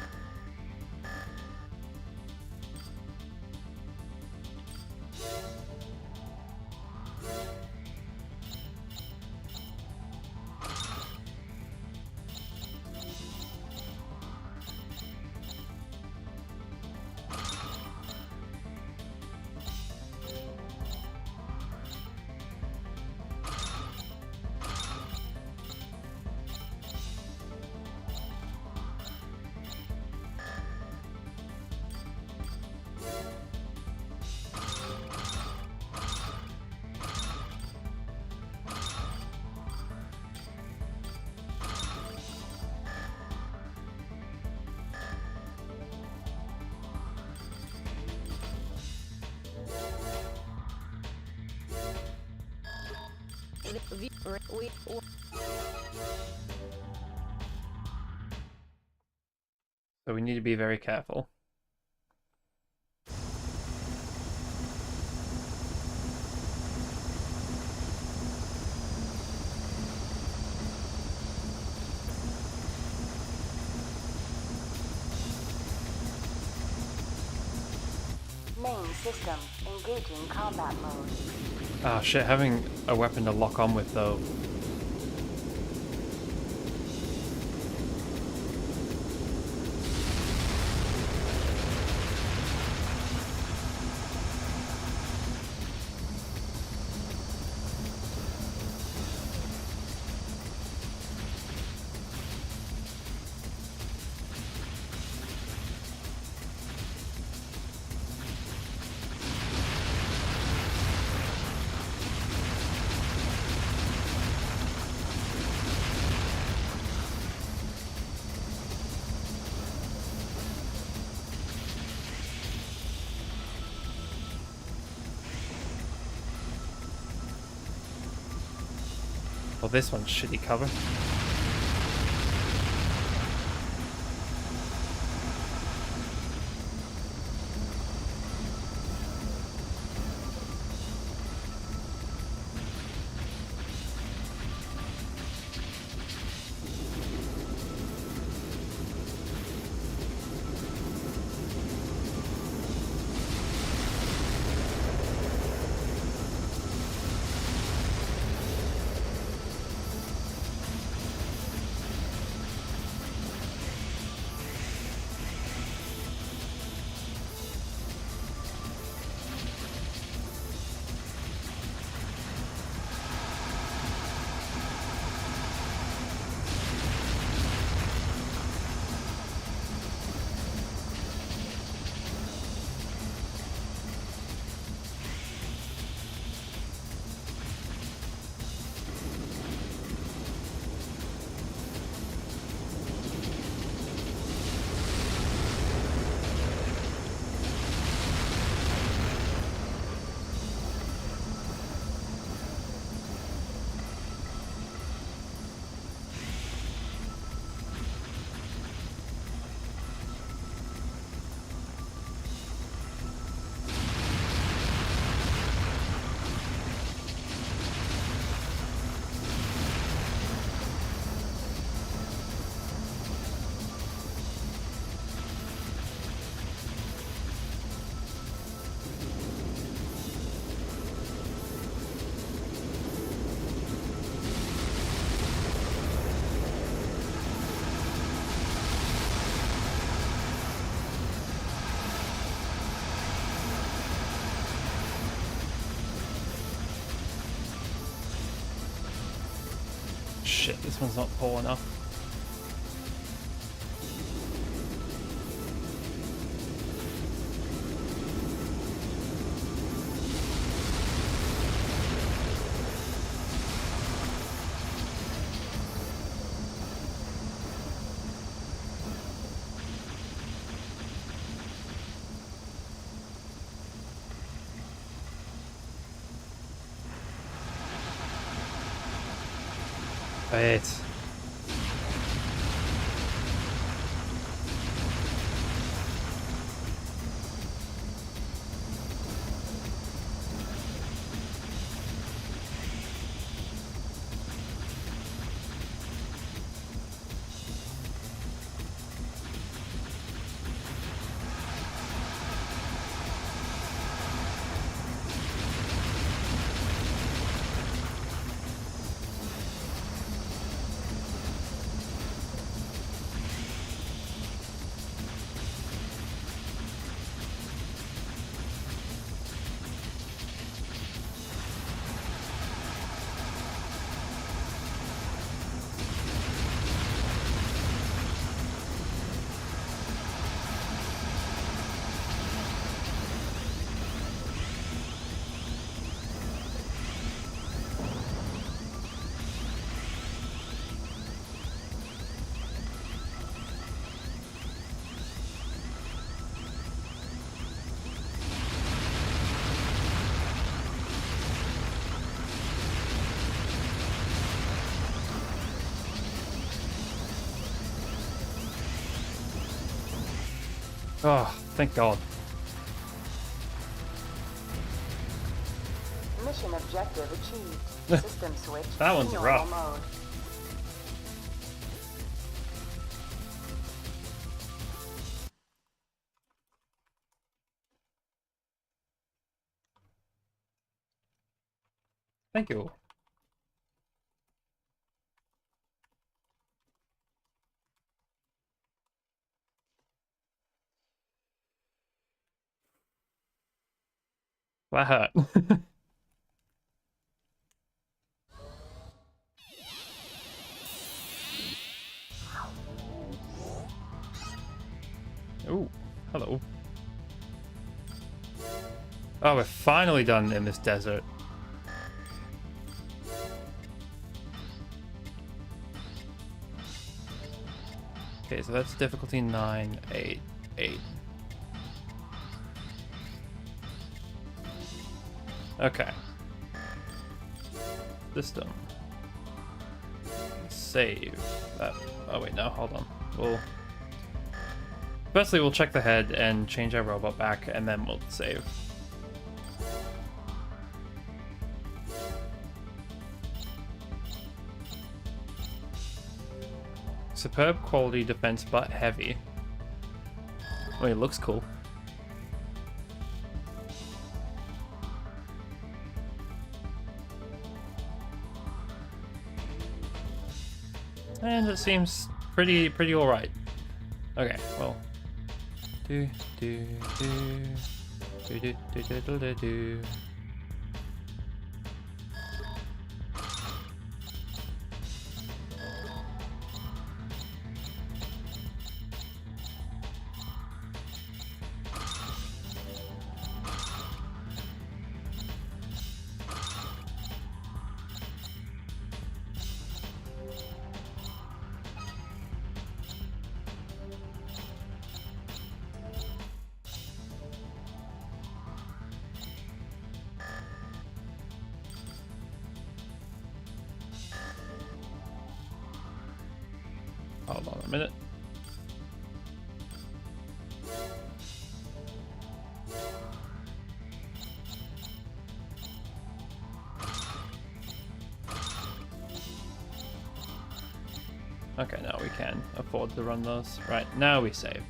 So we need to be very careful. Main system engaging combat mode. Ah, shit, having a weapon to lock on with though. Well, this one's shitty cover. Shit, this one's not poor enough. Wait. Oh, thank God. Mission objective achieved. System switch That to one's normal rough. mode. Thank you. That hurt. Ooh, hello. Oh, we're finally done in this desert. Okay, so that's difficulty 9, 8, 8. Okay. System. Save. That. Oh wait, no, hold on. Firstly, we'll check the head and change our robot back, and then we'll save. Superb quality defense, but heavy. Oh, it looks cool. And it seems pretty alright. Okay, well. Do. Hold on a minute. Okay, now we can afford to run those. Right, now we save.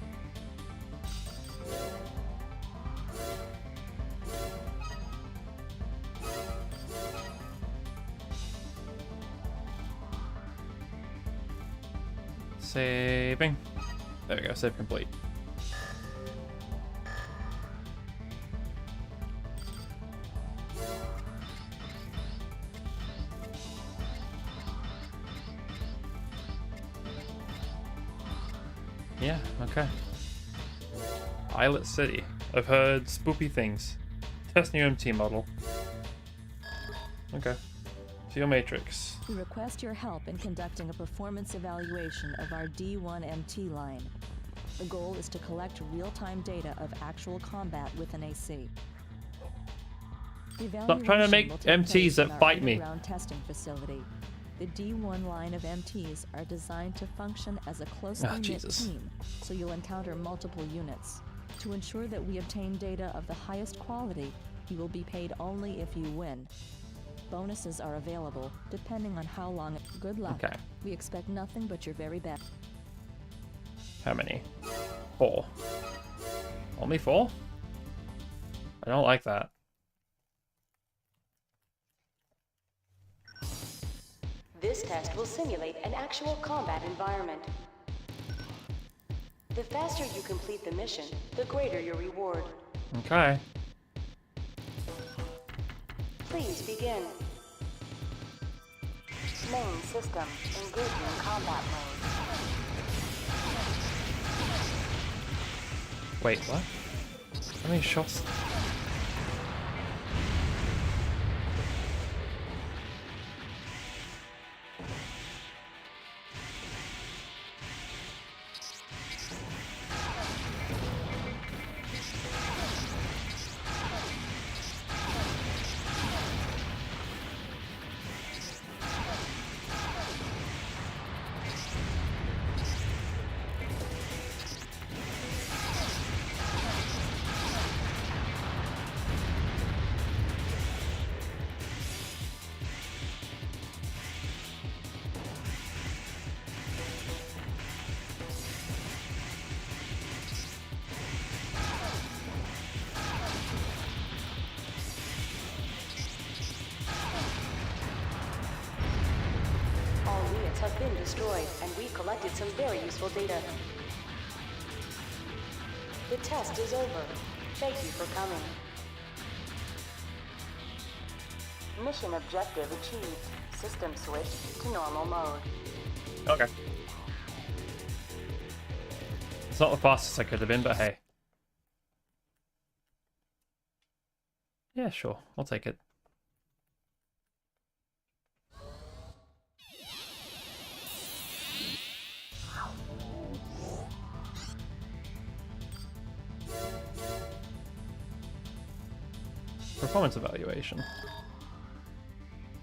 Saving. There we go, save complete. Yeah, okay. Islet City. I've heard spoopy things. Test new MT model. Okay. Geomatrix. We request your help in conducting a performance evaluation of our D1MT line. The goal is to collect real-time data of actual combat with an AC. Stop trying to make MTs that fight me. Testing facility. The D1 line of MTs are designed to function as a closely knit team, so you'll encounter multiple units. To ensure that we obtain data of the highest quality, you will be paid only if you win. Bonuses are available, depending on how long. Good luck. Okay. We expect nothing but your very best. How many? 4. Only 4? I don't like that. This test will simulate an actual combat environment. The faster you complete the mission, the greater your reward. Okay. Please begin. Main system engaging combat mode. Wait, what? How many shots? have been destroyed, and we've collected some very useful data. The test is over. Thank you for coming. Mission objective achieved. System switch to normal mode. Okay. It's not the fastest I could have been, but hey. Yeah, sure. I'll take it. Performance evaluation.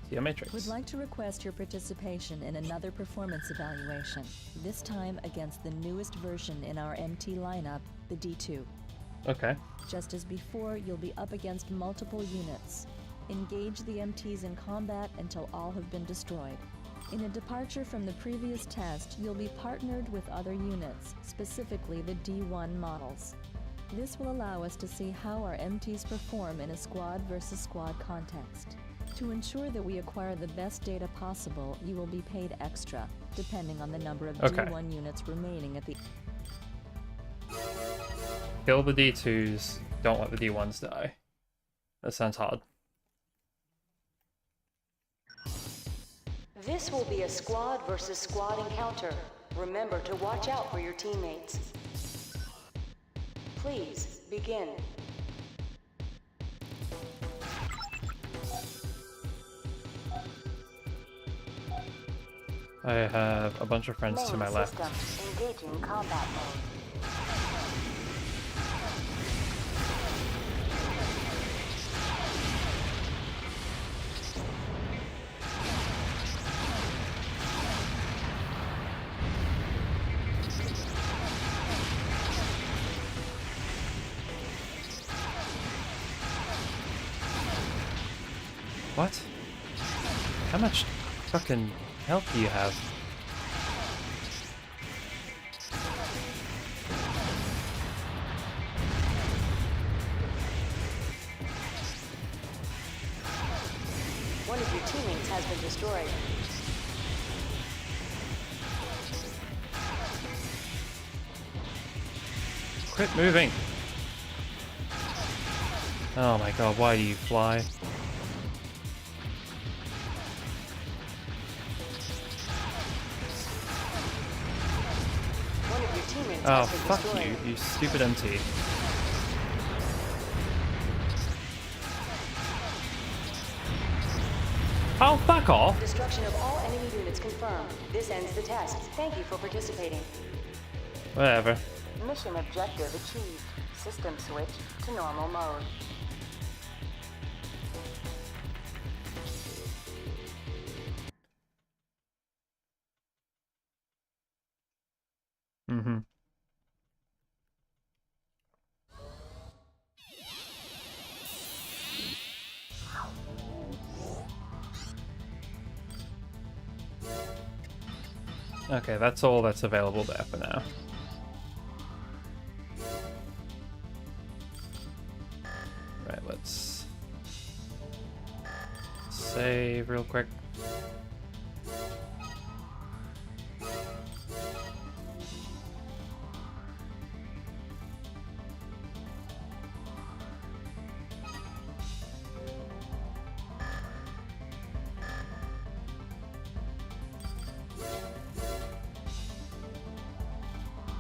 See a matrix. Would like to request your participation in another performance evaluation, this time against the newest version in our MT lineup, the D2. Okay. Just as before, you'll be up against multiple units. Engage the MTs in combat until all have been destroyed. In a departure from the previous test, you'll be partnered with other units, specifically the D1 models. This will allow us to see how our MTs perform in a squad versus squad context. To ensure that we acquire the best data possible, you will be paid extra, depending on the number of D1 units remaining at the... Kill the D2s, don't let the D1s die. That sounds hard. This will be a squad versus squad encounter. Remember to watch out for your teammates. Please, begin. I have a bunch of friends to my left. Engaging combat mode. What? How much fucking health do you have? One of your teammates has been destroyed. Quit moving! Oh my god, why do you fly? Oh, fuck you, you stupid MT. Oh, fuck off! Destruction of all enemy units confirmed. This ends the test. Thank you for participating. Whatever. Mission objective achieved. System switch to normal mode. Mm-hmm. Okay, that's all that's available there for now. Right, let's save real quick.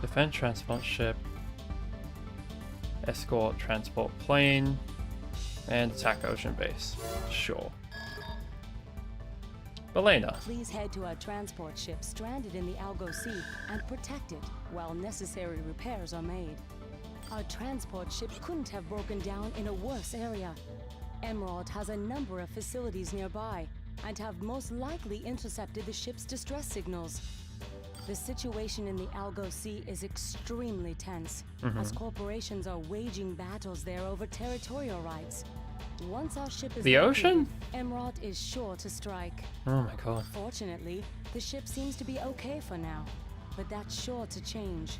Defend transport ship, escort transport plane, and attack ocean base. Sure. Belena. Please head to our transport ship stranded in the Algo Sea and protect it while necessary repairs are made. Our transport ship couldn't have broken down in a worse area. Emerald has a number of facilities nearby and have most likely intercepted the ship's distress signals. The situation in the Algo Sea is extremely tense, as corporations are waging battles there over territorial rights. Once our ship is the ocean? Emerald is sure to strike. Oh my god. Fortunately, the ship seems to be okay for now, but that's sure to change.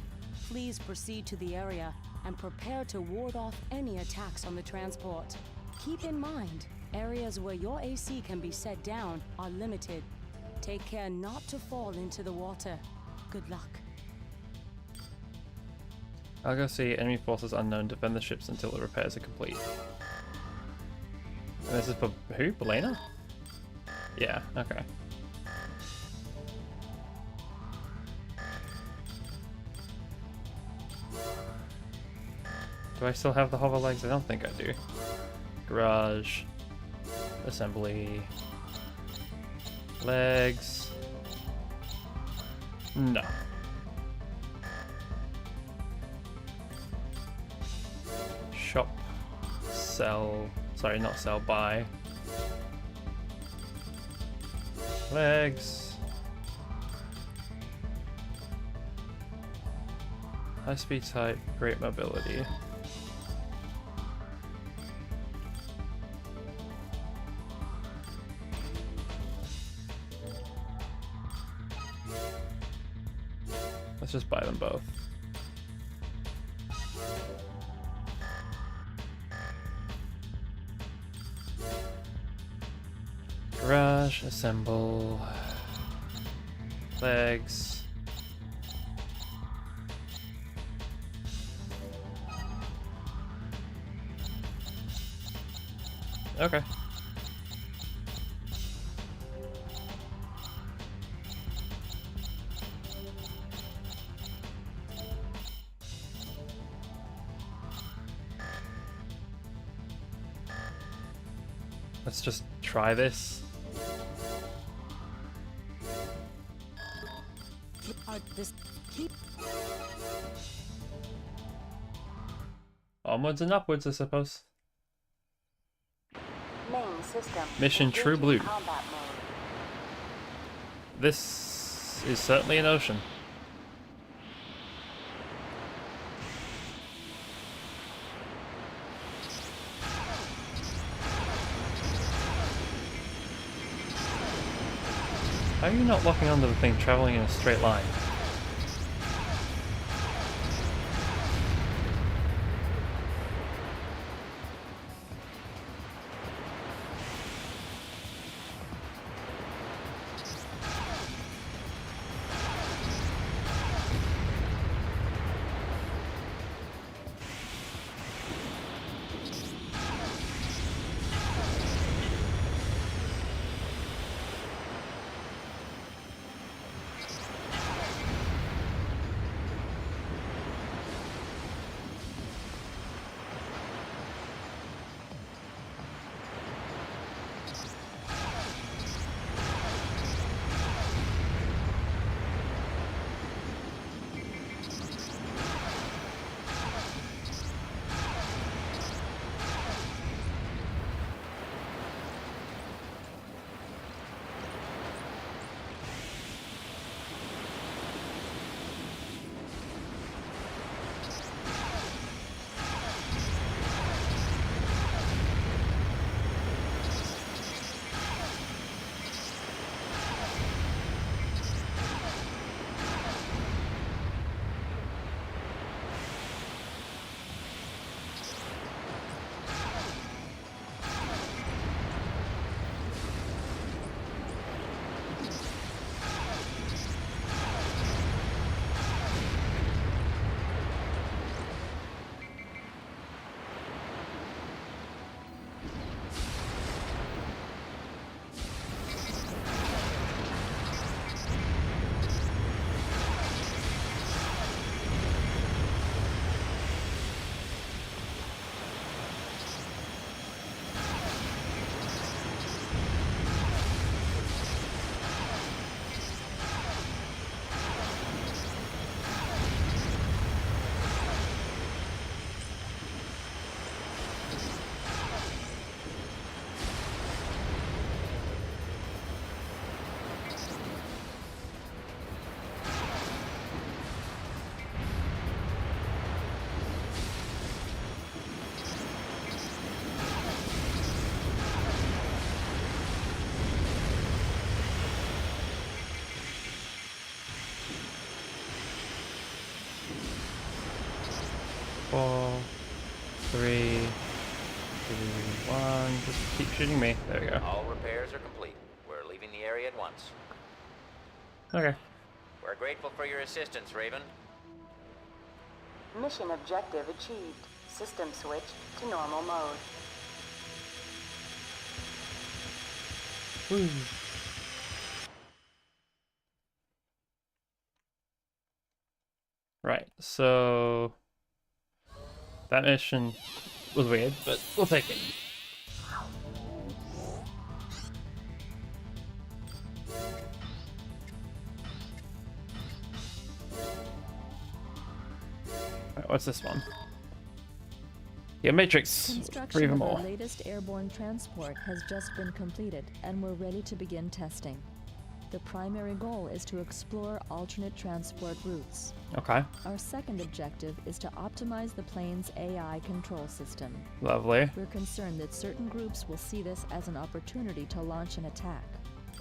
Please proceed to the area and prepare to ward off any attacks on the transport. Keep in mind, areas where your AC can be set down are limited. Take care not to fall into the water. Good luck. I'll go see enemy forces unknown. Defend the ships until the repairs are complete. And this is for who? Belena? Yeah, okay. Do I still have the hover legs? I don't think I do. Garage. Assembly. Legs. No. Shop. Sell. Sorry, not sell, buy. Legs. High speed type, great mobility. Let's just buy them both. Garage, assemble, legs. Okay. Let's just try this. Onwards and upwards, I suppose. Main system. Mission True Blue. Combat mode. This is certainly an ocean. How are you not locking onto the thing traveling in a straight line? Four, three, two, one. Just keep shooting me. There we go. All repairs are complete. We're leaving the area at once. Okay. We're grateful for your assistance, Raven. Mission objective achieved. System switch to normal mode. Woo. Right, so that mission was weird, but we'll take it. Right, what's this one? Yeah, Matrix. Construction Even of more. our latest airborne transport has just been completed, and we're ready to begin testing. The primary goal is to explore alternate transport routes. Okay. Our second objective is to optimize the plane's AI control system. Lovely. We're concerned that certain groups will see this as an opportunity to launch an attack.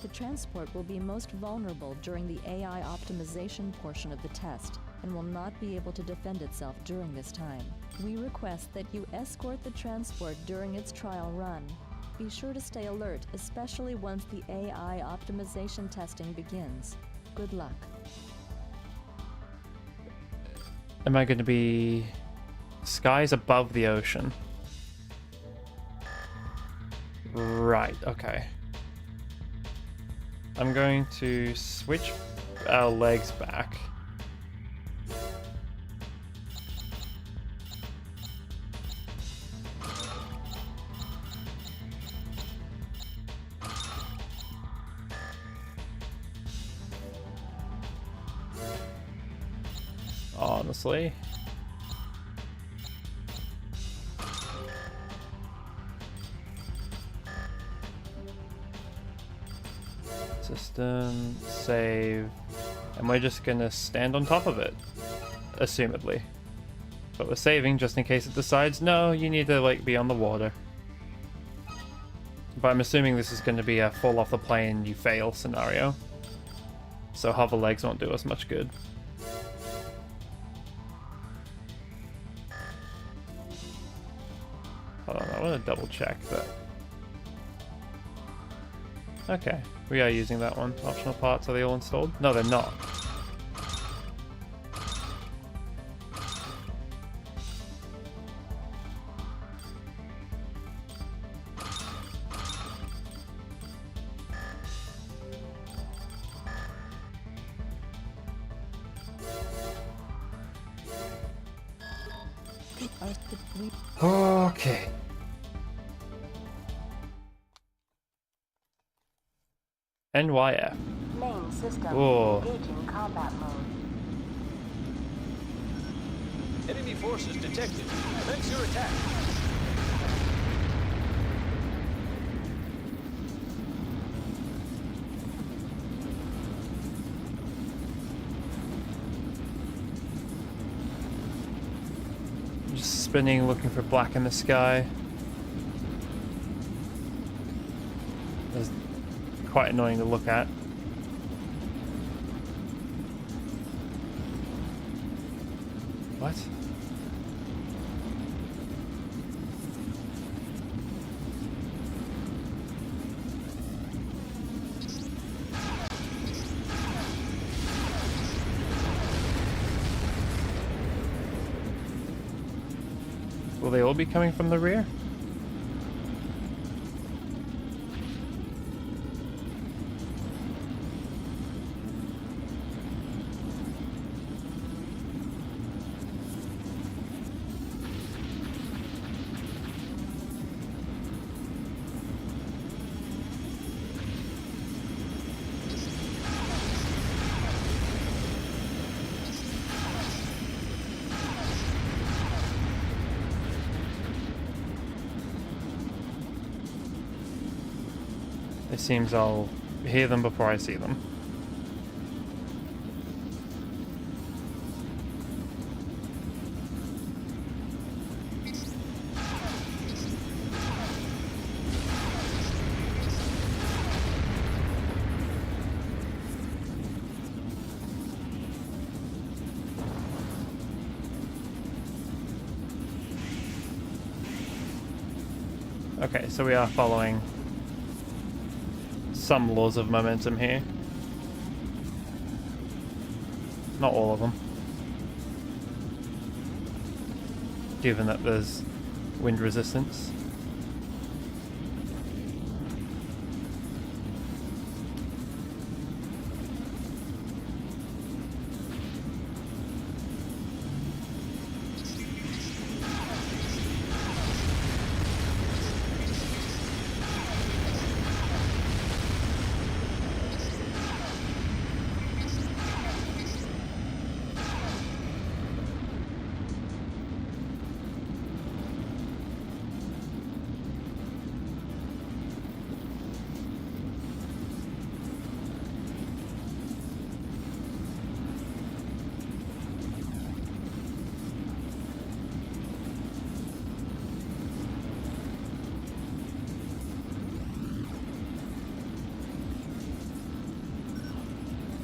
The transport will be most vulnerable during the AI optimization portion of the test and will not be able to defend itself during this time. We request that you escort the transport during its trial run. Be sure to stay alert, especially once the AI optimization testing begins. Good luck. Am I going to be skies above the ocean? Right, okay. I'm going to switch our legs back. Honestly. System, save, and we're just gonna stand on top of it, assumedly. But we're saving just in case it decides, no, you need to like be on the water. But I'm assuming this is gonna be a fall off the plane, you fail scenario. So hover legs won't do us much good. Hold on, I want to double check that. Okay, we are using that one. Optional parts, are they all installed? No, they're not. Okay. NYF. Main system Whoa. engaging combat mode. Enemy forces detected. Commence your attack. Just spinning, looking for black in the sky. That's quite annoying to look at. What? Will they all be coming from the rear? It seems I'll hear them before I see them. Okay, so we are following some laws of momentum here. Not all of them. Given that there's wind resistance.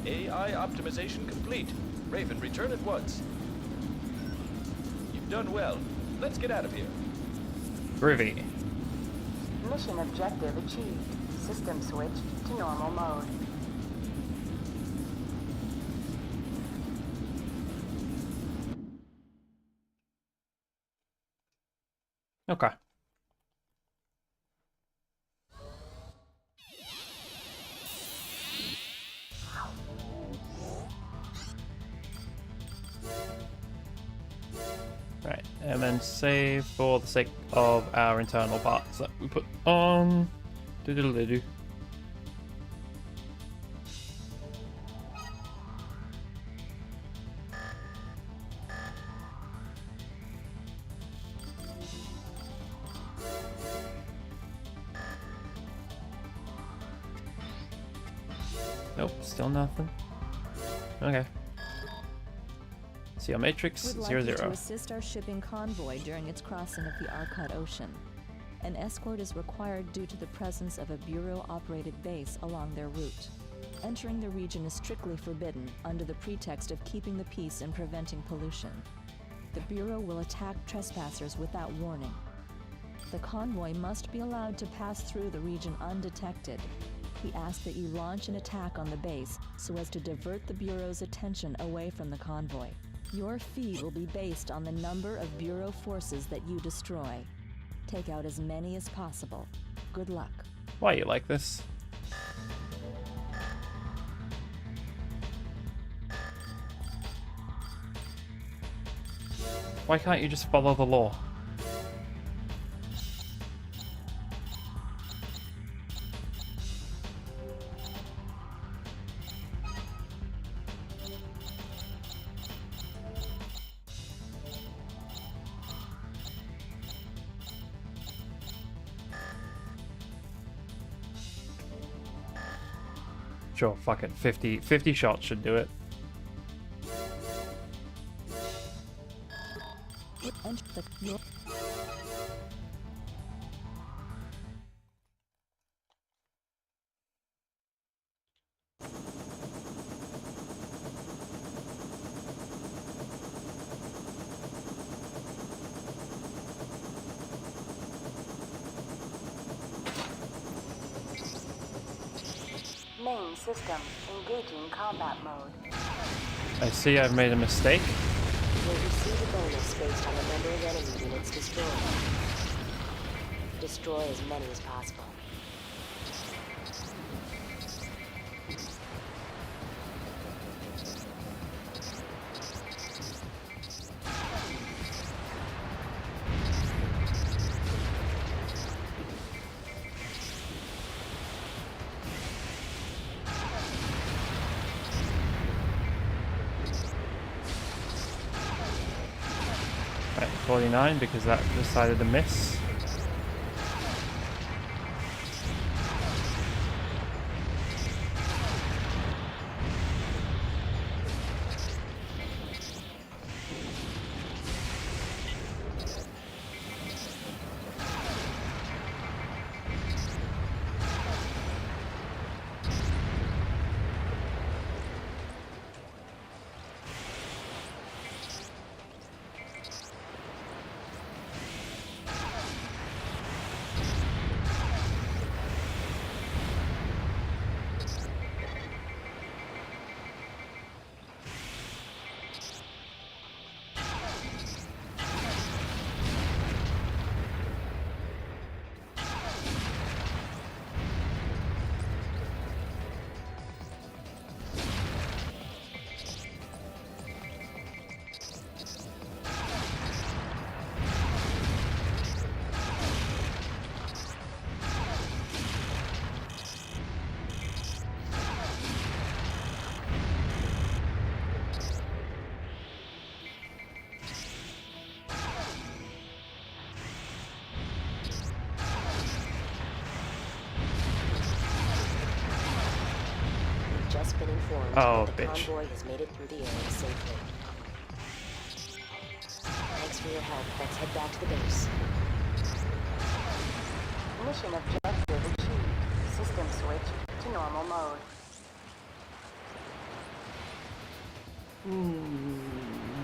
AI optimization complete. Raven, return at once. You've done well. Let's get out of here. Groovy. Mission objective achieved. System switched to normal mode. Okay. Right, and then save for the sake of our internal parts that we put on. Doodle-doo. Nope, still nothing. Okay. See Matrix We'd 00. like you to assist our shipping convoy during its crossing of the Arcot Ocean. An escort is required due to the presence of a Bureau-operated base along their route. Entering the region is strictly forbidden under the pretext of keeping the peace and preventing pollution. The Bureau will attack trespassers without warning. The convoy must be allowed to pass through the region undetected. We ask that you launch an attack on the base so as to divert the Bureau's attention away from the convoy. Your fee will be based on the number of Bureau forces that you destroy. Take out as many as possible. Good luck. Why are you like this? Why can't you just follow the law? Sure, fuck it. 50 shots should do it. Main system engaging combat mode. I see I've made a mistake. You'll receive a bonus based on the number of enemy units destroyed. Destroy as many as possible. Right, 49 because that decided to miss. been informed Oh, that the bitch. convoy has made it through the area safely. Thanks for your help. Let's head back to the base. Mission objective achieved. System switch to normal mode.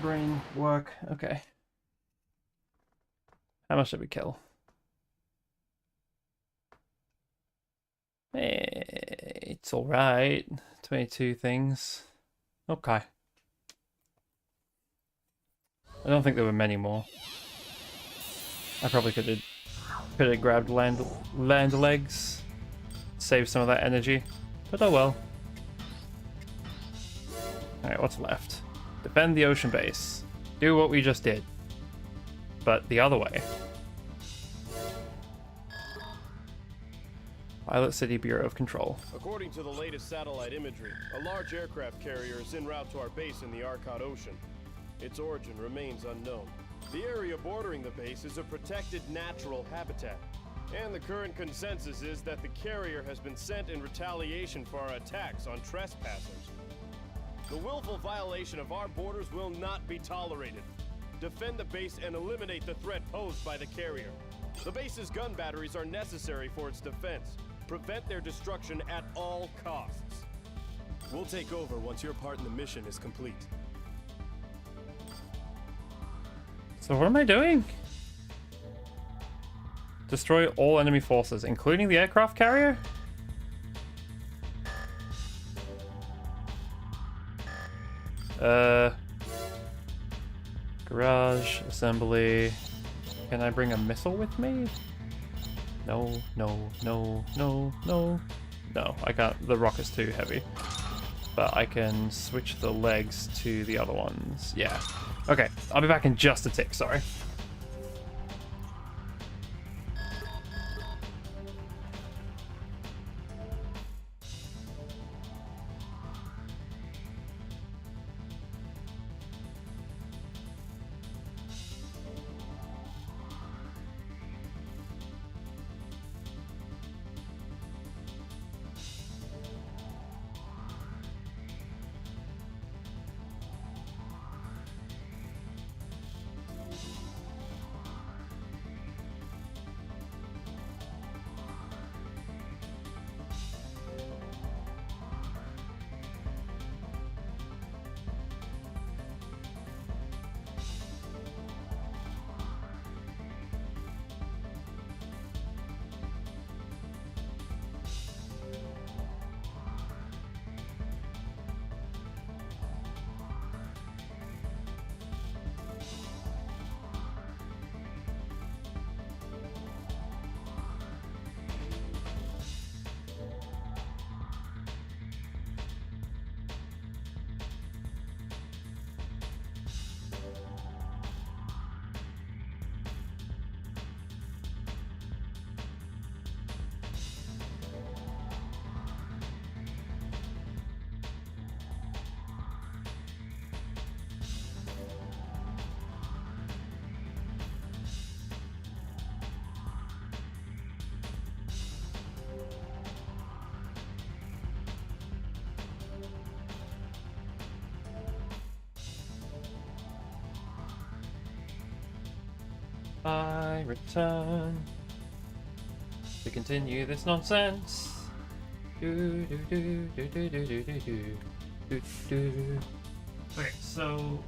Brain work. Okay. How much did we kill? It's alright. 22 things. Okay. I don't think there were many more. I probably could have grabbed land legs, saved some of that energy, but oh well. Alright, what's left? Defend the ocean base. Do what we just did, but the other way. Pilot City Bureau of Control. According to the latest satellite imagery, a large aircraft carrier is en route to our base in the Arcot Ocean. Its origin remains unknown. The area bordering the base is a protected natural habitat, and the current consensus is that the carrier has been sent in retaliation for our attacks on trespassers. The willful violation of our borders will not be tolerated. Defend the base and eliminate the threat posed by the carrier. The base's gun batteries are necessary for its defense. Prevent their destruction at all costs. We'll take over once your part in the mission is complete. So what am I doing? Destroy all enemy forces, including the aircraft carrier? Garage, assembly. Can I bring a missile with me? No, no, no, no, no. No, I can't. The rocket's too heavy. But I can switch the legs to the other ones. Yeah. Okay, I'll be back in just a tick, sorry. I return to continue this nonsense. Do, do, do, do, do, do, do, do, do, do. Okay, so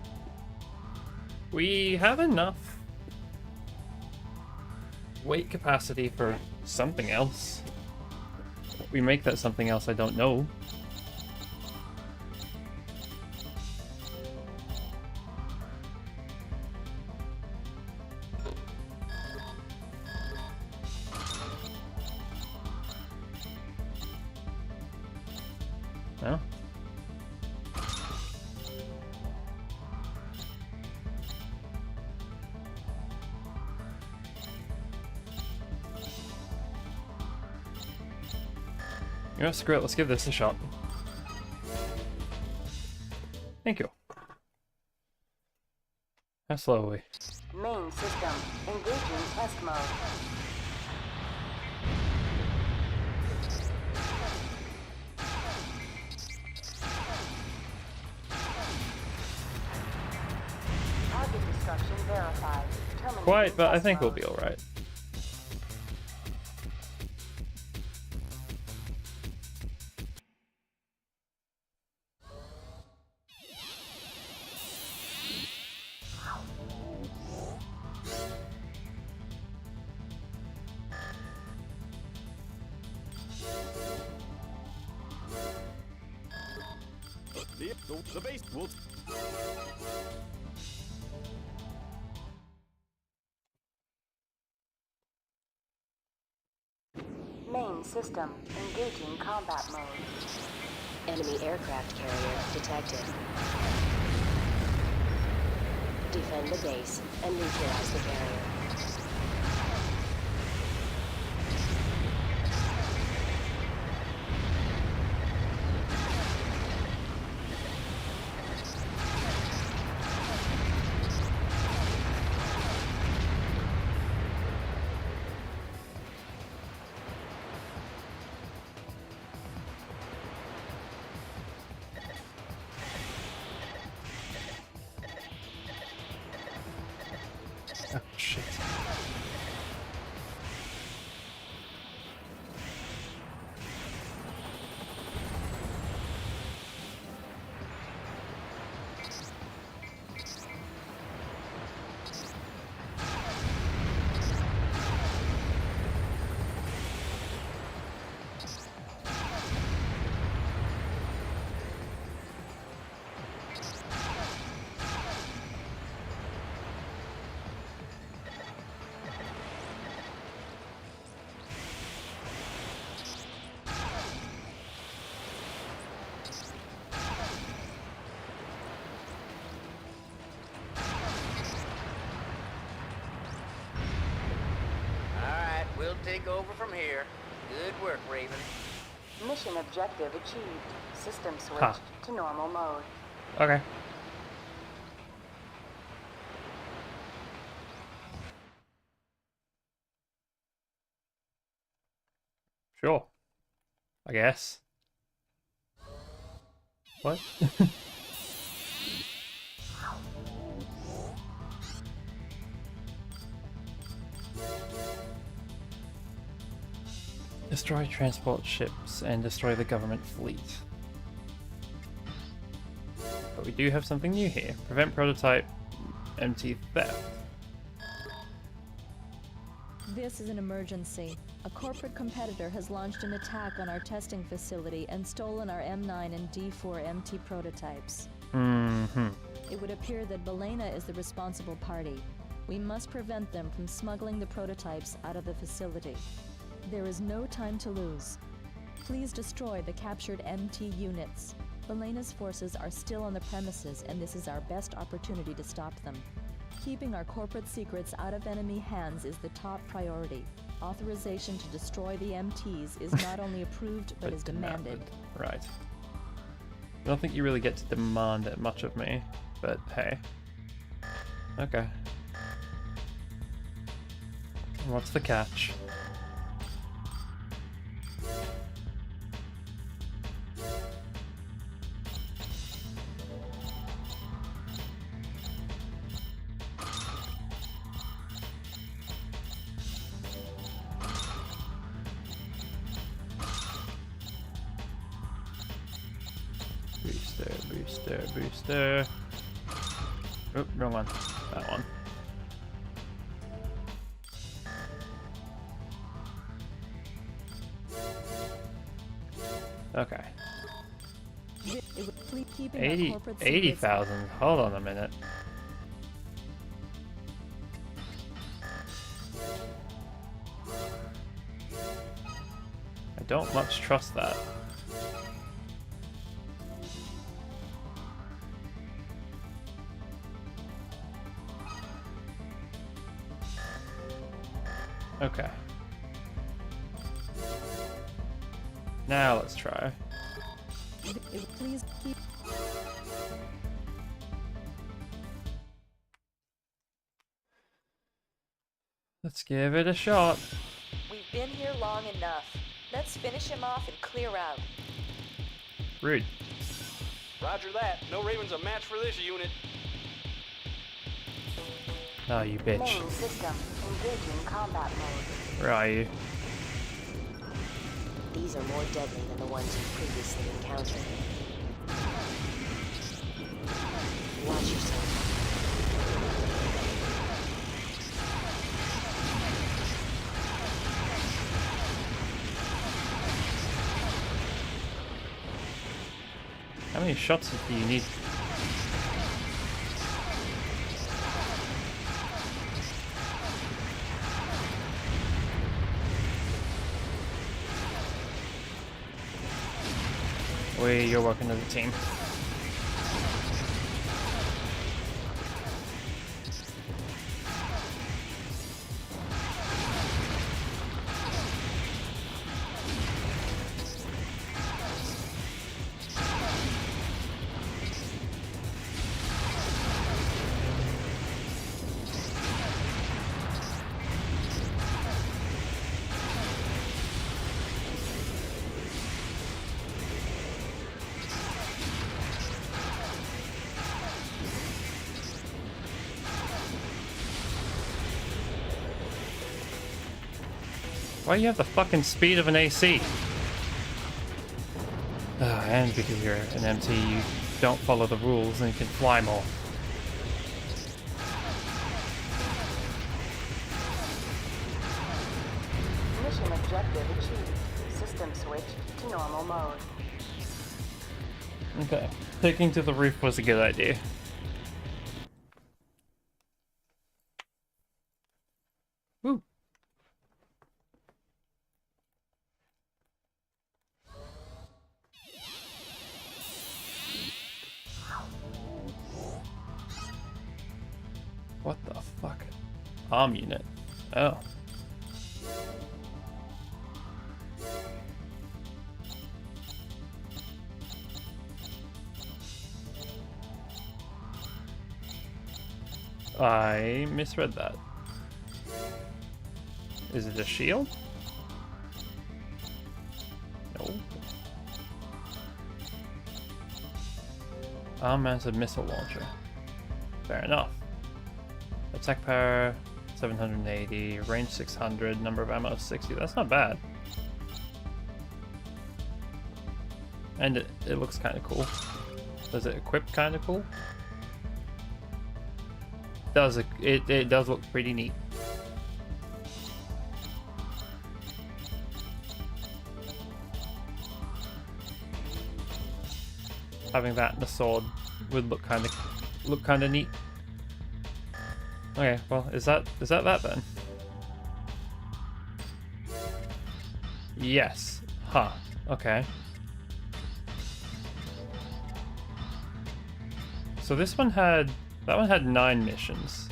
we have enough weight capacity for something else. What we make that something else, I don't know. No? You know, screw it, let's give this a shot. Thank you. How slow are we? Main system engaging test mode. Construction verified. Terminating quite, but I test think we'll mode. be alright. The base will. Main system engaging combat mode. Enemy aircraft carrier detected. Defend the base and neutralize the carrier. Oh, shit. Alright, we'll take over from here. Good work, Raven. Mission objective achieved. System switched Huh. to normal mode. Okay. Sure. I guess. What? Destroy transport ships and destroy the government fleet. But we do have something new here. Prevent prototype MT theft. This is an emergency. A corporate competitor has launched an attack on our testing facility and stolen our M9 and D4 MT prototypes. Mm-hmm. It would appear that Belena is the responsible party. We must prevent them from smuggling the prototypes out of the facility. There is no time to lose. Please destroy the captured MT units. Belena's forces are still on the premises, and this is our best opportunity to stop them. Keeping our corporate secrets out of enemy hands is the top priority. Authorization to destroy the MTs is not only approved, but is demanded. Right. I don't think you really get to demand it much of me, but hey. Okay. What's the catch? Booster. Oh, wrong one. That one. Okay. 80,000. Hold on a minute. I don't much trust that. Okay. Now let's try. Please keep. Let's give it a shot. We've been here long enough. Let's finish him off and clear out. Rude. Roger that. No Raven's a match for this unit. Oh, you bitch. Main system engaging combat mode. Where are you? These are more deadly than the ones you previously encountered. Watch yourself. How many shots do you need? You're working as a team. Why do you have the fucking speed of an AC? And because you're an MT, you don't follow the rules and you can fly more. Mission objective achieved. System switched to normal mode. Okay. Taking to the roof was a good idea. Woo. What the fuck? Arm unit. Oh. I misread that. Is it a shield? No. Arm-mounted missile launcher. Fair enough. Attack power 780, range 600, number of ammo 60. That's not bad. And it looks kind of cool. Does it equip kind of cool? It does look pretty neat. Having that and a sword would look kind of neat. Okay, well, is that then? Yes. Huh. Okay. So that one had 9 missions.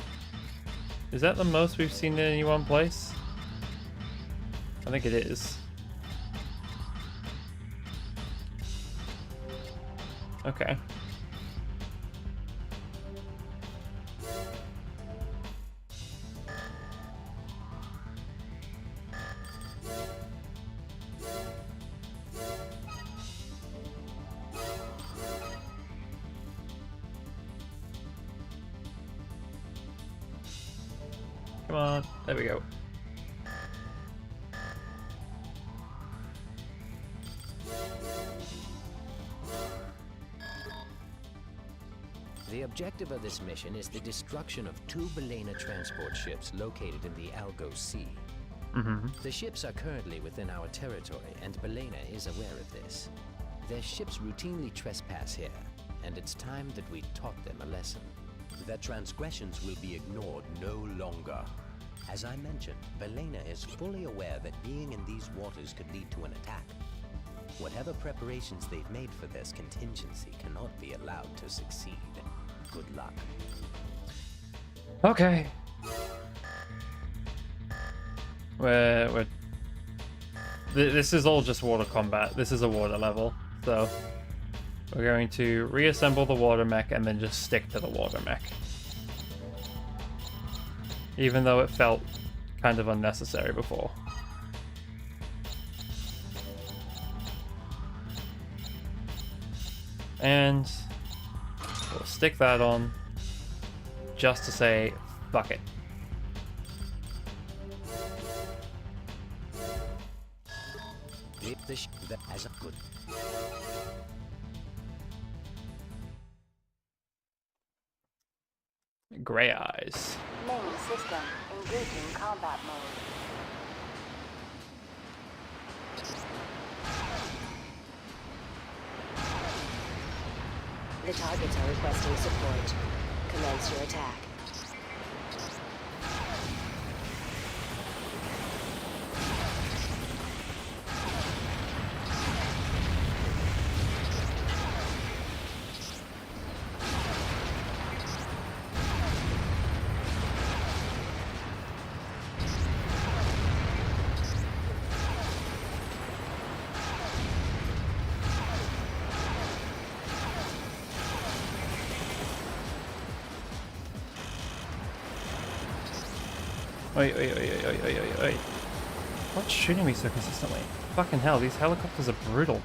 Is that the most we've seen in any one place? I think it is. Okay. Come on, there we go. The objective of this mission is the destruction of 2 Belena transport ships located in the Algo Sea. The ships are currently within our territory, and Belena is aware of this. Their ships routinely trespass here, and it's time that we taught them a lesson. Their transgressions will be ignored no longer. As I mentioned, Belena is fully aware that being in these waters could lead to an attack. Whatever preparations they've made for this contingency cannot be allowed to succeed. Good luck. Okay. This is all just water combat. This is a water level, so we're going to reassemble the water mech and then just stick to the water mech. Even though it felt kind of unnecessary before. And we'll stick that on just to say Fuck it. The ship that has a good. Gray eyes. Main system engaging combat mode. The targets are requesting support. Commence your attack. Wait. What's shooting me so consistently? Fucking hell, these helicopters are brutal.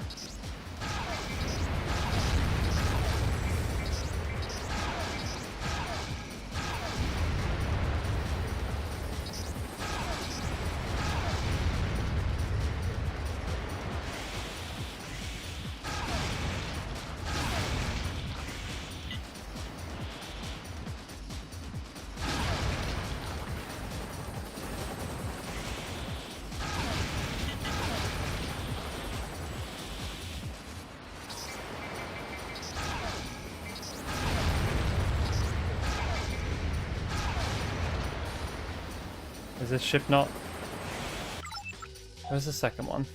Is this ship not? Where's the second one?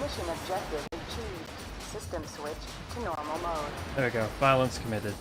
Mission objective achieved. System switch to normal mode. There we go. Violence committed.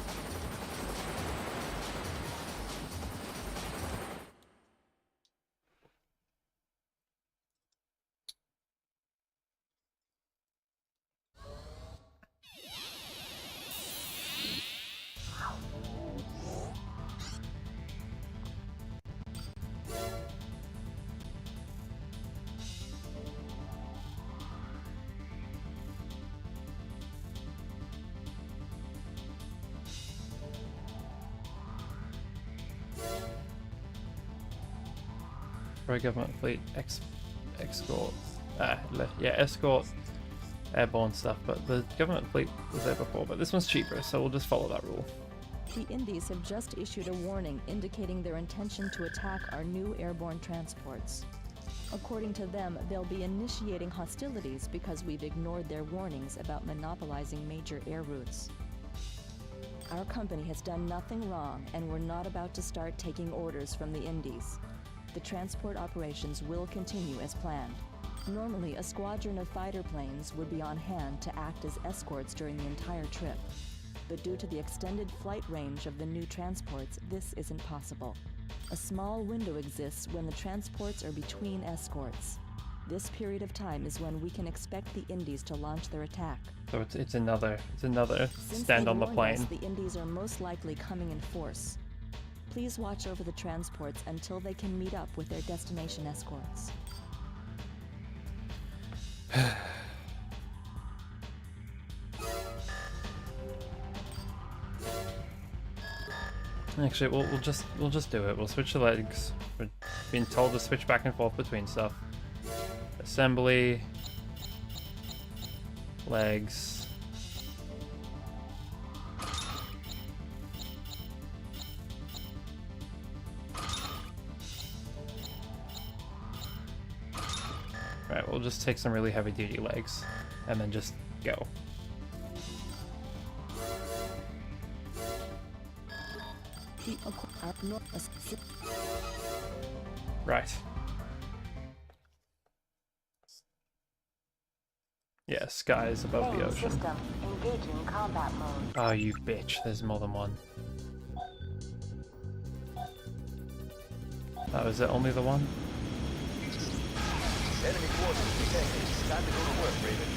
Government fleet escort. Escort airborne stuff, but the government fleet was there before, but this one's cheaper, so we'll just follow that rule. The Indies have just issued a warning indicating their intention to attack our new airborne transports. According to them, they'll be initiating hostilities because we've ignored their warnings about monopolizing major air routes. Our company has done nothing wrong, and we're not about to start taking orders from the Indies. The transport operations will continue as planned. Normally, a squadron of fighter planes would be on hand to act as escorts during the entire trip. But due to the extended flight range of the new transports, this isn't possible. A small window exists when the transports are between escorts. This period of time is when we can expect the Indies to launch their attack. So it's another Since stand they on the warned plane. us, the Indies are most likely coming in force. Please watch over the transports until they can meet up with their destination escorts. Actually, we'll just do it. We'll switch the legs. We're being told to switch back and forth between stuff. Assembly, legs. Right, we'll just take some really heavy duty legs and then just go. Right. Yeah, skies above the ocean. System engaging combat mode. Oh, you bitch. There's more than one. Oh, is it only the one? Enemy forces detected. Time to go to work, Raven.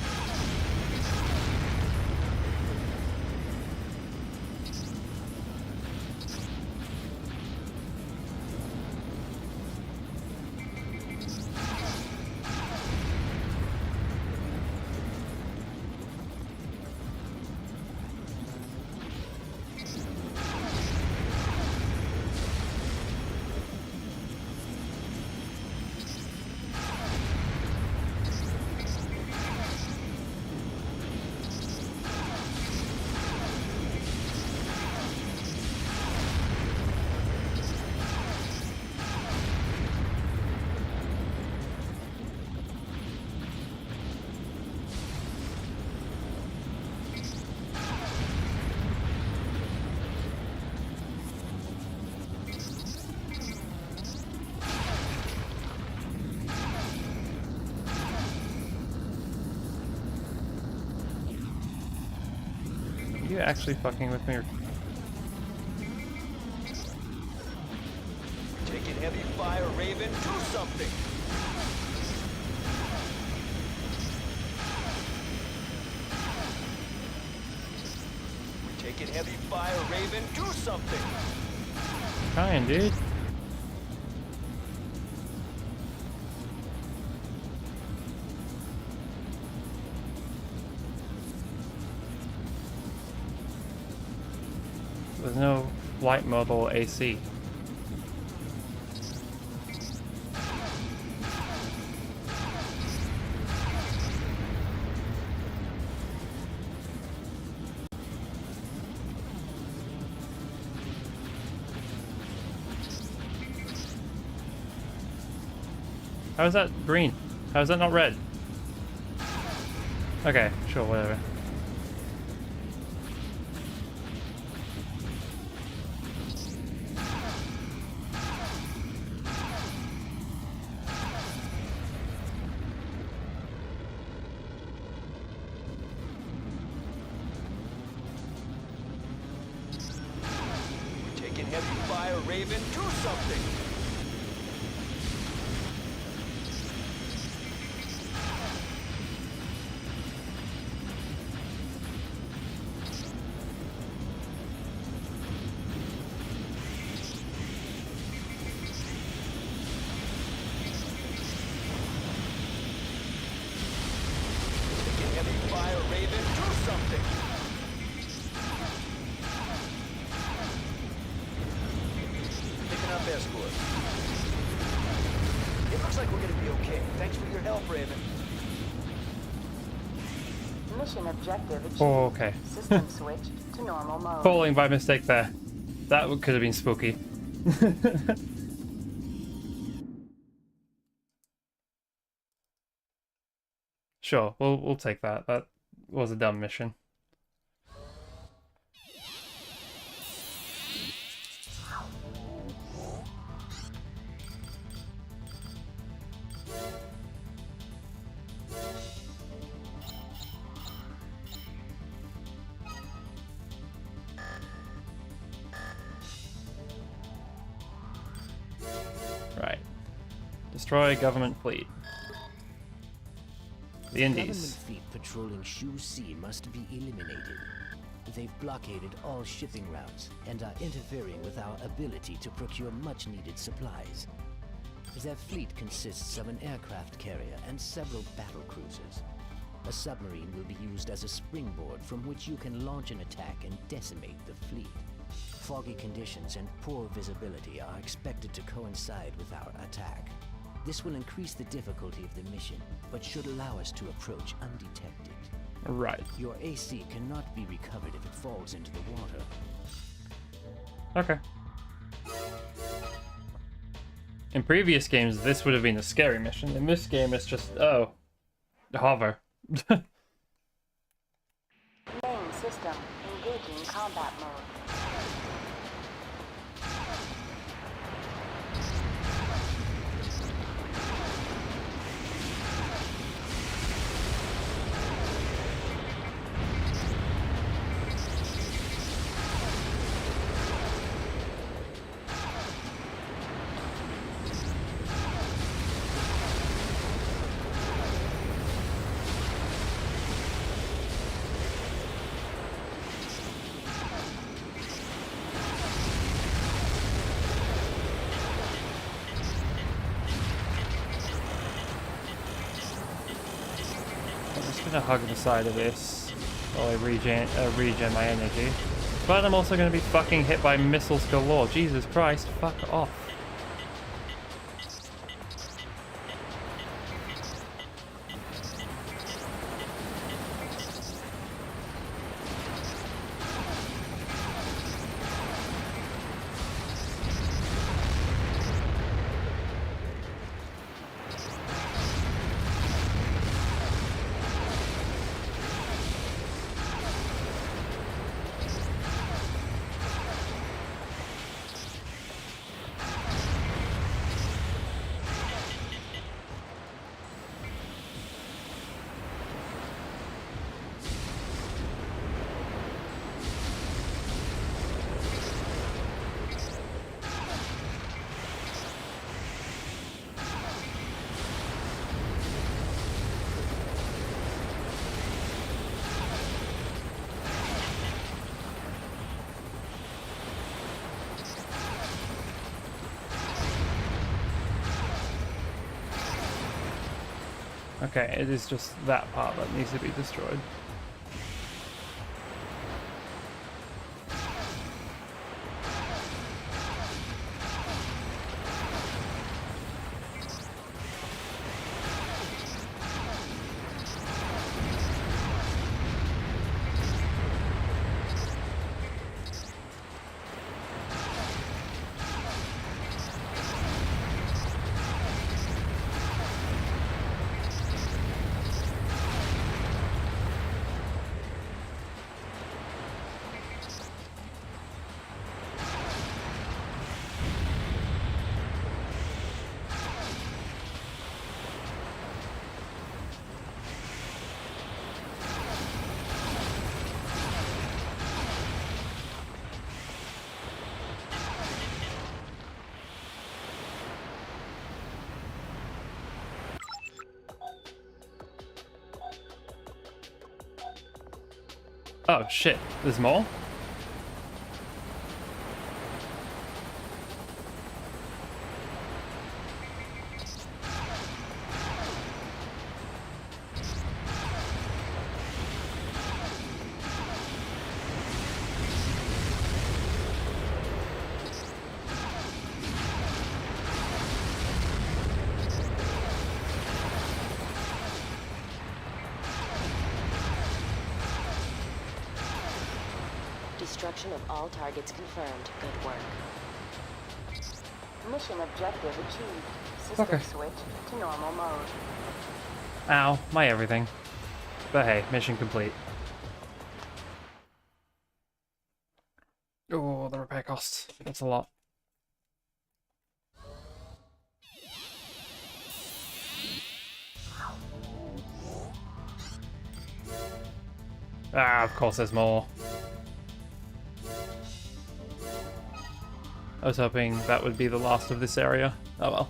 Are you actually fucking with me? Taking heavy fire, Raven. Do something! Taking heavy fire, Raven. Do something! Trying, dude. There's no flight mode or AC. How is that green? How is that not red? Okay, sure, whatever. Taking heavy fire, Raven. Do something! Taking heavy fire, Raven. Do something! Picking up escort. It looks like we're gonna be okay. Thanks for your help, Raven. Mission objective achieved. Oh, okay. System switched to normal mode. Falling by mistake there. That could have been spooky. Sure, we'll take that. That was a dumb mission. Right. Destroy government fleet. The Indies. Government fleet patrolling Shu Sea must be eliminated. They've blockaded all shipping routes and are interfering with our ability to procure much-needed supplies. Their fleet consists of an aircraft carrier and several battle cruisers. A submarine will be used as a springboard from which you can launch an attack and decimate the fleet. Foggy conditions and poor visibility are expected to coincide with our attack. This will increase the difficulty of the mission, but should allow us to approach undetected. Right. Your AC cannot be recovered if it falls into the water. Okay. In previous games, this would have been a scary mission. In this game, it's just, oh, hover. Main system engaging combat mode. Gonna hug the side of this while I regen my energy. But I'm also gonna be fucking hit by missiles galore. Jesus Christ, fuck off. Okay, it is just that part that needs to be destroyed. Oh shit, there's more? Destruction of all targets confirmed. Good work. Mission objective achieved. System Okay. switch to normal mode. Ow, my everything. But hey, mission complete. Oh, the repair costs. That's a lot. Ah, of course there's more. I was hoping that would be the last of this area. Oh well.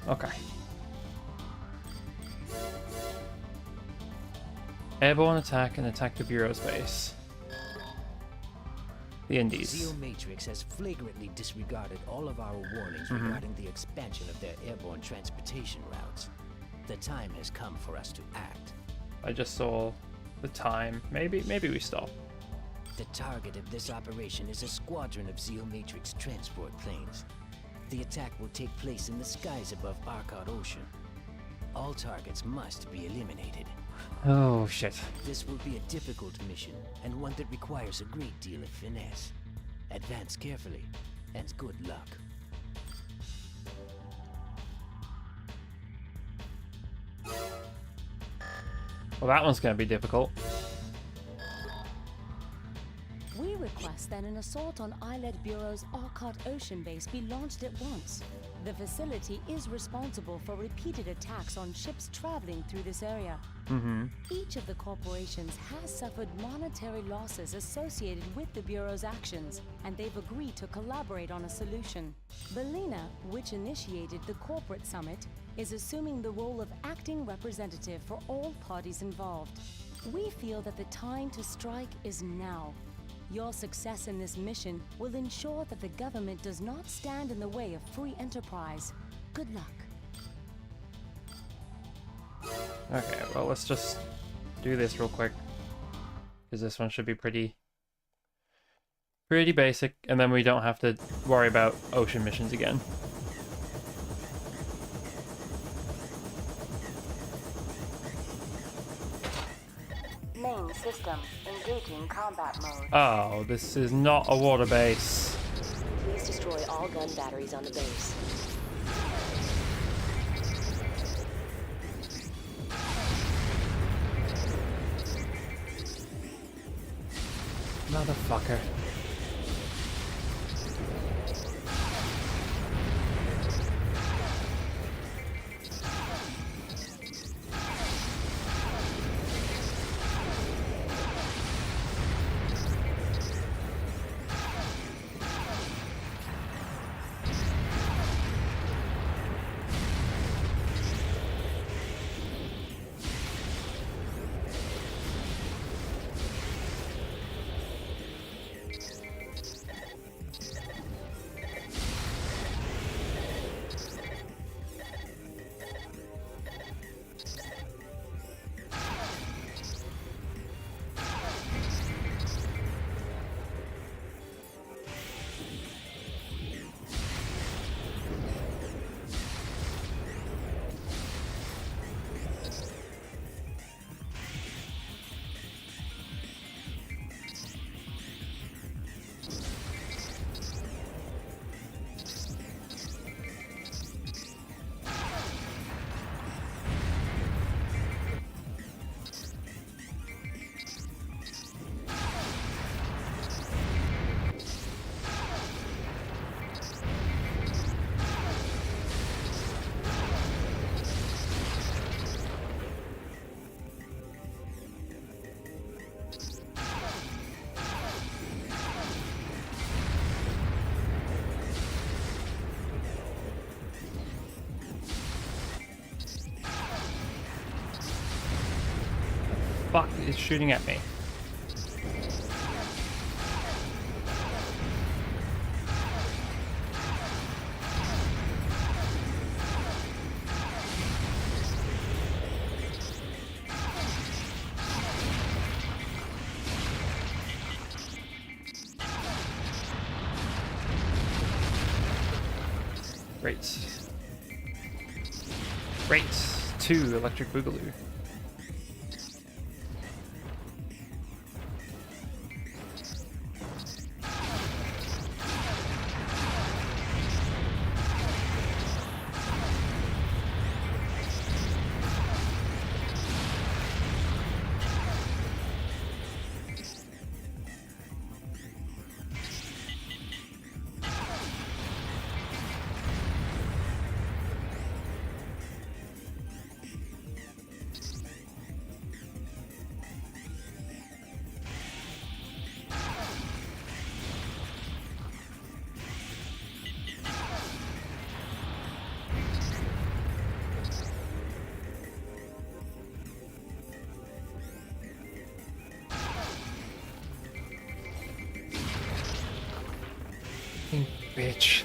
Okay. Airborne attack and attack the Bureau's base. The Indies. Zeo Matrix has flagrantly disregarded all of our warnings regarding the expansion of their airborne transportation routes. The time has come for us to act. I just saw the time. Maybe we stop. The target of this operation is a squadron of Zeo Matrix transport planes. The attack will take place in the skies above Arcot Ocean. All targets must be eliminated. Oh, shit. This will be a difficult mission, and one that requires a great deal of finesse. Advance carefully, and good luck. Well, that one's gonna be difficult. We request that an assault on Islet Bureau's Arcot Ocean Base be launched at once. The facility is responsible for repeated attacks on ships traveling through this area. Each of the corporations has suffered monetary losses associated with the Bureau's actions, and they've agreed to collaborate on a solution. Belina, which initiated the corporate summit, is assuming the role of acting representative for all parties involved. We feel that the time to strike is now. Your success in this mission will ensure that the government does not stand in the way of free enterprise. Good luck. Okay, well, let's just do this real quick, because this one should be pretty basic, and then we don't have to worry about ocean missions again. Main system engaging combat mode. Oh, this is not a water base. Please destroy all gun batteries on the base. Motherfucker. Fuck is shooting at me? Great. Great. 2 electric boogaloo. Bitch.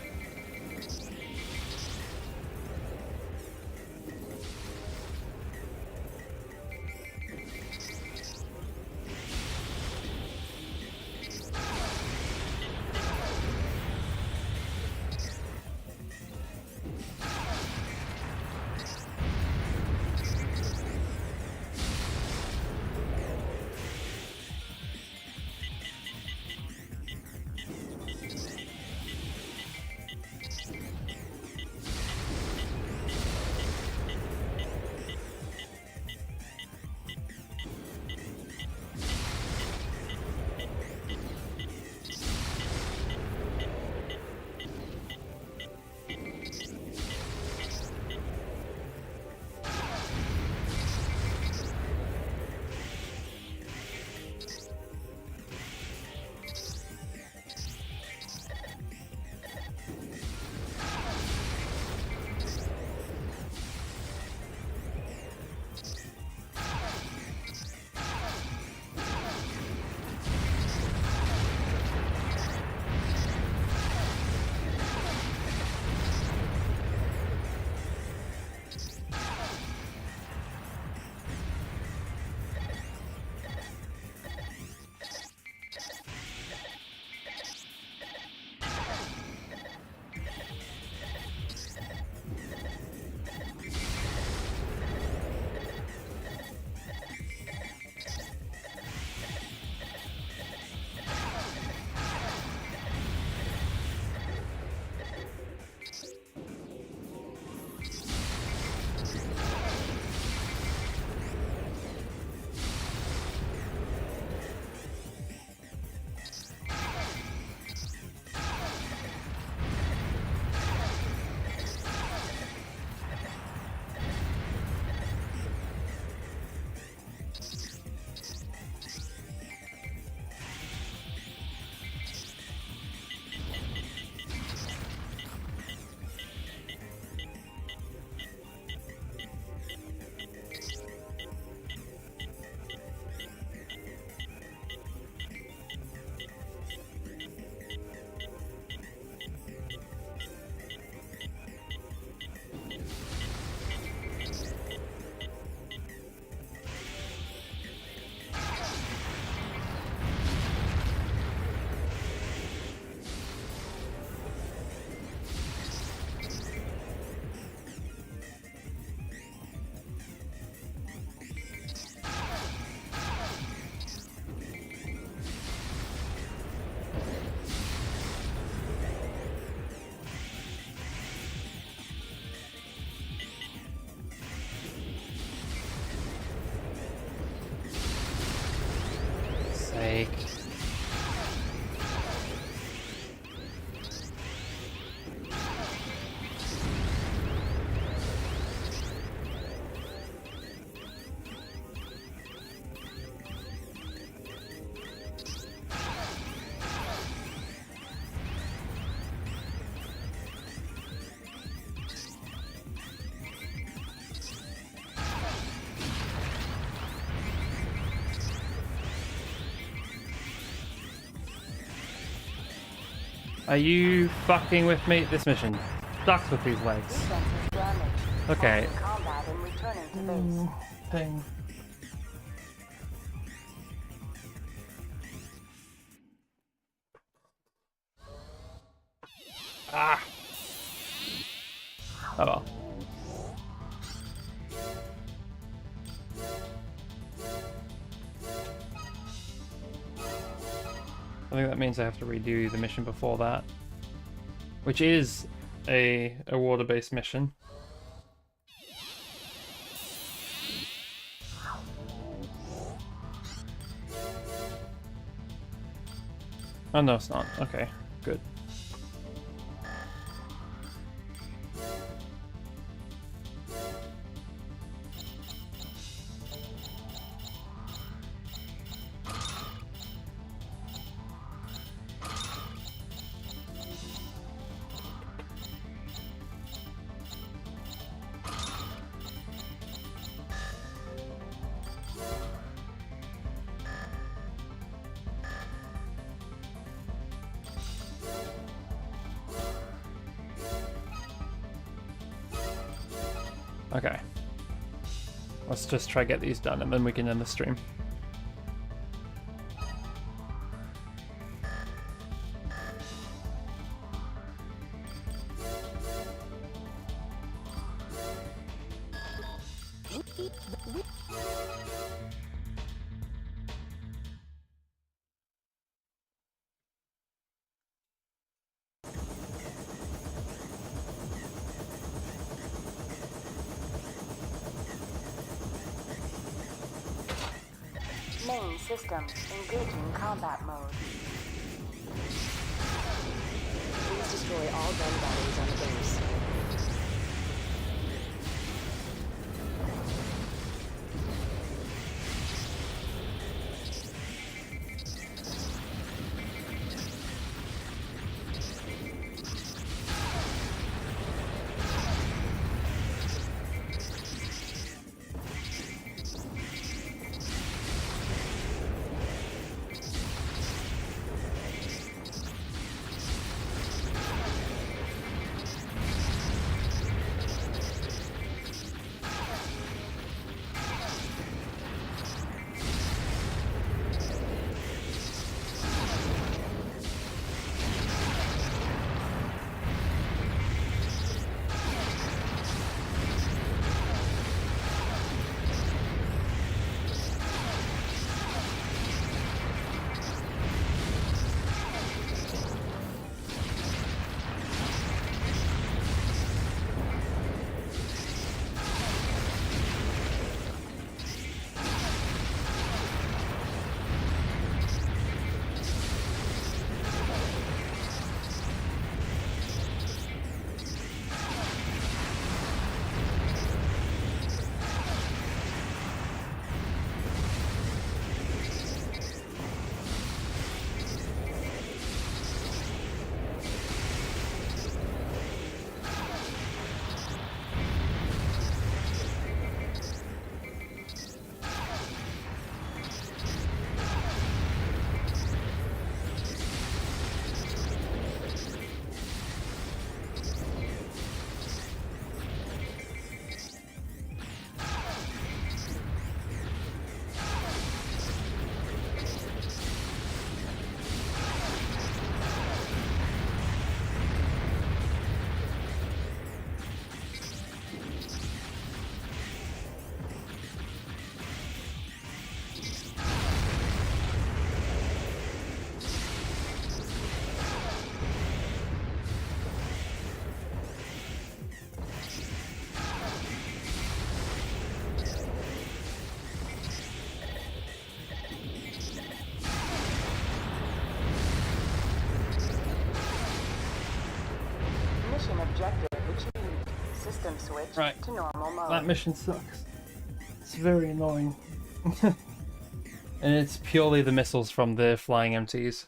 sake. Are you fucking with me? This mission sucks with these legs. Okay. Thing. Ah. Oh well. I think that means I have to redo the mission before that, which is a water-based mission. Oh no, it's not. Okay, good. Okay. Let's just try to get these done and then we can end the stream. Main system engaging combat mode. Please destroy all gun batteries on the base. System switch Right. to normal mode. That mission sucks. It's very annoying. And it's purely the missiles from the flying MTs.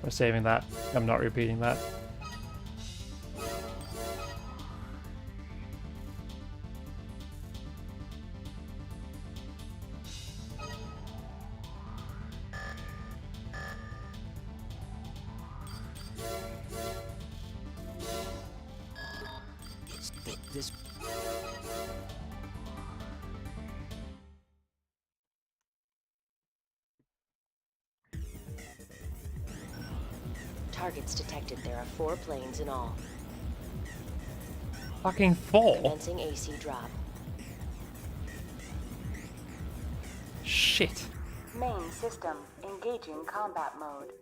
We're saving that. I'm not repeating that. This. Targets detected. There are 4 planes in all. Fucking 4? Commencing AC drop. Shit. Main system engaging combat mode.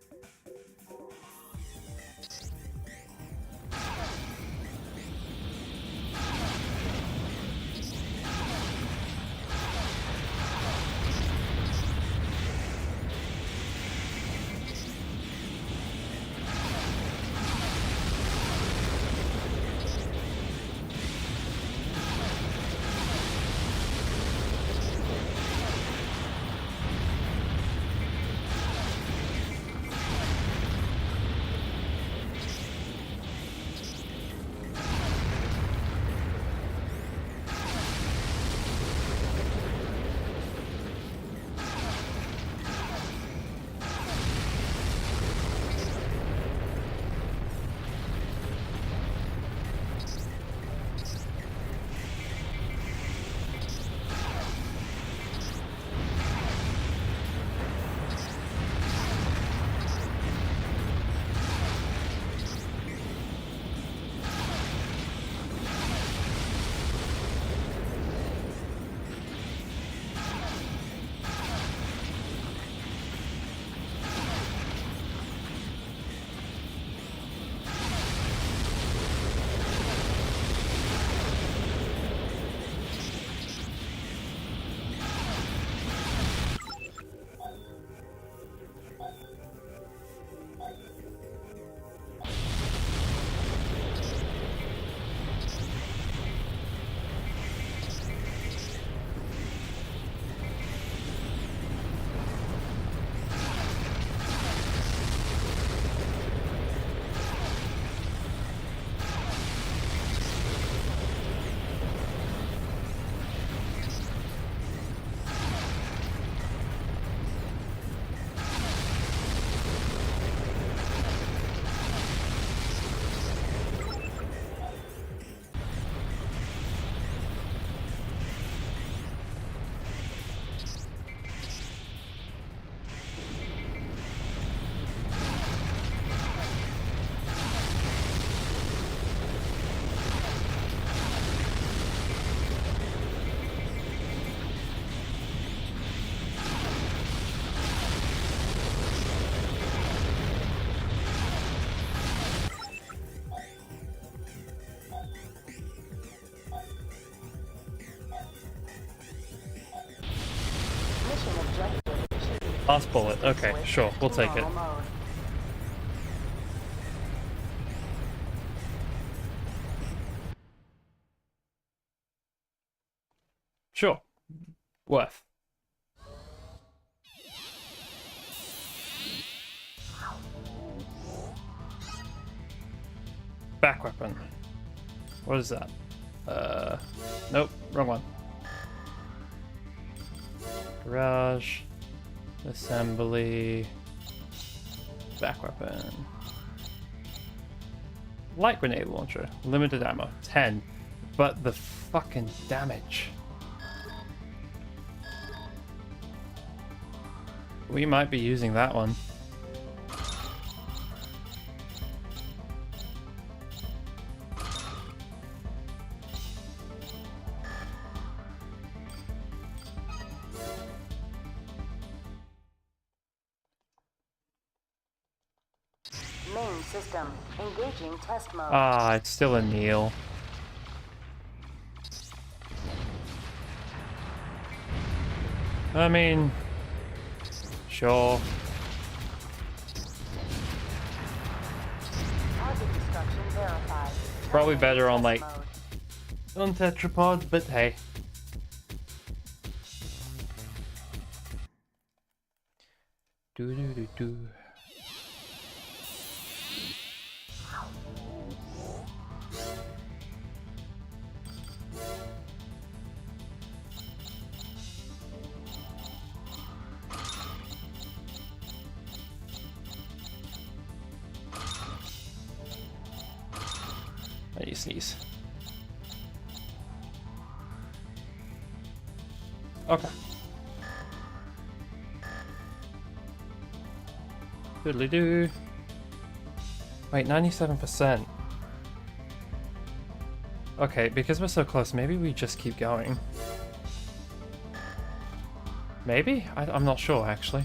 Last bullet. Okay, sure. We'll take it. Sure. Worth. Back weapon. What is that? Nope, wrong one. Garage. Assembly. Back weapon. Light grenade launcher. Limited ammo. 10. But the fucking damage. We might be using that one. Main system engaging test mode. Ah, it's still a Neil. I mean, sure. Target destruction verified. Probably better on like mode. on tetrapods, but hey. Do do do do. How do you sneeze? Okay. Doodly doo. Wait, 97%. Okay, because we're so close, maybe we just keep going. Maybe? I'm not sure, actually.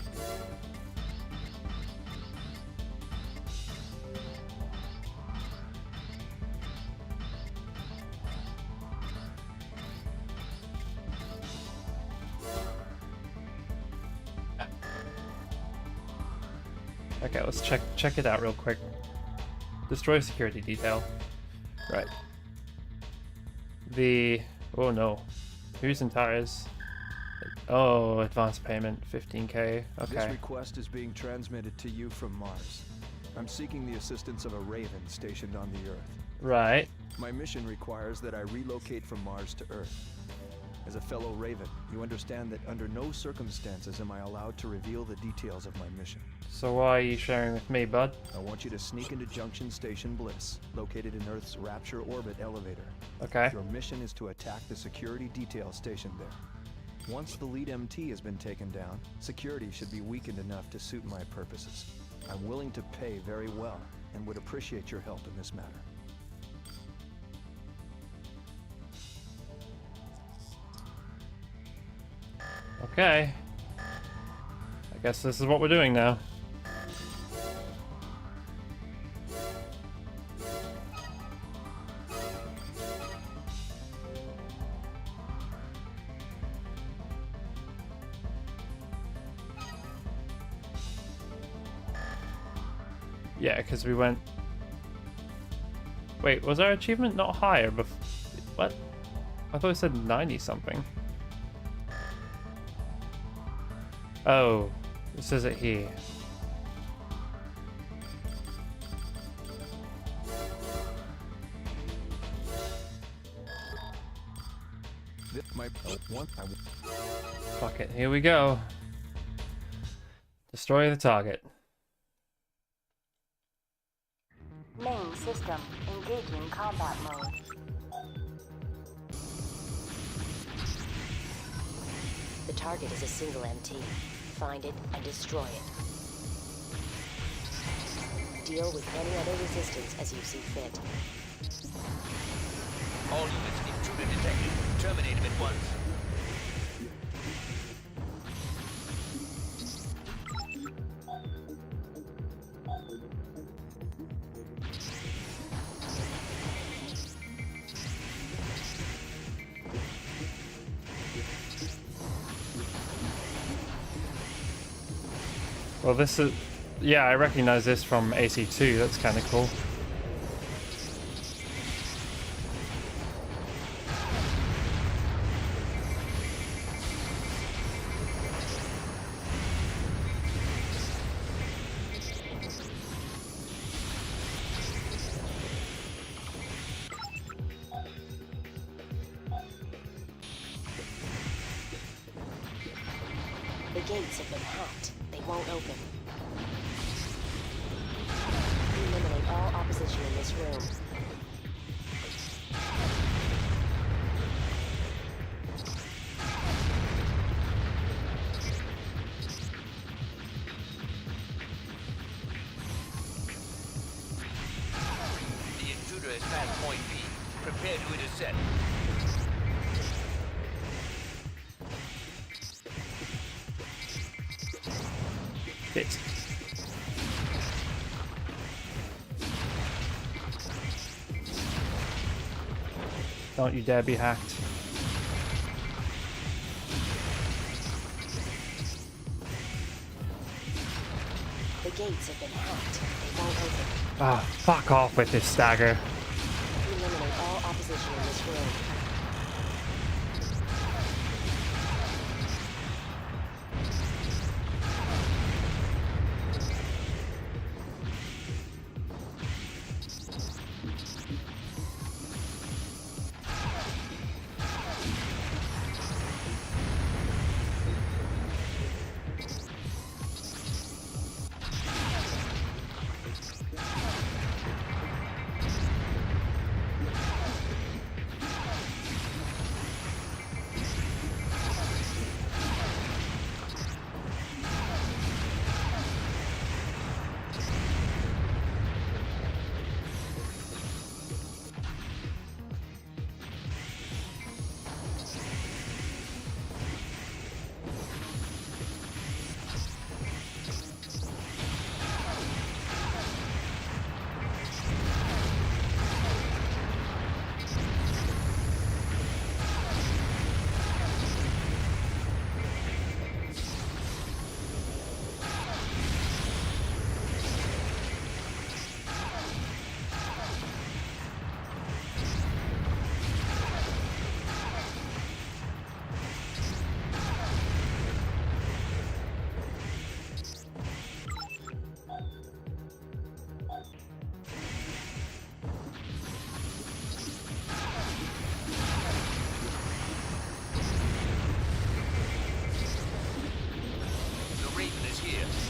Okay, let's check it out real quick. Destroy security detail. Right. Oh no. Who's and tires? Oh, advance payment, 15k. Okay. This request is being transmitted to you from Mars. I'm seeking the assistance of a Raven stationed on the Earth. Right. My mission requires that I relocate from Mars to Earth. As a fellow Raven, you understand that under no circumstances am I allowed to reveal the details of my mission. So why are you sharing with me, bud? I want you to sneak into Junction Station Bliss, located in Earth's Rapture Orbit elevator. Okay. Your mission is to attack the security detail stationed there. Once the lead MT has been taken down, security should be weakened enough to suit my purposes. I'm willing to pay very well and would appreciate your help in this matter. Okay. I guess this is what we're doing now. Yeah, because we went... Wait, was our achievement not higher before? What? I thought it said 90 something. Oh, it says it here. Fuck it, here we go. Destroy the target. Main system engaging combat mode. The target is a single MT. Find it and destroy it. Deal with any other resistance as you see fit. All units, intruder detected. Terminate him at once. Well, this is... Yeah, I recognize this from AC2. That's kind of cool. The gates have been hacked. They won't open. Eliminate all opposition in this room. The intruder has passed point B. Prepare to intercept. Fit. Don't you dare be hacked. gates have been hacked. They won't open. Ah, fuck off with this stagger. Eliminate all opposition in this room.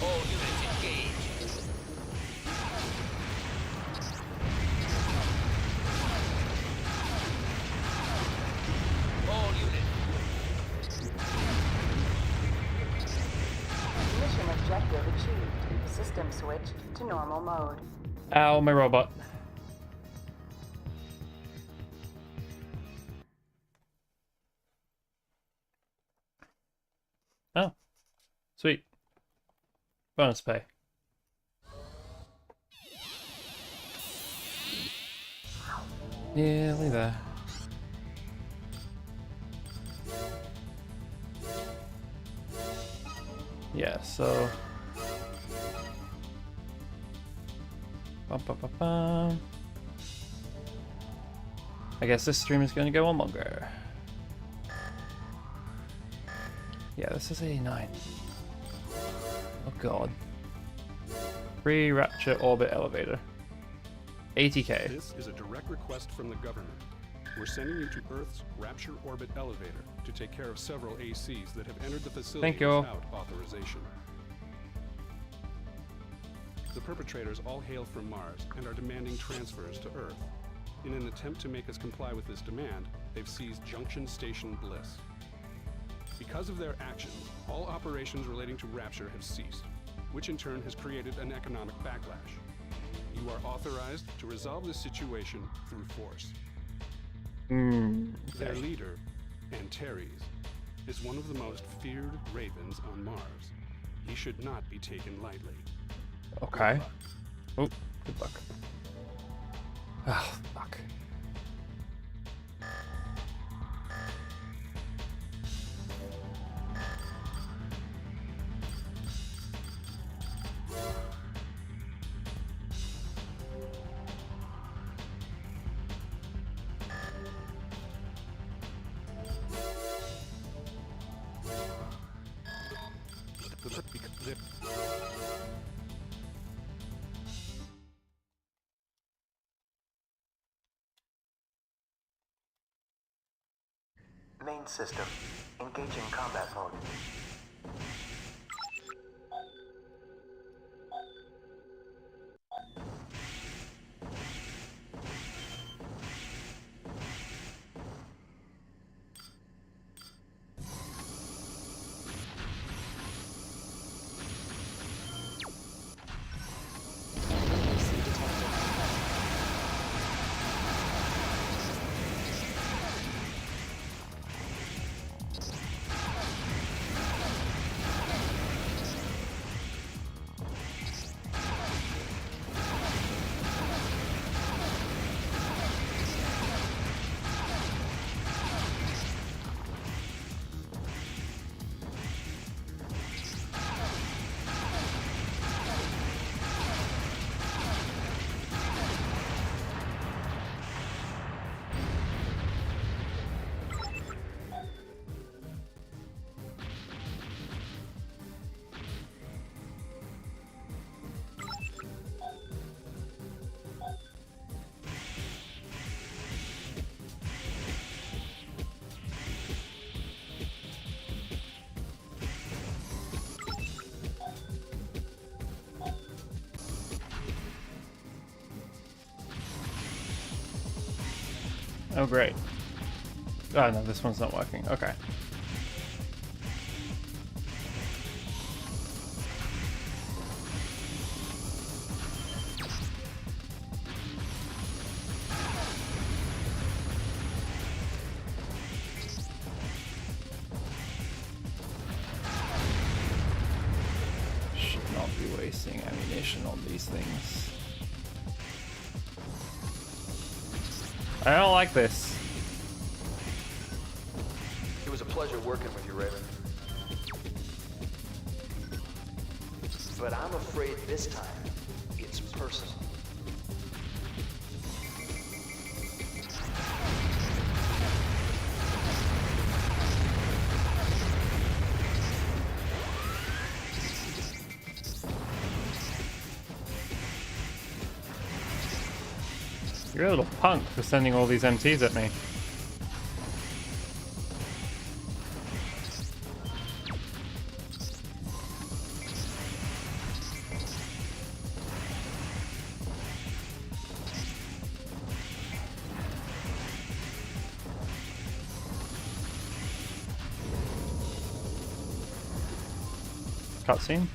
All units engage. All units. Mission objective achieved. System switched to normal mode. Ow, my robot. Oh, sweet. Bonus pay. Nearly there. Yeah, so... Bum, bum, bum, bum. I guess this stream is going to go on longer. Yeah, this is 89. Oh god. Free Rapture Orbit Elevator. 80k. This is a direct request from the government. We're sending you to Earth's Rapture Orbit Elevator to take care of several ACs that have entered the facility without authorization. The perpetrators all hail from Mars and are demanding transfers to Earth. In an attempt to make us comply with this demand, they've seized Junction Station Bliss. Because of their actions, all operations relating to Rapture have ceased, which in turn has created an economic backlash. You are authorized to resolve this situation through force. Their leader, Antares, is one of the most feared ravens on Mars. He should not be taken lightly. Okay. Oh, good luck. Oh, fuck. Main system. Engaging combat mode. Oh, great. Oh, no, this one's not working. Okay. Should not be wasting ammunition on these things. I don't like this. It was a pleasure working with you, Raven. But I'm afraid this time, it's personal. You're a little punk for sending all these MTs at me. Cutscene.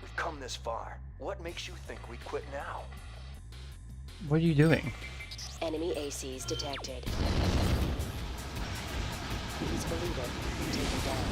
We've come this far. What makes you think we'd quit now? What are you doing? Enemy ACs detected. Please believe it. Taken down.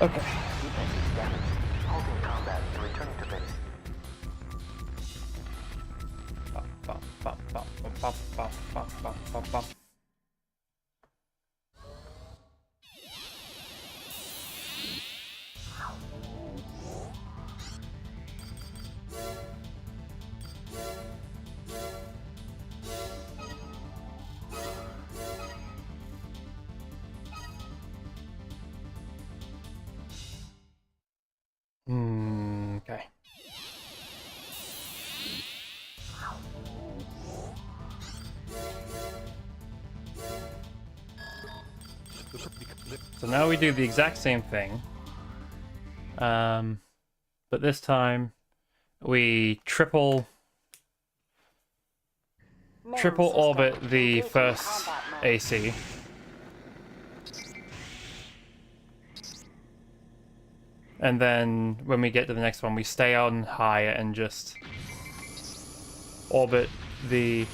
Okay. Defenses damaged. Halting combat and returning to base. Okay. So now we do the exact same thing. But this time we triple orbit the first AC. And then when we get to the next one, we stay on high and just orbit the...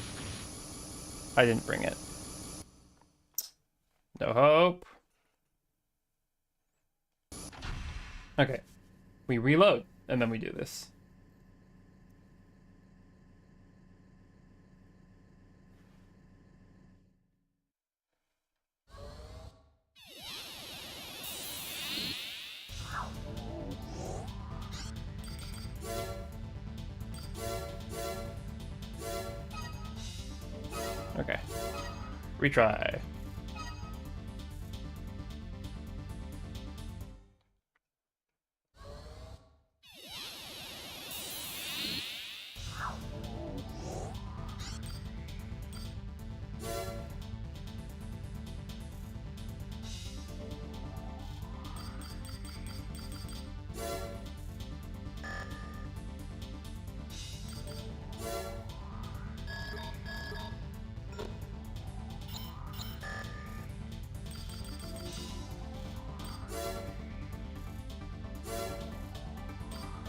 I didn't bring it. No hope. Okay. We reload, and then we do this. Okay. Retry.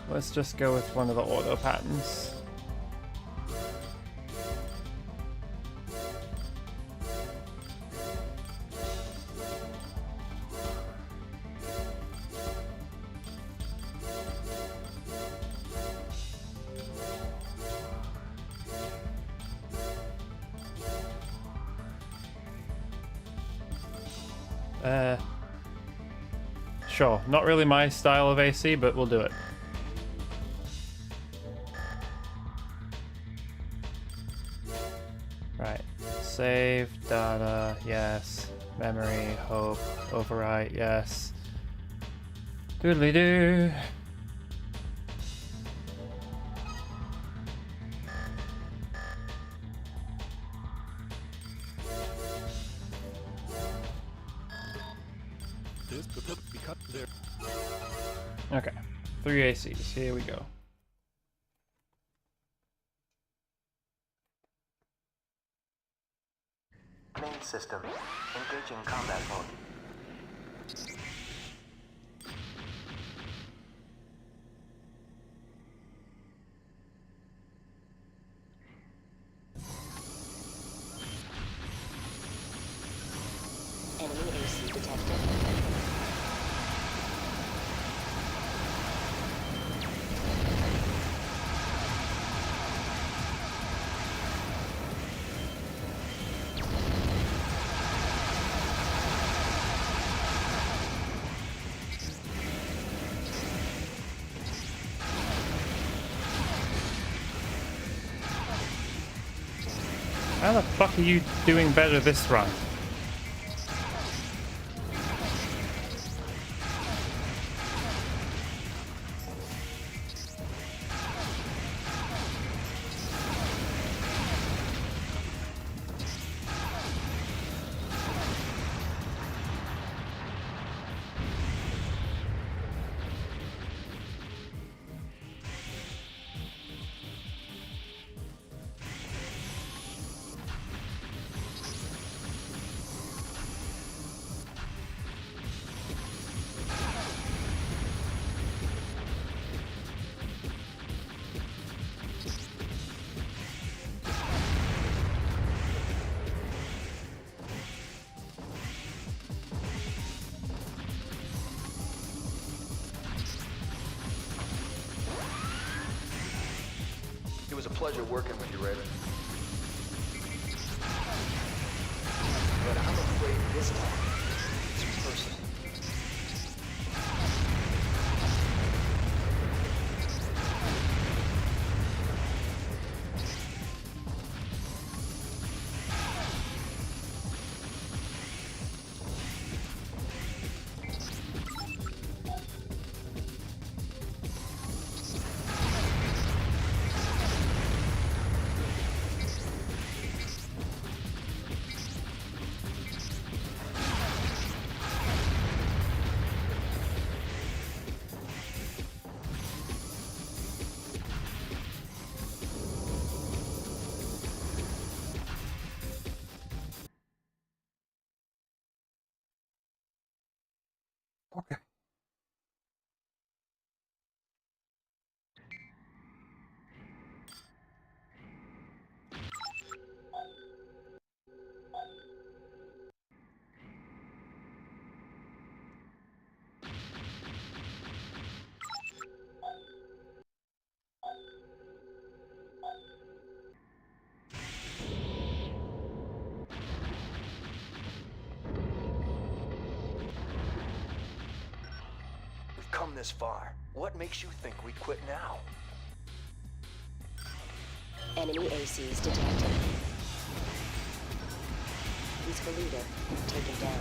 let's just go with one of the auto patterns. Sure, not really my style of AC, but we'll do it. Right, save, data, yes. Memory, hope, overwrite, yes. Doodly doo. Okay, 3 ACs, here we go. Main system, engaging combat mode. Enemy AC detected. How the fuck are you doing better this run? It was a pleasure working with you, Raven. But I'm afraid this time it's personal. Okay. We've come this far. What makes you think we'd quit now? Enemy ACs detected. Peaceful leader taken down.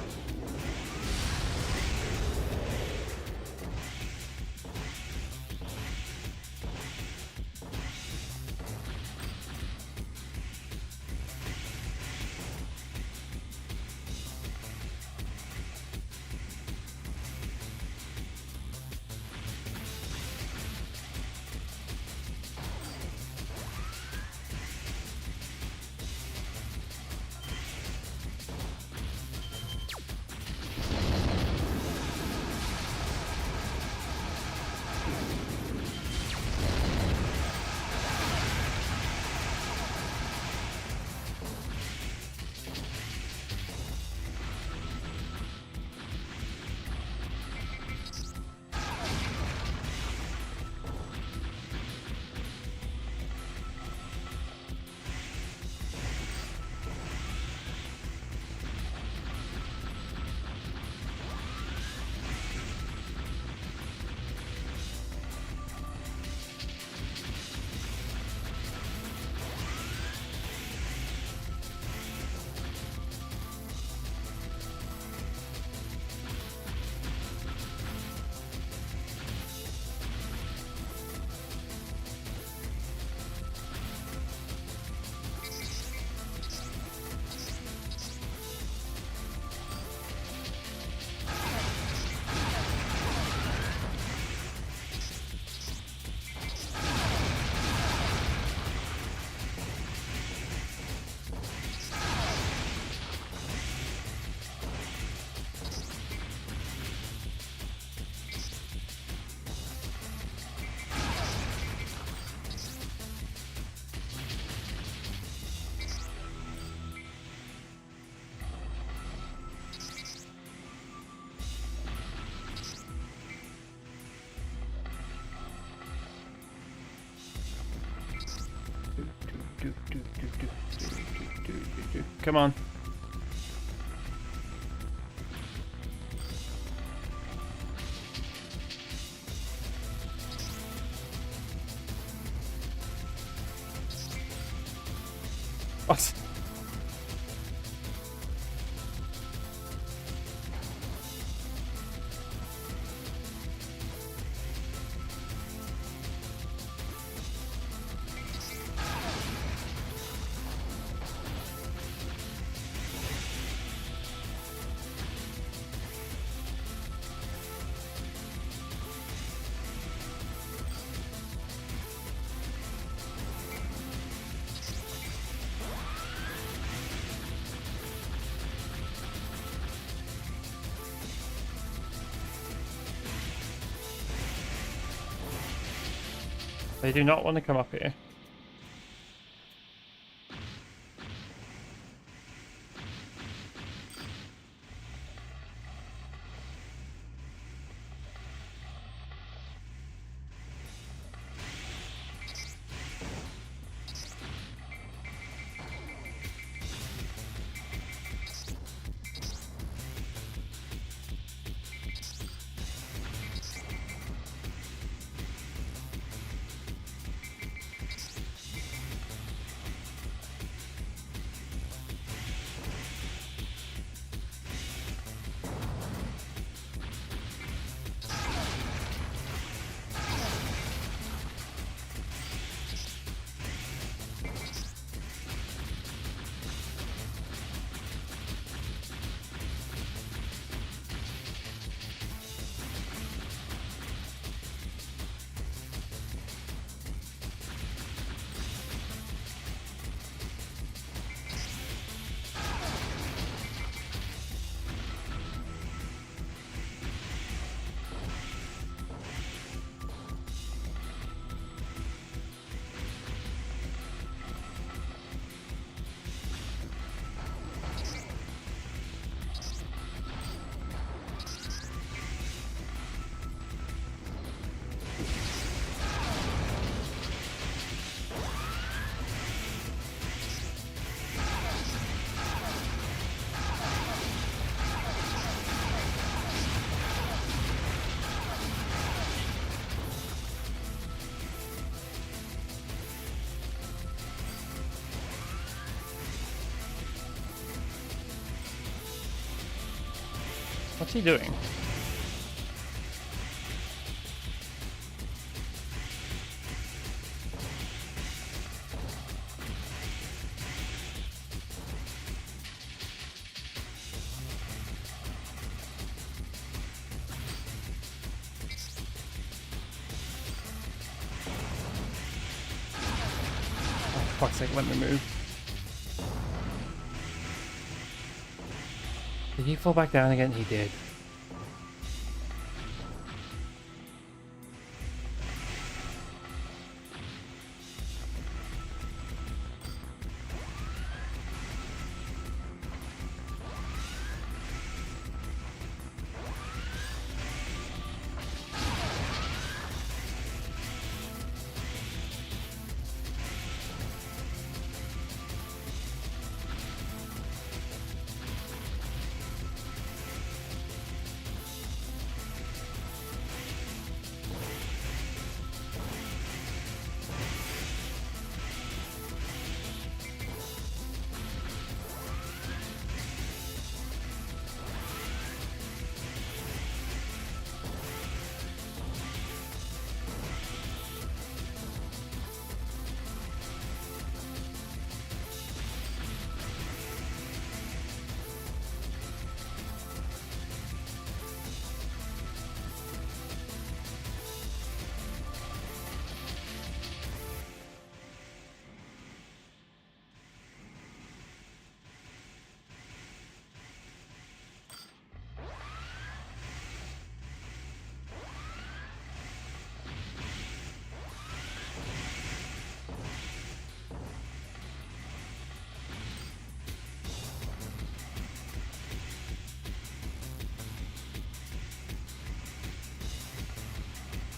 come on. What? They do not want to come up here. What's he doing? Oh, fuck's sake, let me move. Did he fall back down again? He did.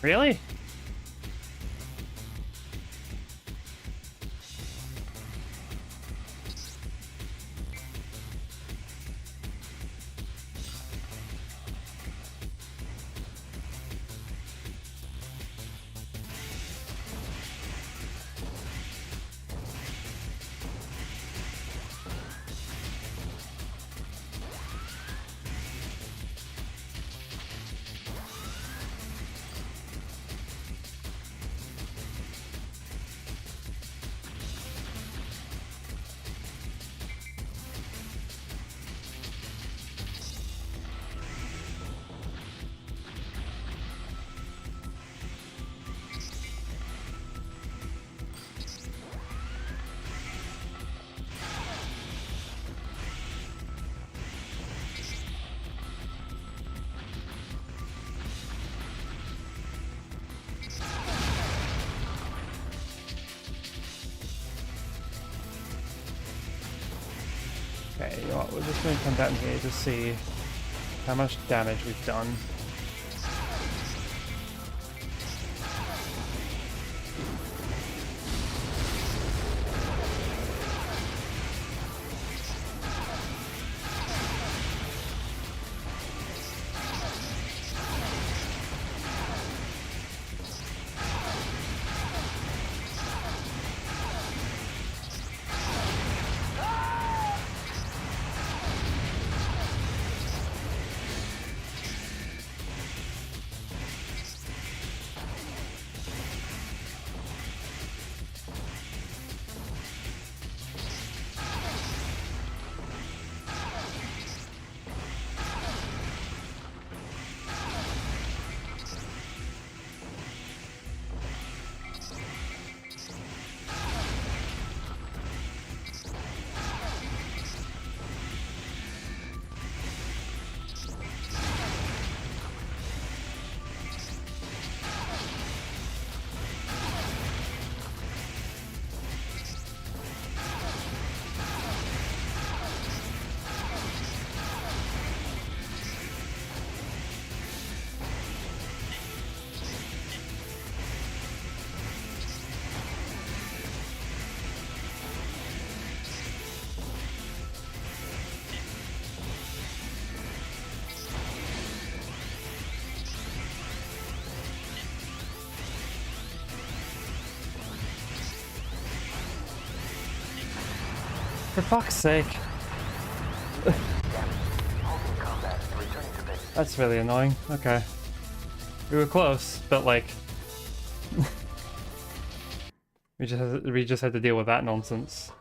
Really? what, we're just going to come down here to see how much damage we've done. For fuck's sake. That's really annoying. Okay. We were close, but like we just had to deal with that nonsense.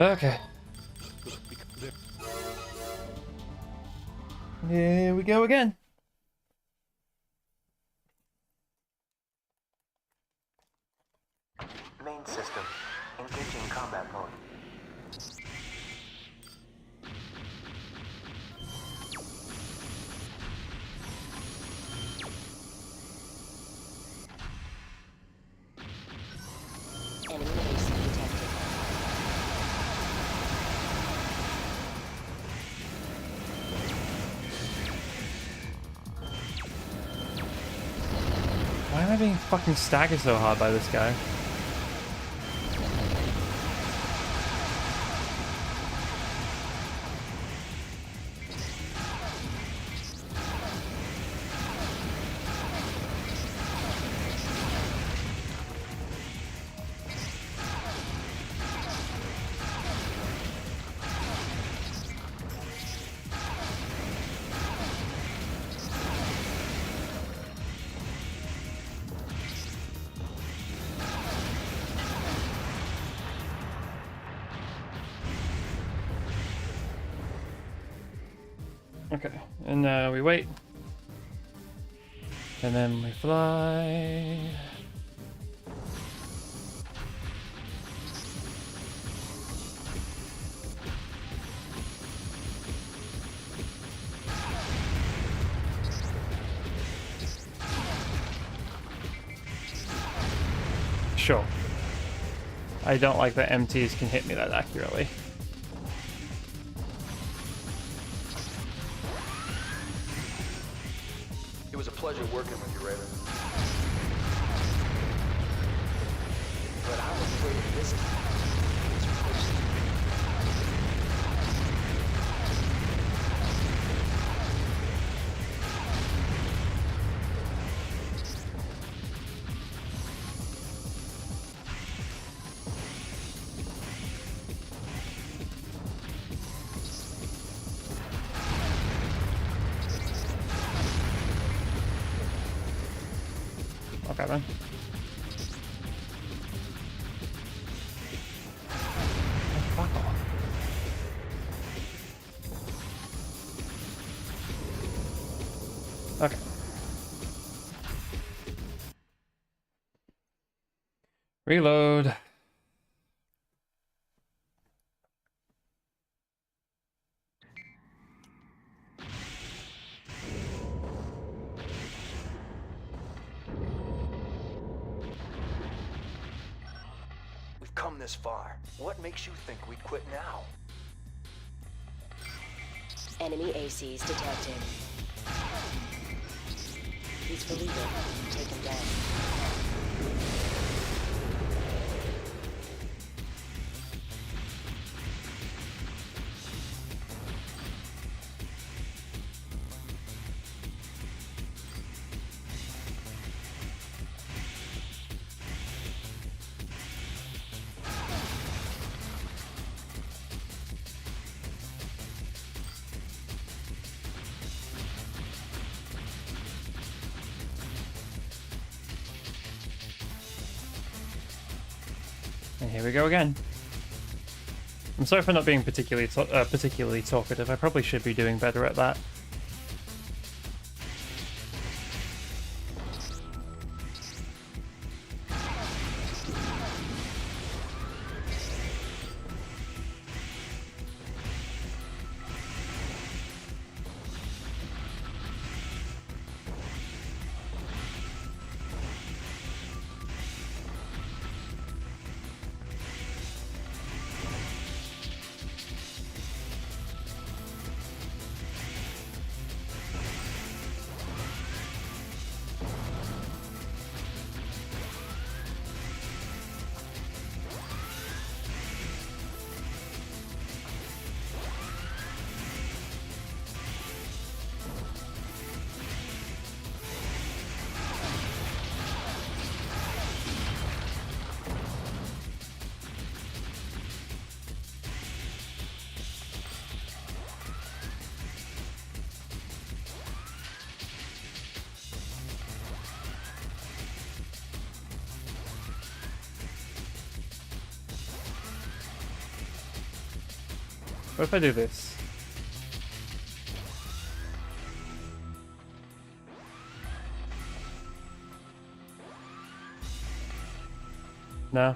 Okay. Here we go again. Main system. Engaging combat mode. Why am I being fucking staggered so hard by this guy? Okay, and we wait. And then we fly. Sure. I don't like that MTs can hit me that accurately. It was a pleasure working with you, Raven. But I'm afraid of this time. It's pushed. Okay then. Oh, fuck off. Reload. We've come this far. What makes you think we'd quit now? Enemy ACs detected. He's believing. Take him down. And here we go again. I'm sorry for not being particularly talkative. I probably should be doing better at that. What if I do this? No?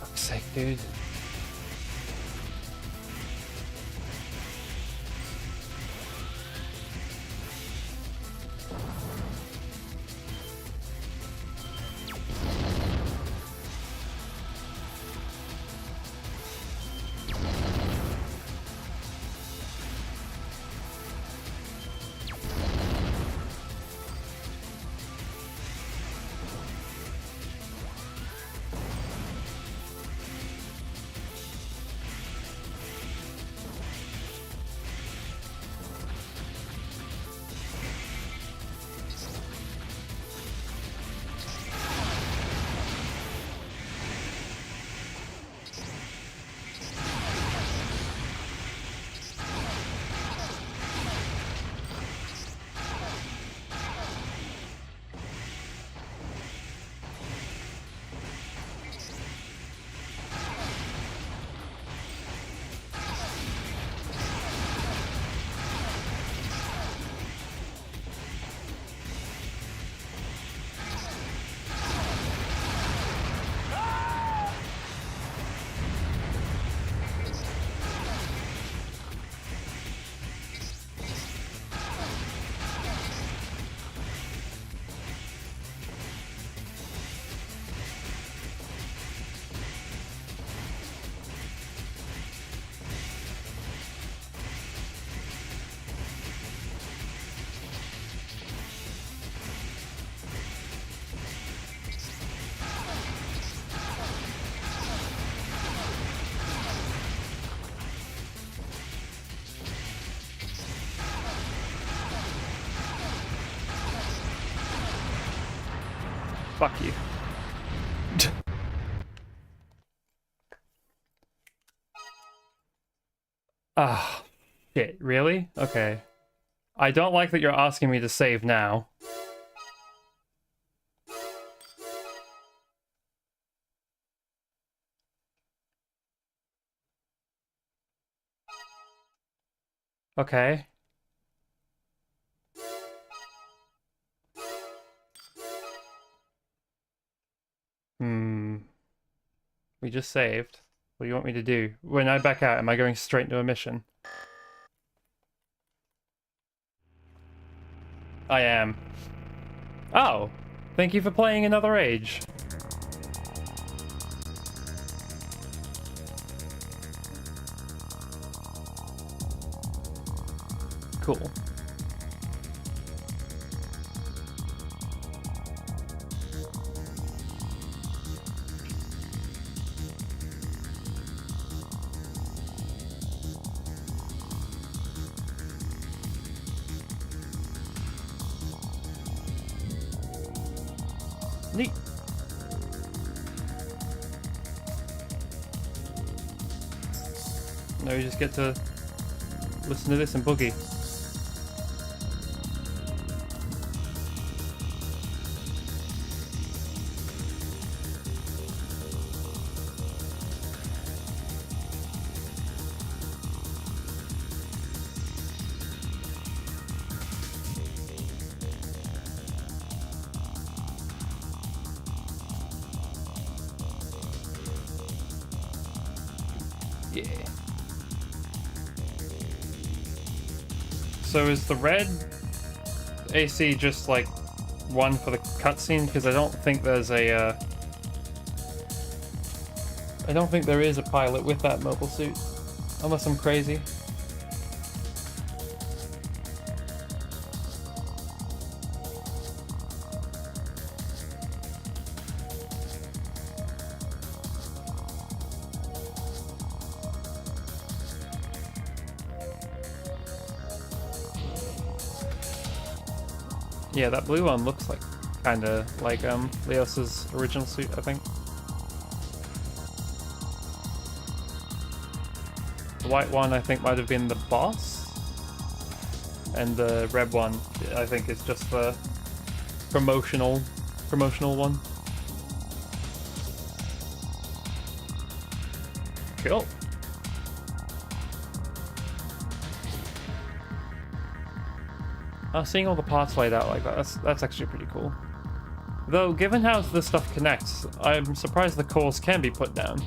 Fuck's sake, dude. Fuck you. Ah, shit, really? Okay. I don't like that you're asking me to save now. Okay. We just saved. What do you want me to do? When I back out, am I going straight into a mission? I am. Oh! Thank you for playing Another Age. Cool. Neat. Now you just get to listen to this and boogie. Yeah. So is the red AC just like one for the cutscene? Because I don't think there's a I don't think there is a pilot with that mobile suit, unless I'm crazy. Yeah, that blue one looks like kinda like Leos's original suit, I think. The white one I think might have been the boss. And the red one I think is just the promotional one. Cool. Seeing all the parts laid out like that, that's actually pretty cool. Though, given how this stuff connects, I'm surprised the cores can be put down.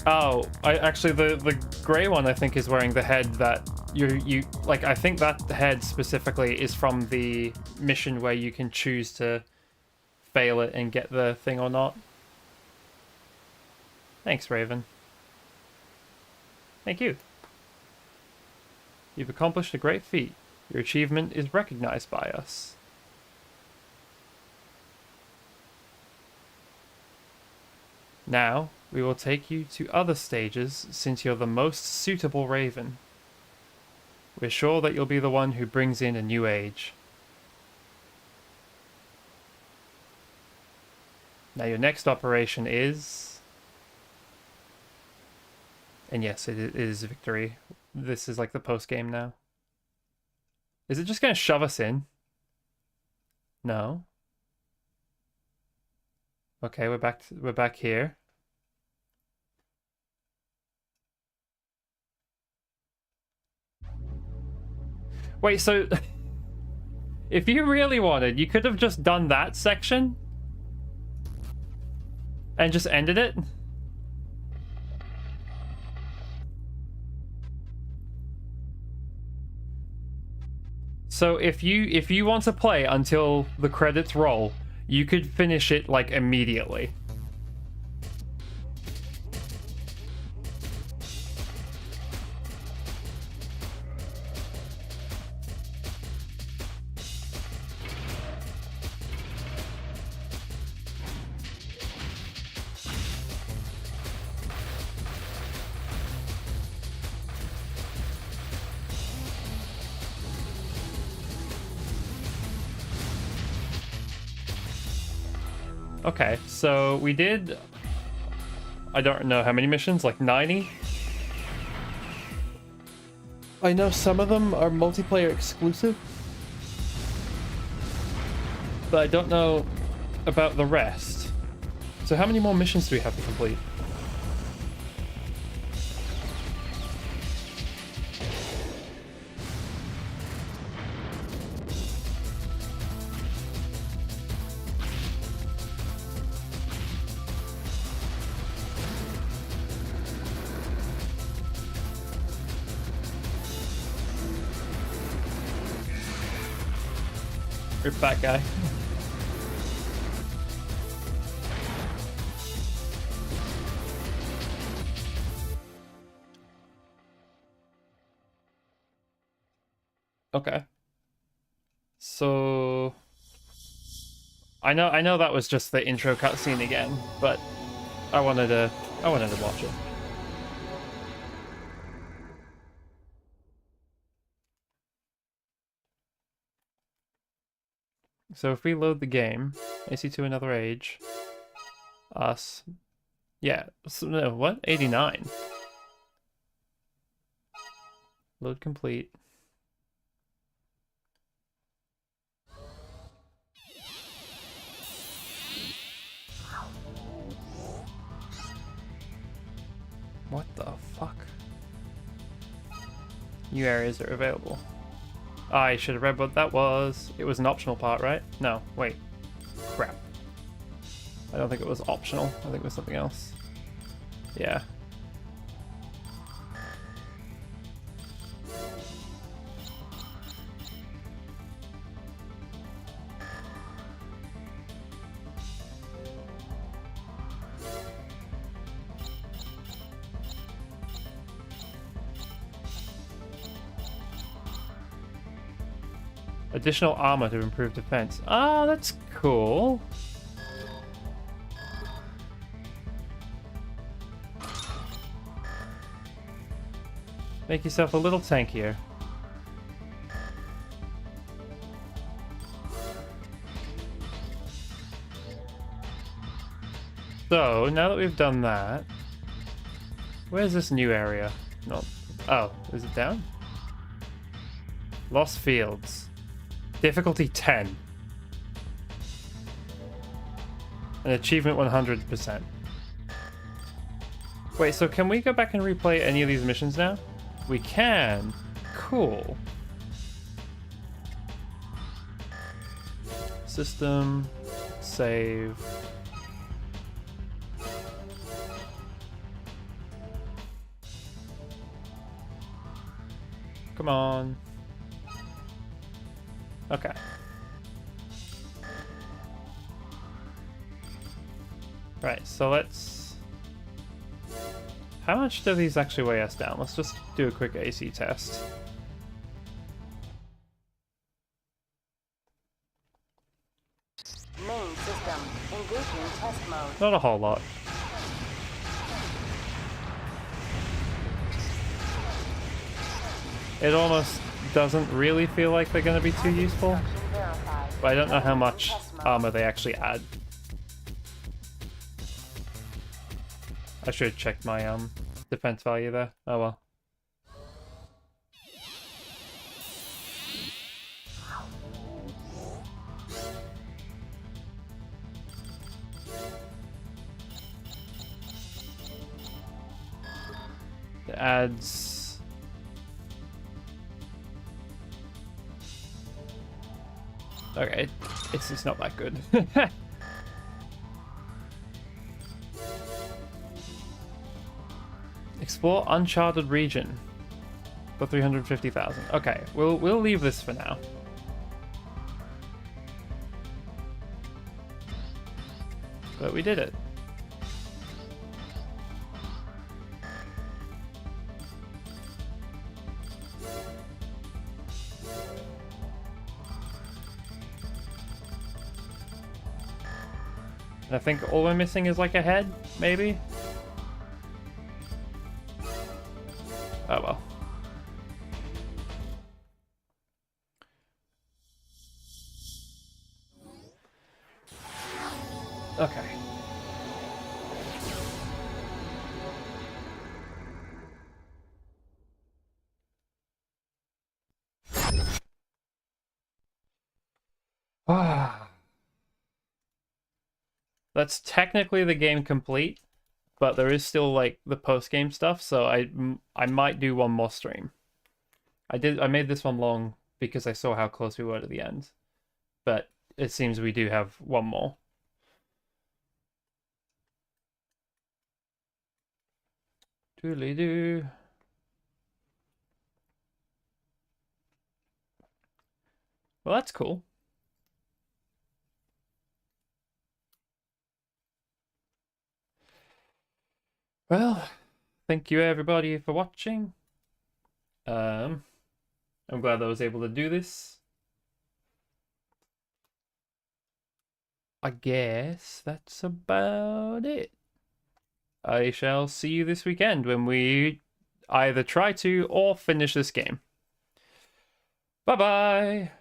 Oh, actually the grey one I think is wearing the head that you like. I think that head specifically is from the mission where you can choose to fail it and get the thing or not. Thanks, Raven. Thank you. You've accomplished a great feat. Your achievement is recognized by us. Now, we will take you to other stages since you're the most suitable Raven. We're sure that you'll be the one who brings in a new age. Now your next operation is... And yes, it is victory. This is like the post game now. Is it just going to shove us in? No. Okay, we're back here. Wait, so if you really wanted, you could have just done that section and just ended it? So if you want to play until the credits roll, you could finish it like immediately. Okay, so we did... I don't know how many missions, like 90? I know some of them are multiplayer exclusive. But I don't know about the rest. So how many more missions do we have to complete? Rip that guy. Okay. So I know that was just the intro cutscene again, but I wanted to watch it. So if we load the game, AC to another age, us, yeah, so, no, what? 89. Load complete. What the fuck? New areas are available. I should have read what that was. It was an optional part, right? No, wait. Crap. I don't think it was optional. I think it was something else. Yeah. Additional armor to improve defense. Ah, that's cool. Make yourself a little tankier. So, now that we've done that, where's this new area? No. Oh, is it down? Lost Fields. Difficulty 10. And achievement 100%. Wait, so can we go back and replay any of these missions now? We can. Cool. System. Save. Come on. Okay. Right, so let's... How much do these actually weigh us down? Let's just do a quick AC test. Main system, engaging test mode. Not a whole lot. It almost doesn't really feel like they're going to be too useful, but I don't know how much armor they actually add. I should check my defense value there. Oh well. It adds... Okay, it's not that good. Explore uncharted region for 350,000. Okay, we'll leave this for now. But we did it. I think all we're missing is like a head, maybe? Oh well. Okay. Ah. that's technically the game complete, but there is still like the post game stuff. So I might do one more stream. I made this one long because I saw how close we were to the end, but it seems we do have one more. Doodly doo. Well, that's cool. Well, thank you everybody for watching. I'm glad I was able to do this. I guess that's about it. I shall see you this weekend when we either try to or finish this game. Bye-bye!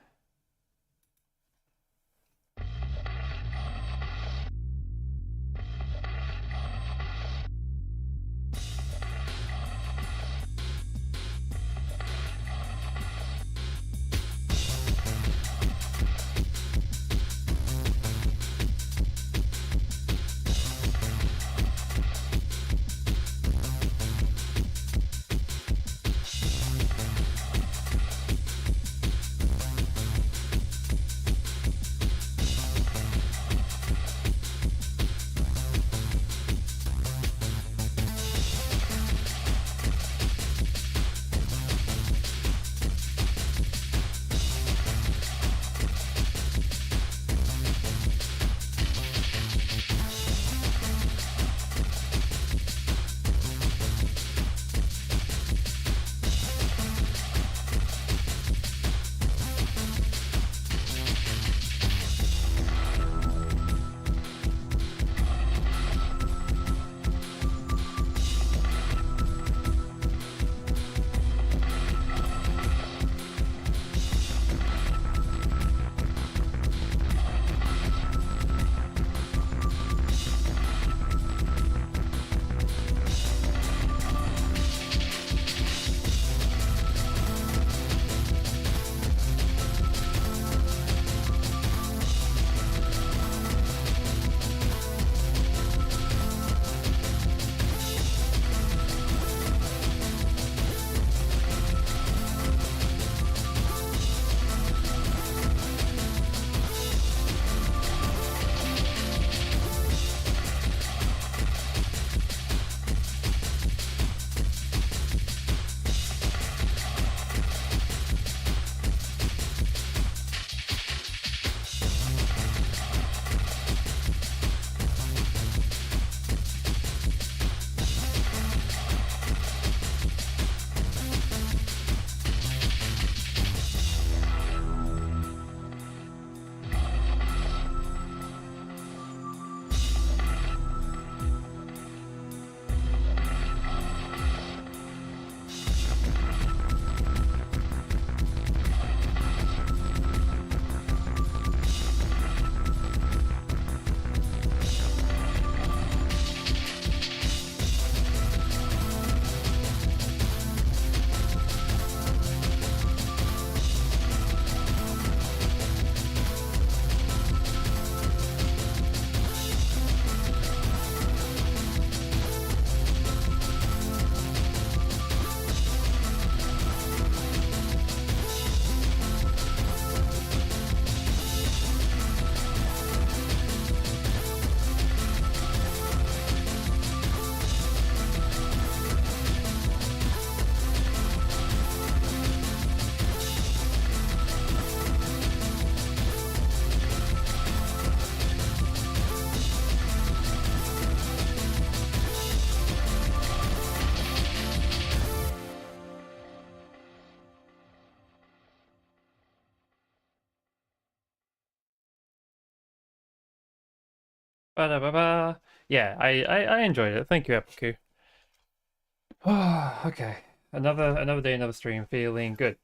Ba-da-ba-ba. Yeah, I enjoyed it. Thank you, Epiku. Okay. Another day, another stream. Feeling good.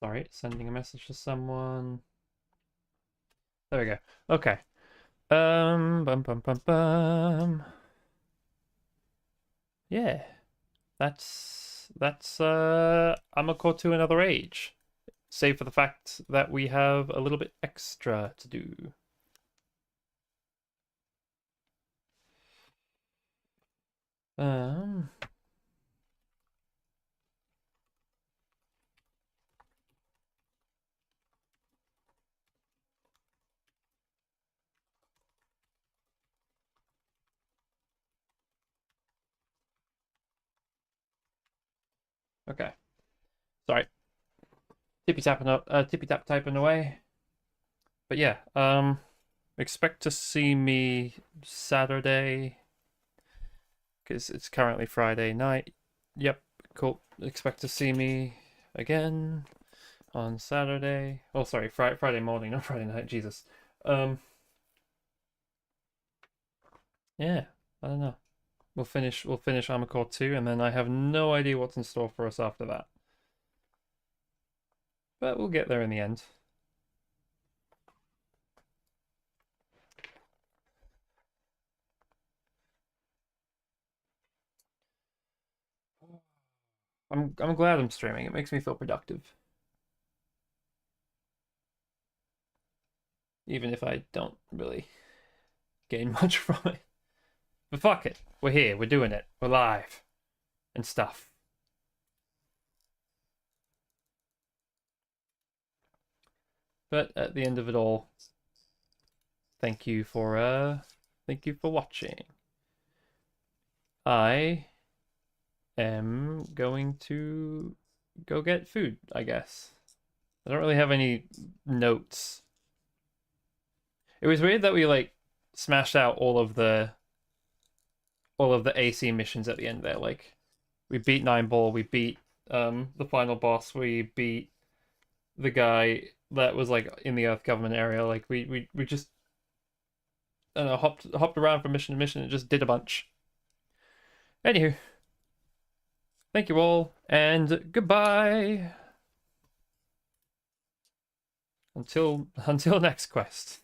Sorry, sending a message to someone. There we go. Okay. Yeah. That's Armored Core 2 Another Age. Save for the fact that we have a little bit extra to do. Okay. Sorry. Tippy tap typing away. But yeah, expect to see me Saturday, because it's currently Friday night. Yep, cool. Expect to see me again on Saturday. Oh, sorry, Friday morning, not Friday night. Jesus. Yeah, I don't know. We'll finish Armored Core 2, and then I have no idea what's in store for us after that. But we'll get there in the end. I'm glad I'm streaming. It makes me feel productive. Even if I don't really gain much from it. But fuck it. We're here. We're doing it. We're live. And stuff. But at the end of it all, thank you for watching. I am going to go get food, I guess. I don't really have any notes. It was weird that we like smashed out all of the AC missions at the end there. Like we beat Nine Ball, we beat the final boss, we beat the guy that was like in the Earth government area. Like we just, I don't know, hopped around from mission to mission and just did a bunch. Anywho, thank you all, and goodbye. Until next quest.